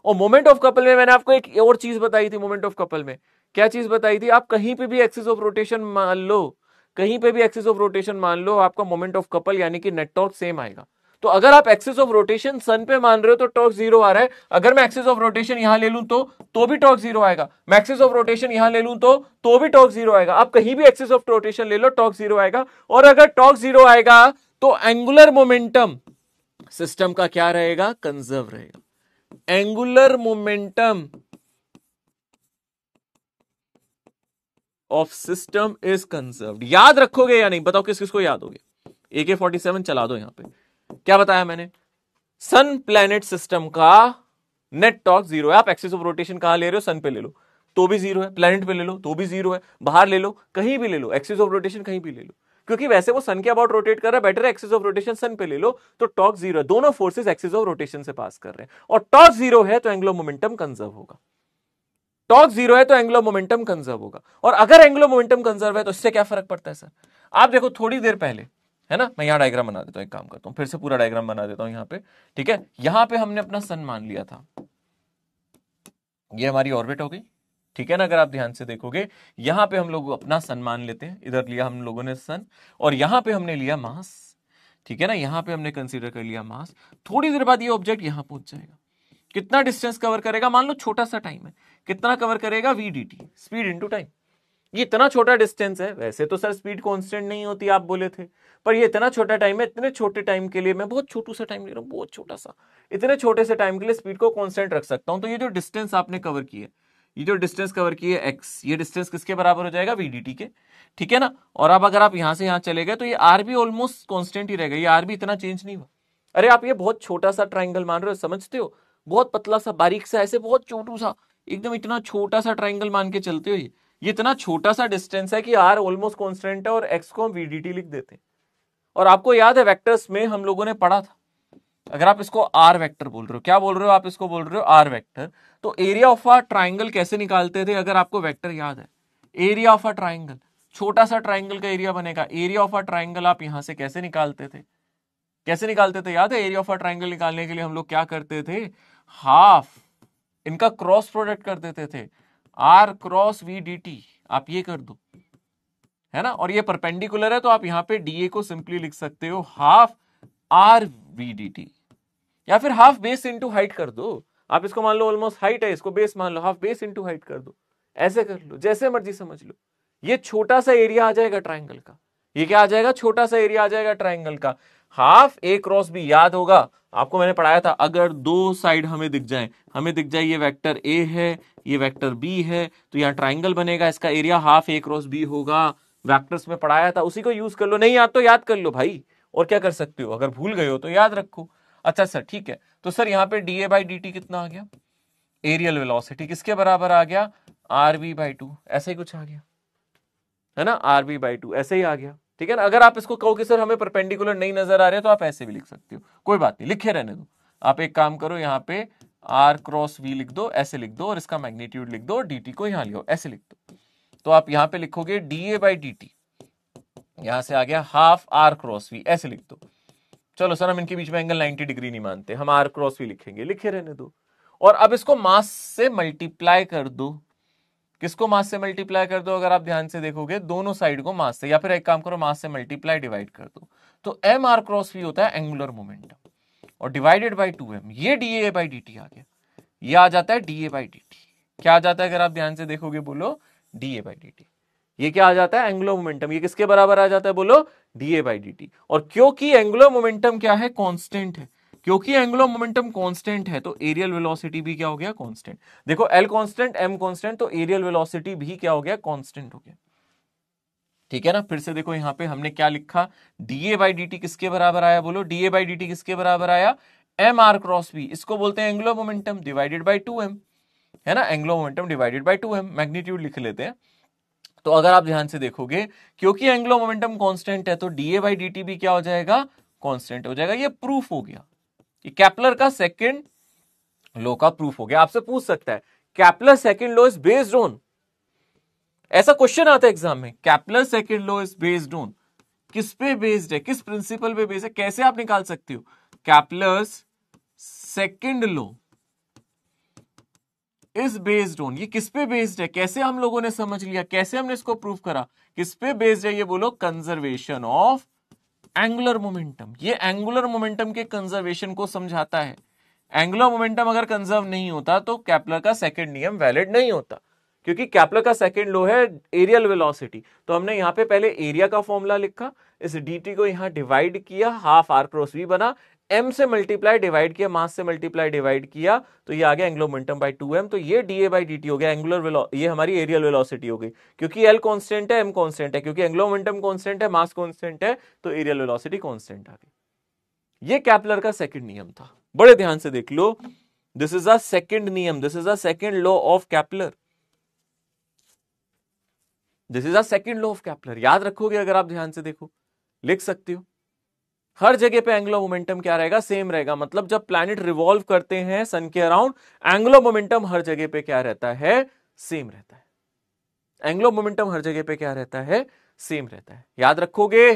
और मोमेंट ऑफ कपल में मैंने आपको एक और चीज बताई थी, मोमेंट ऑफ कपल में क्या चीज बताई थी? आप कहीं पे भी एक्सिस ऑफ रोटेशन मान लो, कहीं पे भी एक्सिस ऑफ रोटेशन मान लो, आपका मोमेंट ऑफ कपल यानी कि नेट टॉर्क सेम आएगा। तो अगर आप एक्सिस ऑफ रोटेशन सन पे मान रहे हो तो टॉर्क जीरो आ रहा है, अगर मैं एक्सिस ऑफ रोटेशन यहां ले लूं तो भी टॉर्क जीरो आएगा, मैं एक्सिस ऑफ रोटेशन यहां ले लूं तो भी टॉर्क जीरो आएगा। आप कहीं भी एक्सिस ऑफ रोटेशन ले लो, टॉर्क जीरो आएगा। और अगर टॉर्क जीरो आएगा तो एंगुलर मोमेंटम सिस्टम का क्या रहेगा? कंजर्व रहेगा। Angular momentum of system is conserved. याद रखोगे या नहीं? बताओ किस किस को याद हो गया? AK-47 चला दो। यहां पे क्या बताया मैंने? सन प्लैनेट सिस्टम का नेट टॉर्क जीरो है। आप एक्सिस ऑफ रोटेशन कहां ले रहे हो? सन पे ले लो तो भी जीरो है, प्लैनेट पे ले लो तो भी जीरो है, बाहर ले लो, कहीं भी ले लो, एक्सिस ऑफ रोटेशन कहीं भी ले लो, क्योंकि वैसे वो सन के अबाउट रोटेट कर रहा है, बेटर है एक्सिस ऑफ रोटेशन सन पे ले लो, तो टॉर्क जीरो है। दोनों फोर्सेस एक्सिस ऑफ रोटेशन से पास कर रहे हैं, और टॉर्क जीरो है तो एंगुलर मोमेंटम कंजर्व होगा। टॉर्क जीरो है तो एंगुलर मोमेंटम कंजर्व होगा। और अगर एंगुलर मोमेंटम कंजर्व है तो इससे क्या फर्क पड़ता है सर? आप देखो थोड़ी देर पहले, है ना, मैं यहां डायग्राम बना देता हूं, एक काम करता हूं, फिर से पूरा डायग्राम बना देता हूं यहां पे, ठीक है? यहां पे हमने अपना सन मान लिया था, ये हमारी ऑर्बिट हो गई, ठीक है ना। अगर आप ध्यान से देखोगे यहां पे हम लोग अपना सन मान लेते हैं, इधर लिया हम लोगों ने सन, और यहां पे हमने लिया मास, ठीक है ना, यहां पे हमने कंसीडर कर लिया मास। थोड़ी देर बाद ये ऑब्जेक्ट यहां पहुंच जाएगा, कितना डिस्टेंस कवर करेगा, मान लो छोटा सा टाइम है, कितना कवर करेगा, V D T, speed into time. ये इतना छोटा डिस्टेंस है, वैसे तो सर स्पीड कांस्टेंट नहीं होती आप बोले थे, पर ये इतना छोटा टाइम है, इतने छोटे टाइम के लिए मैं बहुत छोटू सा टाइम ले रहा हूं, बहुत छोटा सा, इतने छोटे से टाइम के लिए स्पीड को कांस्टेंट रख सकता हूं। तो ये जो डिस्टेंस आपने कवर की है, ये जो डिस्टेंस कवर की है एक्स, ये डिस्टेंस किसके बराबर हो जाएगा, वीडीटी के, ठीक है ना। और अब अगर आप यहां से यहां चले गए तो ये आर भी ऑलमोस्ट कांस्टेंट ही रहेगा, ये आर भी इतना चेंज नहीं हुआ। अरे आप ये बहुत छोटा सा ट्राइंगल मान रहे हो, समझते हो, बहुत पतला सा बारीक सा ऐसे बहुत छोटू सा एकदम इतना छोटा सा ट्राइंगल मान के चलते हो, ये इतना छोटा सा डिस्टेंस है कि आर ऑलमोस्ट कांस्टेंट है और एक्स को हम वीडीटी लिख देते हैं। और आपको याद है वेक्टर्स में हम लोगों ने पढ़ा था, अगर आप इसको आर वेक्टर बोल रहे हो, क्या बोल रहे हो आप, इसको बोल रहे हो आर वेक्टर, तो एरिया ऑफ अ ट्राइंगल कैसे निकालते थे, अगर आपको वेक्टर याद है, एरिया ऑफ अ ट्राइंगल, छोटा सा ट्राइंगल का एरिया बनेगा, एरिया ऑफ अ ट्राइंगल आप यहां से कैसे निकालते थे, कैसे निकालते थे, याद है, एरिया ऑफ अ ट्राइंगल निकालने के लिए हम लोग क्या करते थे, हाफ इनका क्रॉस प्रोडक्ट कर देते थे, R cross V D T, आप ये कर दो, है ना, और ये परपेंडिकुलर है तो आप यहां पे डीए को सिंपली लिख सकते हो half R V D T, या फिर हाफ बेस इंटू हाइट कर दो, आप इसको मान लो ऑलमोस्ट हाइट है, इसको बेस मान लो, हाफ बेस इंटू हाइट कर दो, ऐसे कर लो, जैसे मर्जी समझ लो। ये छोटा सा एरिया आ जाएगा ट्राइंगल का, ये क्या आ जाएगा, छोटा सा एरिया आ जाएगा ट्राइंगल का, हाफ ए क्रॉस बी, याद होगा आपको मैंने पढ़ाया था, अगर दो साइड हमें दिख जाए, हमें दिख जाए ये वेक्टर ए है, ये वेक्टर बी है, तो यहाँ ट्राइंगल बनेगा, इसका एरिया हाफ ए क्रॉस बी होगा, वेक्टर्स में पढ़ाया था, उसी को यूज कर लो, नहीं याद तो याद कर लो भाई, और क्या कर सकते हो, अगर भूल गए हो तो याद रखो। अच्छा सर ठीक है, तो सर यहाँ पे D A by D T कितना आ गया, एरियल वेलोसिटी किसके बराबर आ गया, आर वी बाई टू, ऐसे ही कुछ आ गया, है ना, आर वी बाई टू ऐसे ही आ गया, ठीक है ना। अगर आप इसको कहो कि सर हमें परपेंडिकुलर नहीं नजर आ रहे तो आप ऐसे भी लिख सकते हो, कोई बात नहीं, लिखे रहने दो। आप एक काम करो, यहाँ पे आर क्रॉस वी लिख दो, ऐसे लिख दो, और इसका मैग्नीट्यूड लिख दो, डी टी को यहाँ लिखो, ऐसे लिख दो, तो आप यहाँ पे लिखोगे D A by D T, यहां से आ गया हाफ आर क्रॉस वी, ऐसे लिख दो। चलो सर हम इनके बीच में एंगल 90 डिग्री नहीं मानते, हम आर क्रॉस वी लिखेंगे, लिखे रहने दो। और अब इसको मास से मल्टीप्लाई कर दो, किसको मास से मल्टीप्लाई कर दो, अगर आप ध्यान से देखोगे दोनों साइड को मास से, या फिर एक काम करो मास से मल्टीप्लाई डिवाइड कर दो, तो एम आर क्रॉस वी होता है एंगुलर मोमेंटम, और डिवाइडेड बाई 2m, ये D A by D T आ गया, ये आ जाता है D A by D T, क्या आ जाता है, अगर आप ध्यान से देखोगे बोलो D A by D T, ये क्या आ जाता है, एंगुलर मोमेंटम, ये किसके बराबर आ जाता है, बोलो D A by D T. और क्योंकि एंगुलर मोमेंटम क्या है, कांस्टेंट है, क्योंकि एंगुलर मोमेंटम कांस्टेंट है तो एरियल वेलोसिटी भी क्या हो गया, कांस्टेंट। देखो एल कांस्टेंट, एम कांस्टेंट, तो एरियल वेलोसिटी भी क्या हो गया, कांस्टेंट हो गया, ठीक है ना। फिर से देखो यहाँ पे हमने क्या लिखा, D A by D T किसके बराबर आया, बोलो D A by D T किसके बराबर आया, एम आर क्रॉस बी, इसको बोलते हैं angular momentum divided by 2m, है ना, angular momentum divided by 2m, magnitude लिख लेते हैं। तो अगर आप ध्यान से देखोगे क्योंकि एंगुलर मोमेंटम कांस्टेंट है तो डीए बाई डी टी भी क्या हो जाएगा, कांस्टेंट हो जाएगा, ये प्रूफ हो गया, ये केपलर का सेकंड लॉ का प्रूफ हो गया। आपसे पूछ सकता है Kepler second law is based on, ऐसा क्वेश्चन आता है एग्जाम में, Kepler second law is based on, किस पे बेस्ड है, किस प्रिंसिपल पे बेस्ड है, कैसे आप निकाल सकते हो, Kepler's second law is based on, ये किस पे बेस्ड है, कैसे हम लोगों ने समझ लिया, कैसे हमने इसको प्रूव करा, किस पे बेस्ड है, ये बोलो कंजर्वेशन ऑफ एंगुलर मोमेंटम, ये एंगुलर मोमेंटम के कंजर्वेशन को समझाता है। एंगुलर मोमेंटम अगर कंजर्व नहीं होता तो केपलर का सेकंड नियम वैलिड नहीं होता, क्योंकि केपलर का सेकंड लॉ है एरियल वेलोसिटी, तो हमने यहां पे पहले एरिया का फॉर्मूला लिखा, इस dt को यहां डिवाइड किया, हाफ आर क्रॉस वी बना, m से मल्टीप्लाई डिवाइड किया, मास से मल्टीप्लाई डिवाइड किया, तो ये आ गया एंगुलर मोमेंटम बाई 2m, तो ये da बाई dt हो गया एंगुलर ये हमारी एरियल वेलोसिटी हो गई, क्योंकि l कांस्टेंट है, m कांस्टेंट है, क्योंकि एंगुलर मोमेंटम कांस्टेंट है, मास कांस्टेंट है, तो एरियल वेलोसिटी कांस्टेंट आ गई। ये केपलर का सेकंड नियम था, बड़े ध्यान से देख लो, दिस इज अ सेकंड नियम, this is a second law of Kepler, this is a second law of Kepler, याद रखोगे अगर आप ध्यान से देखो, लिख सकते हो। हर जगह पे एंगुलर मोमेंटम क्या रहेगा, सेम रहेगा, मतलब जब प्लैनेट रिवॉल्व करते हैं सन के अराउंड, एंगुलर मोमेंटम हर जगह पे क्या रहता है, सेम रहता है, एंगुलर मोमेंटम हर जगह पे क्या रहता है, सेम रहता है, याद रखोगे,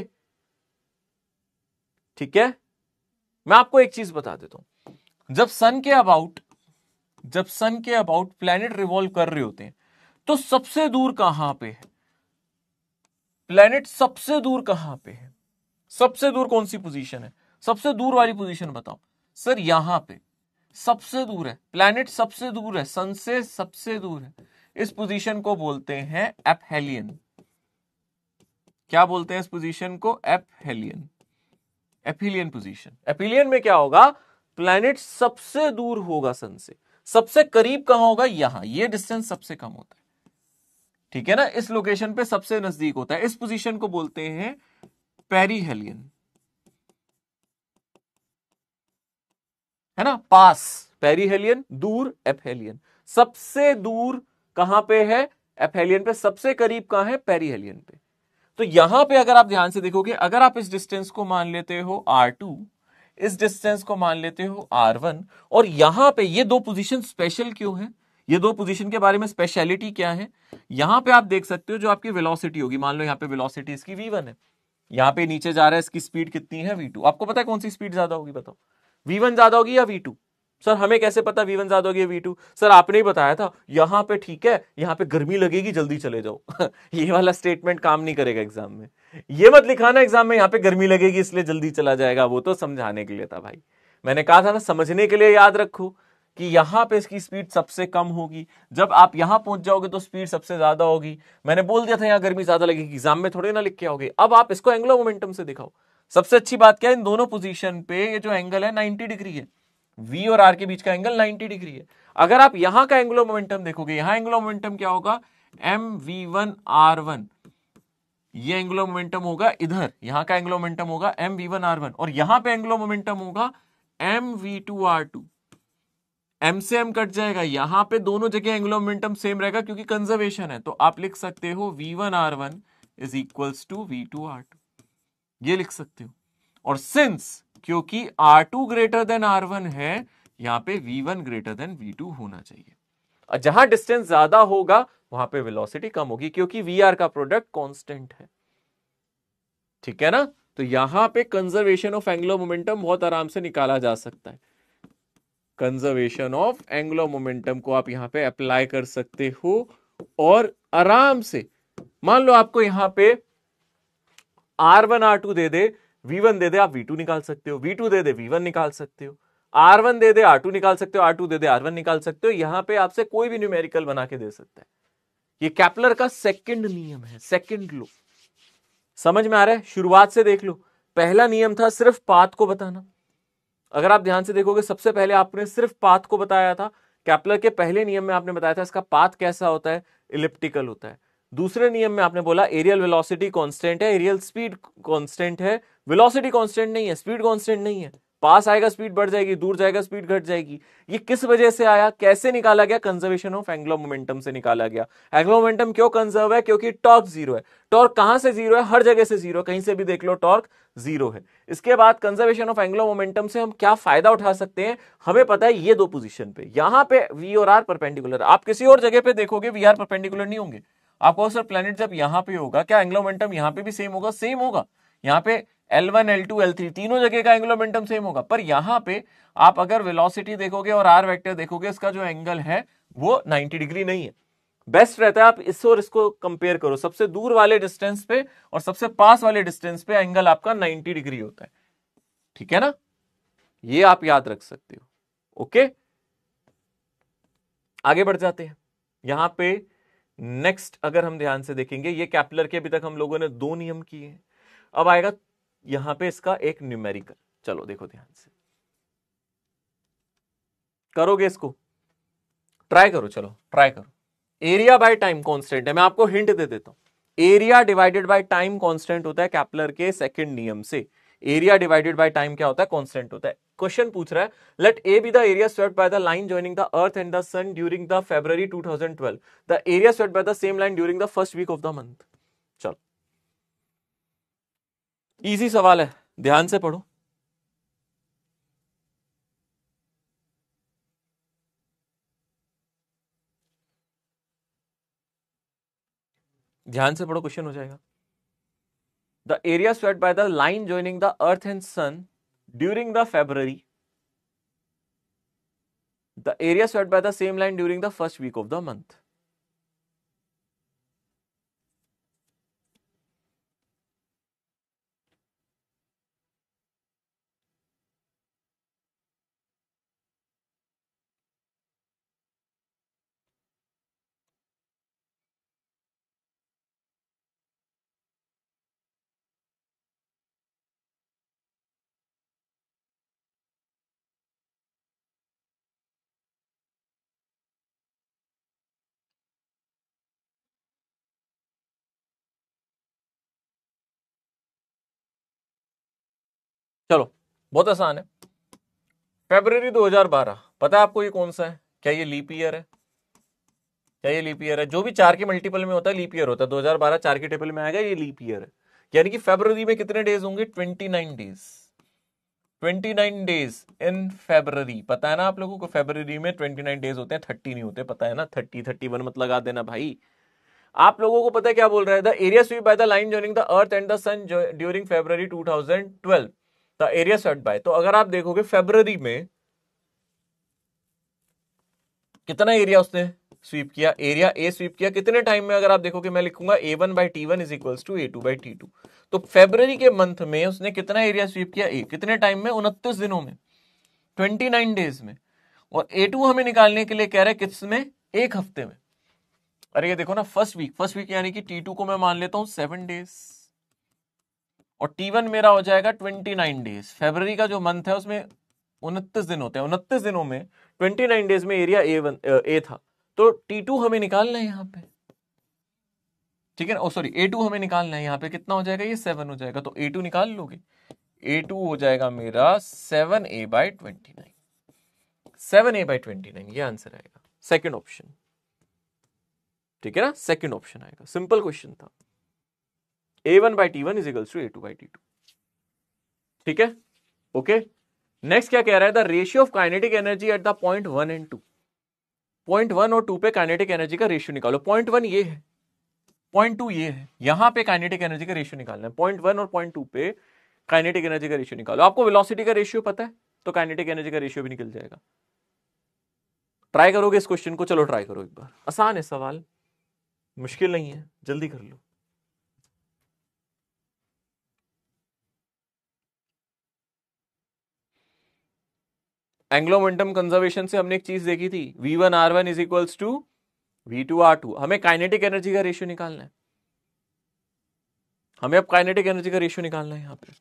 ठीक है। मैं आपको एक चीज बता देता हूं, जब सन के अबाउट प्लैनेट रिवॉल्व कर रहे होते हैं तो सबसे दूर कहां पे है प्लेनेट? सबसे दूर कहां पे है? सबसे दूर कौन सी पोजीशन है? सबसे दूर वाली पोजीशन बताओ सर। यहां पे सबसे दूर है प्लेनेट, सबसे दूर है सन से, सबसे दूर है। इस पोजीशन को बोलते हैं एपहेलियन। क्या बोलते हैं इस पोजीशन को? एपहेलियन। एपीलियन पोजीशन। एपीलियन में क्या होगा? प्लैनेट सबसे दूर होगा सन से, सबसे करीब कहां होगा? यहां। ये डिस्टेंस सबसे कम होता है, ठीक है ना, इस लोकेशन पे सबसे नजदीक होता है। इस पोजीशन को बोलते हैं पेरीहेलियन, है ना, पास। पेरीहेलियन दूर, एपहेलियन सबसे दूर कहां पे है? एपहेलियन पे। सबसे करीब कहां है? पेरीहेलियन पे। तो यहां पे अगर आप ध्यान से देखोगे, अगर आप इस डिस्टेंस को मान लेते हो R2, इस डिस्टेंस को मान लेते हो R1, और यहां पे ये दो पोजीशन स्पेशल क्यों है? ये दो पोजीशन के बारे में स्पेशलिटी क्या है? यहां पे आप देख सकते हो जो आपकी वेलोसिटी होगी, मान लो यहां पे वेलोसिटी इसकी V1 है, यहां पे नीचे जा रहा है, इसकी स्पीड कितनी है? V2। आपको पता है कौन सी स्पीड ज्यादा होगी? बताओ, V1 ज्यादा होगी या V2? सर हमें कैसे पता V1 ज्यादा होगी या V2? सर आपने ही बताया था यहां पे, ठीक है, यहां पे गर्मी लगेगी, जल्दी चले जाओ। ये वाला स्टेटमेंट काम नहीं करेगा एग्जाम में। ये मत लिखाना एग्जाम में यहां पे गर्मी लगेगी इसलिए जल्दी चला जाएगा, वो तो समझाने के लिए था भाई। मैंने कहा था ना, समझने के लिए याद रखो कि यहां पे इसकी स्पीड सबसे कम होगी, जब आप यहां पहुंच जाओगे तो स्पीड सबसे ज्यादा होगी। मैंने बोल दिया था यहां गर्मी ज्यादा लगेगी, एग्जाम में थोड़े ना लिख के आओगे। अब आप इसको एंगुलर मोमेंटम से दिखाओ। सबसे अच्छी बात क्या है, इन दोनों पोजीशन पे ये जो एंगल है 90 डिग्री है। V और R के बीच का एंगल 90 डिग्री है। अगर आप यहां का एंगुलर मोमेंटम देखोगे, यहां एंगुलर मोमेंटम क्या होगा? mv1r1। ये एंगुलर मोमेंटम होगा इधर, यहां का एंगुलर मोमेंटम होगा mv1r1, और यहां पे एंगुलर मोमेंटम होगा mv2r2। m से m कट जाएगा, यहां पे दोनों जगह एंगुलर मोमेंटम सेम रहेगा क्योंकि कंजर्वेशन है। तो आप लिख सकते हो v1r1 is equals to v2r2, ये लिख सकते हो। और सिंस क्योंकि R2 ग्रेटर देन R1 है, यहां पे V1 ग्रेटर देन V2 होना चाहिए। और जहां डिस्टेंस ज्यादा होगा वहां पे वेलोसिटी कम होगी, क्योंकि VR का प्रोडक्ट कांस्टेंट है, ठीक है ना। तो यहां पे कंजर्वेशन ऑफ एंगुलर मोमेंटम बहुत आराम से निकाला जा सकता है। कंजर्वेशन ऑफ एंगुलर मोमेंटम को आप यहां पे अप्लाई कर सकते हो और आराम से, मान लो आपको यहां पे R1 R2 दे दे, V1 दे दे, आप V2 निकाल सकते हो, V2 दे दे V1 निकाल सकते हो, R1 दे दे R2 निकाल सकते हो, R2 दे दे R1 निकाल सकते हो। यहां पे आपसे कोई भी न्यूमेरिकल बना के दे सकता है। ये केपलर का सेकंड नियम है, सेकंड लॉ। समझ में आ रहा है? शुरुआत से देख लो। पहला नियम था सिर्फ पाथ को बताना। अगर आप ध्यान से देखोगे, सबसे पहले आपने सिर्फ पाथ को बताया था। केपलर के पहले नियम में आपने बताया था इसका पाथ कैसा होता है? इलिप्टिकल होता है। दूसरे नियम में आपने बोला एरियल वेलोसिटी कांस्टेंट है, एरियल स्पीड कांस्टेंट है, वेलोसिटी कांस्टेंट नहीं है, स्पीड कांस्टेंट नहीं है। पास आएगा स्पीड बढ़ जाएगी, दूर जाएगा स्पीड घट जाएगी। ये किस वजह से आया, कैसे निकाला गया? कंजर्वेशन ऑफ एंगुलर मोमेंटम से निकाला गया। एंगुलर मोमेंटम क्यों कंजर्व है? क्योंकि टॉर्क जीरो है। टॉर्क कहां से जीरो है? हर जगह से जीरो, कहीं से भी देख लो टॉर्क जीरो है। इसके बाद कंजर्वेशन ऑफ एंगुलर मोमेंटम से हम क्या फायदा उठा सकते हैं? हमें पता है ये दो पोजीशन पे, यहां पे V और R परपेंडिकुलर। आप किसी और जगह पे देखोगे V R परपेंडिकुलर नहीं होंगे। आपको सर प्लेनेट जब यहां पे होगा, क्या एंगुलर मोमेंटम यहां पे भी सेम होगा? सेम होगा। यहां पे L1 L2 L3 तीनों जगह का एंगुलर मोमेंटम सेम होगा। पर यहां पे आप अगर वेलोसिटी देखोगे और R वेक्टर देखोगे, इसका जो एंगल है वो 90 डिग्री नहीं है। बेस्ट रहता है आप इसको और इसको कंपेयर करो। सबसे दूर वाले डिस्टेंस पे और सबसे पास वाले डिस्टेंस पे एंगल आपका 90 डिग्री होता है, ठीक है ना। ये आप याद रख सकते हो। ओके, आगे बढ़ जाते हैं। यहां पे नेक्स्ट अगर हम ध्यान से देखेंगे, ये केपलर के अभी तक हम लोगों ने दो नियम किए हैं। अब आएगा यहां पे इसका एक न्यूमेरिकल। चलो देखो ध्यान से, करोगे इसको? ट्राई करो, चलो ट्राई करो। एरिया बाय टाइम कांस्टेंट है, मैं आपको हिंट दे देता हूं। Area divided by time constant होता है केपलर के सेकंड नियम से। एरिया डिवाइडेड बाय टाइम क्या होता है? कांस्टेंट होता है। क्वेश्चन पूछ रहा है, let A be the area swept by the line joining the earth and the sun during the February 2012, the area swept by the same line during the first week of the month. चलो, easy सवाल है, ध्यान से पढ़ो। ध्यान से पढ़ो, question हो जाएगा। The area swept by the line joining the earth and sun during the February, the area swept by the same line during the first week of the month. बहुत आसान है। फरवरी 2012, पता है आपको ये कौन सा है? क्या ये लीप ईयर है? क्या ये लीप ईयर है? जो भी 4 के मल्टीपल में होता है लीप ईयर होता है। 2012 4 के टेबल में आएगा, ये लीप ईयर है। यानी कि फरवरी में कितने डेज होंगे? 29 डेज। 29 डेज इन फरवरी। पता है ना आप लोगों को फरवरी में 29 डेज होते हैं, 30 नहीं होते, पता है ना? 30 31 मत लगा देना भाई। आप लोगों को पता है क्या बोल रहा है? The area sweep by the line joining the earth and the sun during February 2012, the area swept by. तो अगर आप देखोगे फरवरी में कितना एरिया उसने स्वीप किया, एरिया ए स्वीप किया कितने टाइम में? अगर आप देखोगे मैं लिखूंगा A1 by T1 is equals to A2 by T2। तो फरवरी के मंथ में उसने कितना एरिया स्वीप किया? ए। कितने टाइम में? 29 दिनों में, 29 डेज में। और A2 हमें निकालने के लिए कह रहे हैं किसमें? एक हफ्ते में। अरे ये देखो ना, फर्स्ट वीक यानी कि T2 को मैं मान लेता हूं 7 डेज, और T1 मेरा हो जाएगा 29 डेज। फरवरी का जो मंथ है उसमें 29 दिन होते हैं, 29 दिनों में 29 डेज में एरिया ए था। तो T2 हमें निकालना है यहाँ पे, ठीक है ना? ओ सॉरी, A2 हमें निकालना है। यहाँ पे कितना हो जाएगा? ये 7 हो जाएगा। तो A2 निकाल लोगे? A2 हो जाएगा मेरा 7A/29। 7A/29 ये आंसर आएगा, सेकंड ऑप्शन। ठीक है ना? सेकंड ऑप्शन आएगा। सिंपल क्वेश्चन था। A1/T1 is equals to A2/T2। ठीक है, ओके। नेक्स्ट क्या कह रहा है? The ratio of kinetic energy at the point 1 and 2। Point 1 और 2 पे काइनेटिक एनर्जी का रेशियो निकालो। पॉइंट 1 ये है, पॉइंट 2 ये है। यहां पे काइनेटिक एनर्जी का रेशियो निकालना है। पॉइंट 1 और पॉइंट 2 पे काइनेटिक एनर्जी का रेशियो निकालो। आपको वेलोसिटी का रेशियो पता है, तो काइनेटिक एनर्जी का रेशियो भी निकल जाएगा। ट्राई करोगे इस क्वेश्चन को? चलो ट्राई करो एक बार। आसान है सवाल, मुश्किल नहीं है, जल्दी कर लो। एंग्लो मोमेंटम कंजर्वेशन से हमने एक चीज देखी थी, V1R1 is equals to V2R2। हमें काइनेटिक एनर्जी का रेशियो निकालना है। हमें अब काइनेटिक एनर्जी का रेशियो निकालना है यहां पे।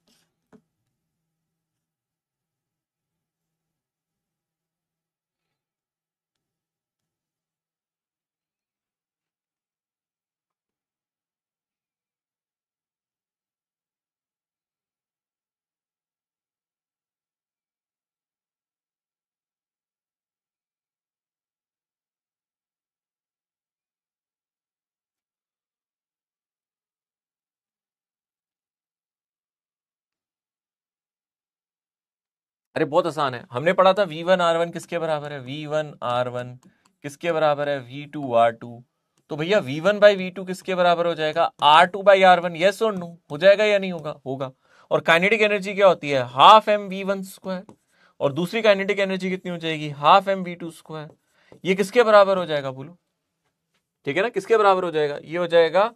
अरे बहुत आसान है। हमने पढ़ा था V1R1 किसके बराबर है? V1R1 किसके बराबर है? V2R2। तो भैया V1/V2 किसके बराबर हो जाएगा? R2/R1। यस और नो? हो जाएगा या नहीं होगा? होगा। और काइनेटिक एनर्जी क्या होती है? Half mv1 square. और दूसरी काइनेटिक एनर्जी कितनी हो जाएगी? Half mv2 square. ये किसके बराबर हो जाएगा बोलो? ठीक है ना? किसके बराबर हो जाएगा? ये हो जाएगा,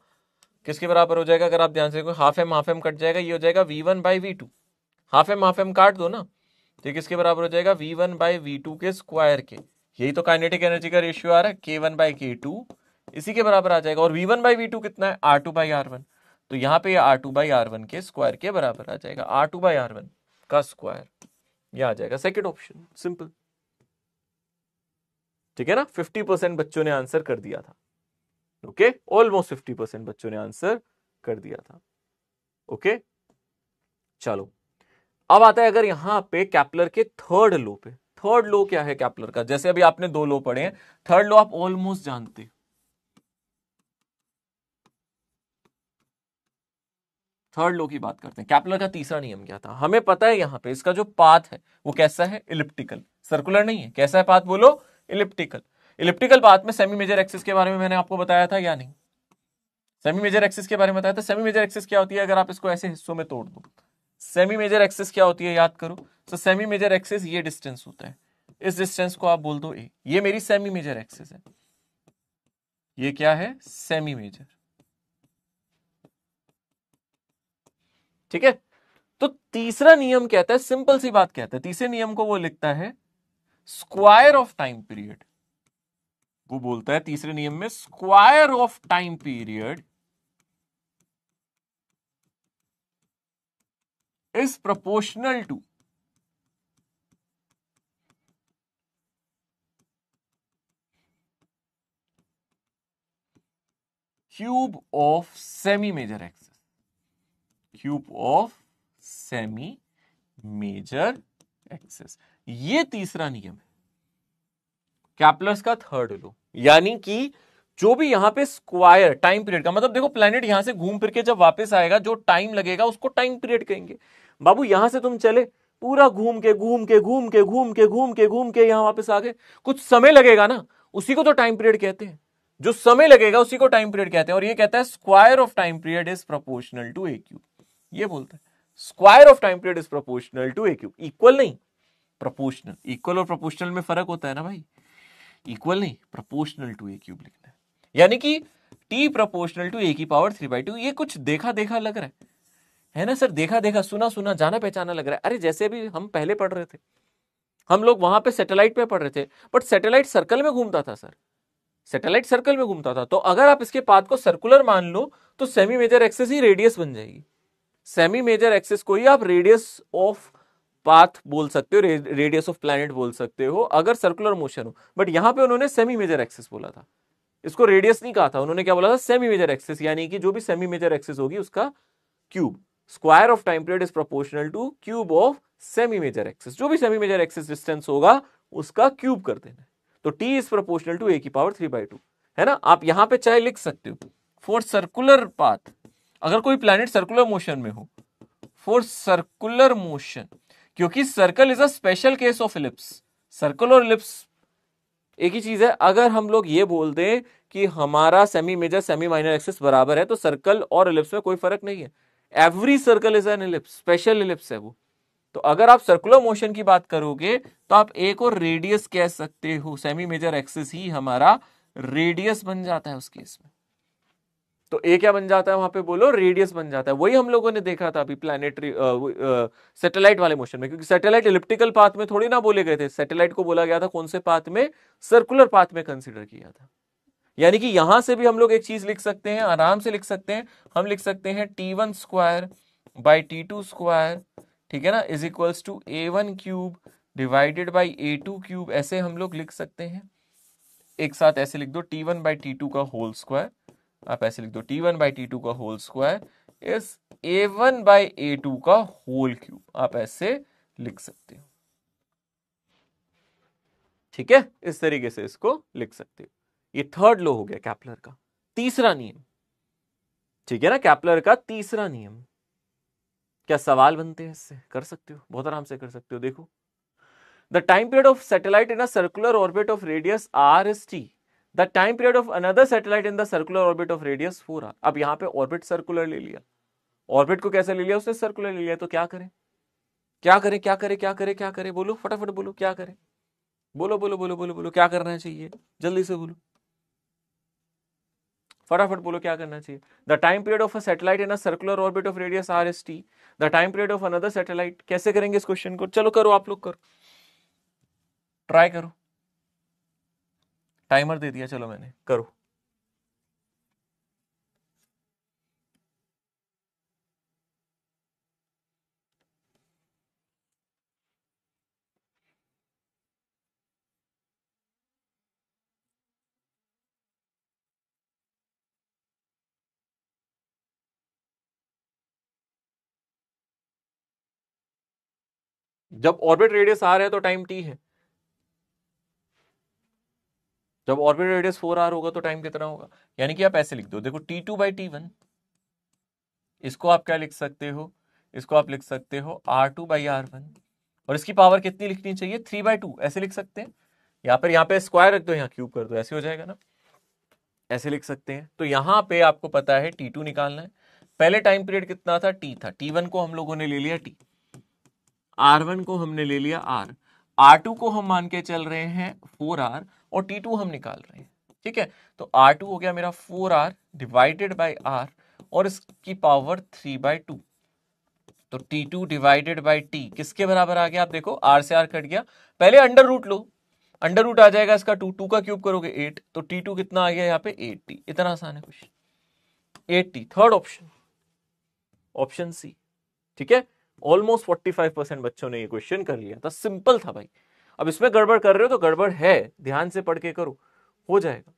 किसके बराबर हो जाएगा? अगर आप ध्यान से देखो, हाफ एम कट जाएगा, ये हो जाएगा V1/V2। हाफ एम काट दो ना, तो किसके बराबर हो जाएगा? V1/V2 के स्क्वायर के। यही तो काइनेटिक एनर्जी का रेशियो आ रहा है, K1/K2 इसी के बराबर आ जाएगा। और V1/V2 कितना है? R2/R1। तो यहां पे R2/R1 के स्क्वायर के बराबर आ जाएगा, R2/R1 का स्क्वायर। यह आ जाएगा सेकेंड ऑप्शन, सिंपल। ठीक है ना? 50% बच्चों ने आंसर कर दिया था। ओके, ऑलमोस्ट 50% बच्चों ने आंसर कर दिया था। ओके, चलो अब आता है अगर यहां पे कैप्लर के थर्ड लो पे। थर्ड लो क्या है कैप्लर का? जैसे अभी आपने 2 लो पढ़े हैं, थर्ड लो आप ऑलमोस्ट जानते हो। थर्ड लो की बात करते हैं। कैप्लर का तीसरा नियम क्या था? हमें पता है यहां पे इसका जो पाथ है वो कैसा है? इलिप्टिकल, सर्कुलर नहीं है। कैसा है पाथ बोलो? इलिप्टिकल। इलिप्टिकल पाथ में सेमी मेजर एक्सिस के बारे में मैंने आपको बताया था या नहीं? सेमी मेजर एक्सिस के बारे में बताया था। सेमी मेजर एक्सिस क्या होती है? अगर आप इसको ऐसे हिस्सों में तोड़ दो, सेमी मेजर एक्सिस क्या होती है याद करो। तो सेमी मेजर एक्सिस ये डिस्टेंस होता है, इस डिस्टेंस को आप बोल दो ए। ये मेरी सेमी मेजर एक्सिस है। ये क्या है? Semi major. ठीक है। तो तीसरा नियम कहता है, सिंपल सी बात कहता है, तीसरे नियम को वो लिखता है स्क्वायर ऑफ टाइम पीरियड। वो बोलता है तीसरे नियम में square of time period is proportional to cube of semi major axis. Cube of semi major axis. ये तीसरा नियम है कैप्लर्स का थर्ड लॉ। यानी कि जो भी यहां पे स्क्वायर टाइम पीरियड का मतलब देखो प्लैनेट यहां से घूम फिर के जब वापस आएगा जो टाइम लगेगा उसको टाइम पीरियड कहेंगे। बाबू यहां से तुम चले पूरा घूम के घूम के घूम के घूम के घूम के घूम के यहां वापस आ गए, कुछ समय लगेगा ना, उसी को तो टाइम पीरियड कहते हैं। जो समय लगेगा उसी को टाइम पीरियड कहते हैं। और ये कहता है square of time period is proportional to a cube. ये बोलता है square of time period is proportional to a cube. Equal नहीं, प्रोपोर्शनल। इक्वल और प्रोपोर्शनल में फर्क होता है ना भाई, इक्वल नहीं प्रोपोर्शनल टू ए क्यूब लिखना है। यानी कि t प्रोपोर्शनल टू ए की पावर 3/2। ये कुछ देखा देखा लग रहा है ना सर, देखा देखा सुना सुना जाना पहचाना लग रहा है। अरे जैसे भी हम पहले पढ़ रहे थे, हम लोग वहां पे सैटेलाइट पे पढ़ रहे थे, बट सैटेलाइट सर्कल में घूमता था सर, सैटेलाइट सर्कल में घूमता था। तो अगर आप इसके पाथ को सर्कुलर मान लो तो सेमी मेजर एक्सिस ही रेडियस बन जाएगी। सेमी मेजर एक्सिस को ही आप रेडियस ऑफ पाथ बोल सकते हो, रेडियस ऑफ प्लैनेट बोल सकते हो अगर सर्कुलर मोशन हो। बट यहां पे उन्होंने सेमी मेजर एक्सिस बोला था, इसको रेडियस नहीं कहा था, उन्होंने क्या बोला था, सेमी मेजर एक्सिस। यानी कि जो भी सेमी मेजर एक्सिस होगी उसका cube. Square of time period is proportional to cube of semi major axis. जो भी सेमी मेजर एक्सिस डिस्टेंस होगा उसका क्यूब कर देना। तो t is proportional to a की पावर 3/2 है ना। आप यहां पे चाहे लिख सकते हो फॉर सर्कुलर पाथ, अगर कोई प्लैनेट सर्कुलर मोशन में हो, फॉर सर्कुलर मोशन, क्योंकि circle is a special case of ellipse. Circle और इलिप्स एक ही चीज है। अगर हम लोग ये बोल दें कि हमारा semi major semi minor axis बराबर है तो सर्कल और इलिप्स में कोई फर्क नहीं है। Every circle is an ellipse, special ellipse है वो। तो अगर आप सर्कुलर मोशन की बात करोगे तो आप एक और रेडियस कह सकते हो, सेमी मेजर एक्सिस ही हमारा रेडियस बन जाता है उस केस में। तो ए क्या बन जाता है वहां पे बोलो, रेडियस बन जाता है। वही हम लोगों ने देखा था अभी प्लैनेटरी सैटेलाइट वाले मोशन में, क्योंकि सैटेलाइट इलिप्टिकल पाथ में थोड़ी ना बोले गए थे, सैटेलाइट को बोला गया था कौन से पाथ में, सर्कुलर पाथ में कंसिडर किया था। यानी कि यहां से भी हम लोग एक चीज लिख सकते हैं, आराम से लिख सकते हैं, हम लिख सकते हैं t1 square by t2 square, ठीक है ना, is equals to a1 cube divided by a2 cube. ऐसे हम लोग लिख सकते हैं, एक साथ ऐसे लिख दो t1 बाई t2 का होल स्क्वायर, आप ऐसे लिख दो t1 बाई t2 का whole square is a1 by a2 का होल क्यूब, आप ऐसे लिख सकते हो। ठीक है, इस तरीके से इसको लिख सकते हो। ये थर्ड लॉ हो गया कैप्लर का तीसरा नियम। ठीक है ना, कैप्लर का तीसरा नियम। क्या सवाल बनते हैं इससे? कर सकते हो, बहुत आराम से कर सकते हो। देखो, the time period of satellite in a circular orbit of radius r is t, the time period of another satellite in the circular orbit of radius 4r। अब यहां पे ऑर्बिट सर्कुलर ले लिया, ऑर्बिट को कैसे ले लिया उसने, सर्कुलर ले लिया। तो क्या करें क्या करें क्या करें क्या करें क्या करें, बोलो फटाफट बोलो, क्या करें, बोलो बोलो बोलो बोलो बोलो, क्या करना चाहिए, जल्दी से बोलो, फटाफट बोलो क्या करना चाहिए। The time period of a satellite in a circular orbit of radius r is t, the time period of another satellite. कैसे करेंगे इस क्वेश्चन को, चलो करो, आप लोग करो, ट्राई करो। टाइमर दे दिया, चलो मैंने, करो। जब ऑर्बिट रेडियस r है तो टाइम t है, जब ऑर्बिट रेडियस 4r होगा तो टाइम कितना होगा। यानी कि आप ऐसे लिख दो, देखो t2 बाई t1, इसको आप क्या लिख सकते हो, इसको आप लिख सकते हो r2 बाई r1, और इसकी पावर कितनी लिखनी चाहिए, 3/2, ऐसे लिख सकते हैं। यहाँ पे स्क्वायर रख दो, यहाँ क्यूब कर दो, ऐसे हो जाएगा ना, ऐसे लिख सकते हैं। तो यहाँ पे आपको पता है t2 निकालना है। पहले टाइम पीरियड कितना था, t था, t1 को हम लोगों ने ले लिया t, r1 को हमने ले लिया r, r2 को हम मान के चल रहे हैं 4r, और t2 हम निकाल रहे हैं। ठीक है, तो r2 हो गया मेरा 4r डिवाइडेड बाई r, और इसकी पावर 3/2। तो t2 डिवाइडेड बाई t किसके बराबर आ गया, आप देखो r से r कट गया, पहले अंडर रूट लो, अंडर रूट आ जाएगा इसका 2, 2 का क्यूब करोगे 8, तो t2 कितना आ गया यहाँ पे 8t। इतना आसान है question, 8t, third option, option C. ठीक है, ऑलमोस्ट 45% बच्चों ने ये क्वेश्चन कर लिया था, सिंपल था भाई। अब इसमें गड़बड़ कर रहे हो तो गड़बड़ है, ध्यान से पढ़ के करो, हो जाएगा।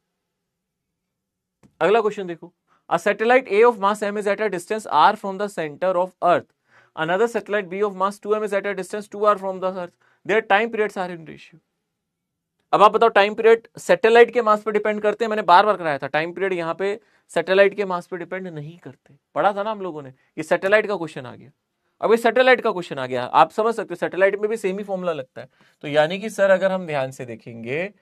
अगला क्वेश्चन देखो, a satellite A of mass m is at a distance r from the center of earth, another satellite B of mass 2m is at a distance 2r from the earth, their time periods are in ratio. अब आप बताओ time period satellite के मास पे depend करते हैं, मैंने बार बार कराया था टाइम पीरियड यहाँ पे सैटेलाइट के मास पे डिपेंड नहीं करते, पढ़ा था ना हम लोगों ने, ये सैटेलाइट का क्वेश्चन आ गया। अब ये सैटेलाइट का क्वेश्चन आ गया, आप समझ सकते हो सैटेलाइट में भी सेम ही फॉर्मूला लगता है। तो यानी कि सर अगर हम ध्यान से देखेंगे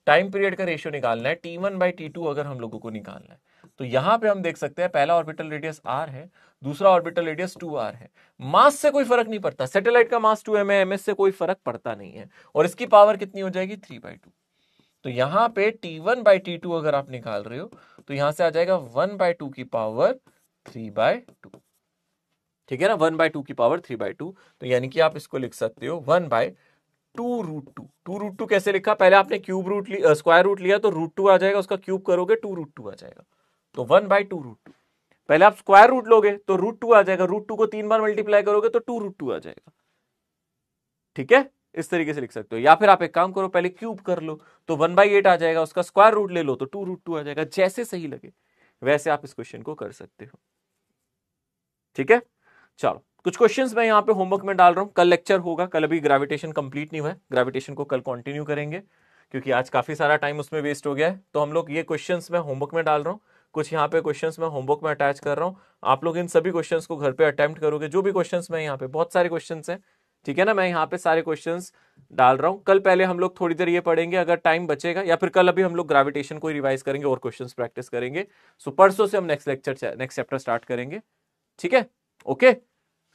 टाइम पीरियड का रेशियो निकालना है T1/T2 अगर हम लोगों को निकालना है, तो यहां पे हम देख सकते हैं पहला ऑर्बिटल रेडियस r है, दूसरा ऑर्बिटल रेडियस 2r है। मास से कोई फर्क नहीं पड़ता, सैटेलाइट का मास 2m है, ms से कोई फर्क पड़ता नहीं है, और इसकी पावर कितनी हो जाएगी 3/2। तो यहां पे T1/T2 अगर आप निकाल रहे हो तो यहां से आ जाएगा 1/2 की पावर 3/2, ठीक है ना, 1/2 की पावर 3/2। तो यानी कि आप इसको लिख सकते हो 1/2√2। 2√2 कैसे लिखा, पहले आपने क्यूब रूट स्क्वायर रूट लिया तो √2 आ जाएगा, उसका क्यूब करोगे 2√2 आ जाएगा, तो 1/2√2। पहले आप स्क्वायर रूट लोगे तो √2 आ जाएगा, √2 को 3 बार मल्टीप्लाई करोगे तो 2√2 आ जाएगा, ठीक है, इस तरीके से लिख सकते हो। या फिर आप एक काम करो, पहले क्यूब कर लो तो 1/8 आ जाएगा, उसका स्क्वायर रूट ले लो तो 2√2 आ जाएगा, जैसे सही लगे वैसे आप इस क्वेश्चन को कर सकते हो, ठीक है। चलो कुछ क्वेश्चंस मैं यहाँ पे होमवर्क में डाल रहा हूँ, कल लेक्चर होगा, कल अभी ग्रेविटेशन कंप्लीट नहीं हुआ है, ग्रेविटेशन को कल कंटिन्यू करेंगे क्योंकि आज काफी सारा टाइम उसमें वेस्ट हो गया है। तो हम लोग ये क्वेश्चंस मैं होमवर्क में डाल रहा हूँ, कुछ यहाँ पे क्वेश्चंस मैं होमवर्क में अटैच कर रहा हूँ, आप लोग इन सभी क्वेश्चंस को घर पे अटेम्प्ट करोगे, जो भी क्वेश्चंस मैं यहाँ पे, बहुत सारे क्वेश्चंस हैं, ठीक है ना, मैं यहाँ पे सारे क्वेश्चंस डाल रहा हूँ। कल पहले हम लोग थोड़ी देर ये पढ़ेंगे, अगर टाइम बचेगा, या फिर कल अभी हम लोग ग्रेविटेशन को रिवाइज करेंगे और क्वेश्चंस प्रैक्टिस करेंगे। सो परसों से हम नेक्स्ट चैप्टर स्टार्ट करेंगे, ठीक है, ओके।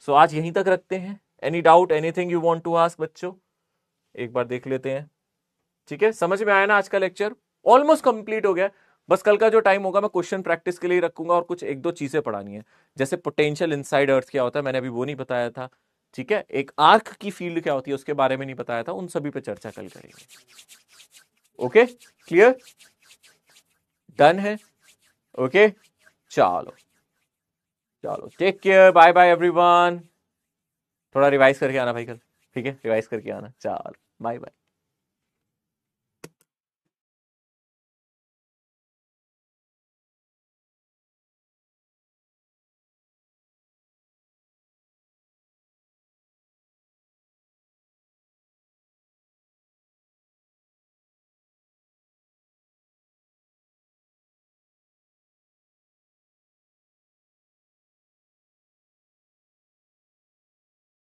सो आज यहीं तक रखते हैं। Any doubt, anything you want to ask बच्चों, एक बार देख लेते हैं, ठीक है। समझ में आया ना, आज का लेक्चर ऑलमोस्ट कंप्लीट हो गया, बस कल का जो टाइम होगा मैं क्वेश्चन प्रैक्टिस के लिए रखूंगा और कुछ एक दो चीजें पढ़ानी है, जैसे पोटेंशियल इनसाइड अर्थ क्या होता है, मैंने अभी वो नहीं बताया था, ठीक है, एक आर्क की फील्ड क्या होती है उसके बारे में नहीं बताया था, उन सभी पे चर्चा कल करेंगे, ओके, क्लियर, डन है, ओके, चलो चलो, take care, bye bye everyone. थोड़ा रिवाइज करके आना भाई कल, ठीक है, रिवाइज करके आना, चलो बाय बाय।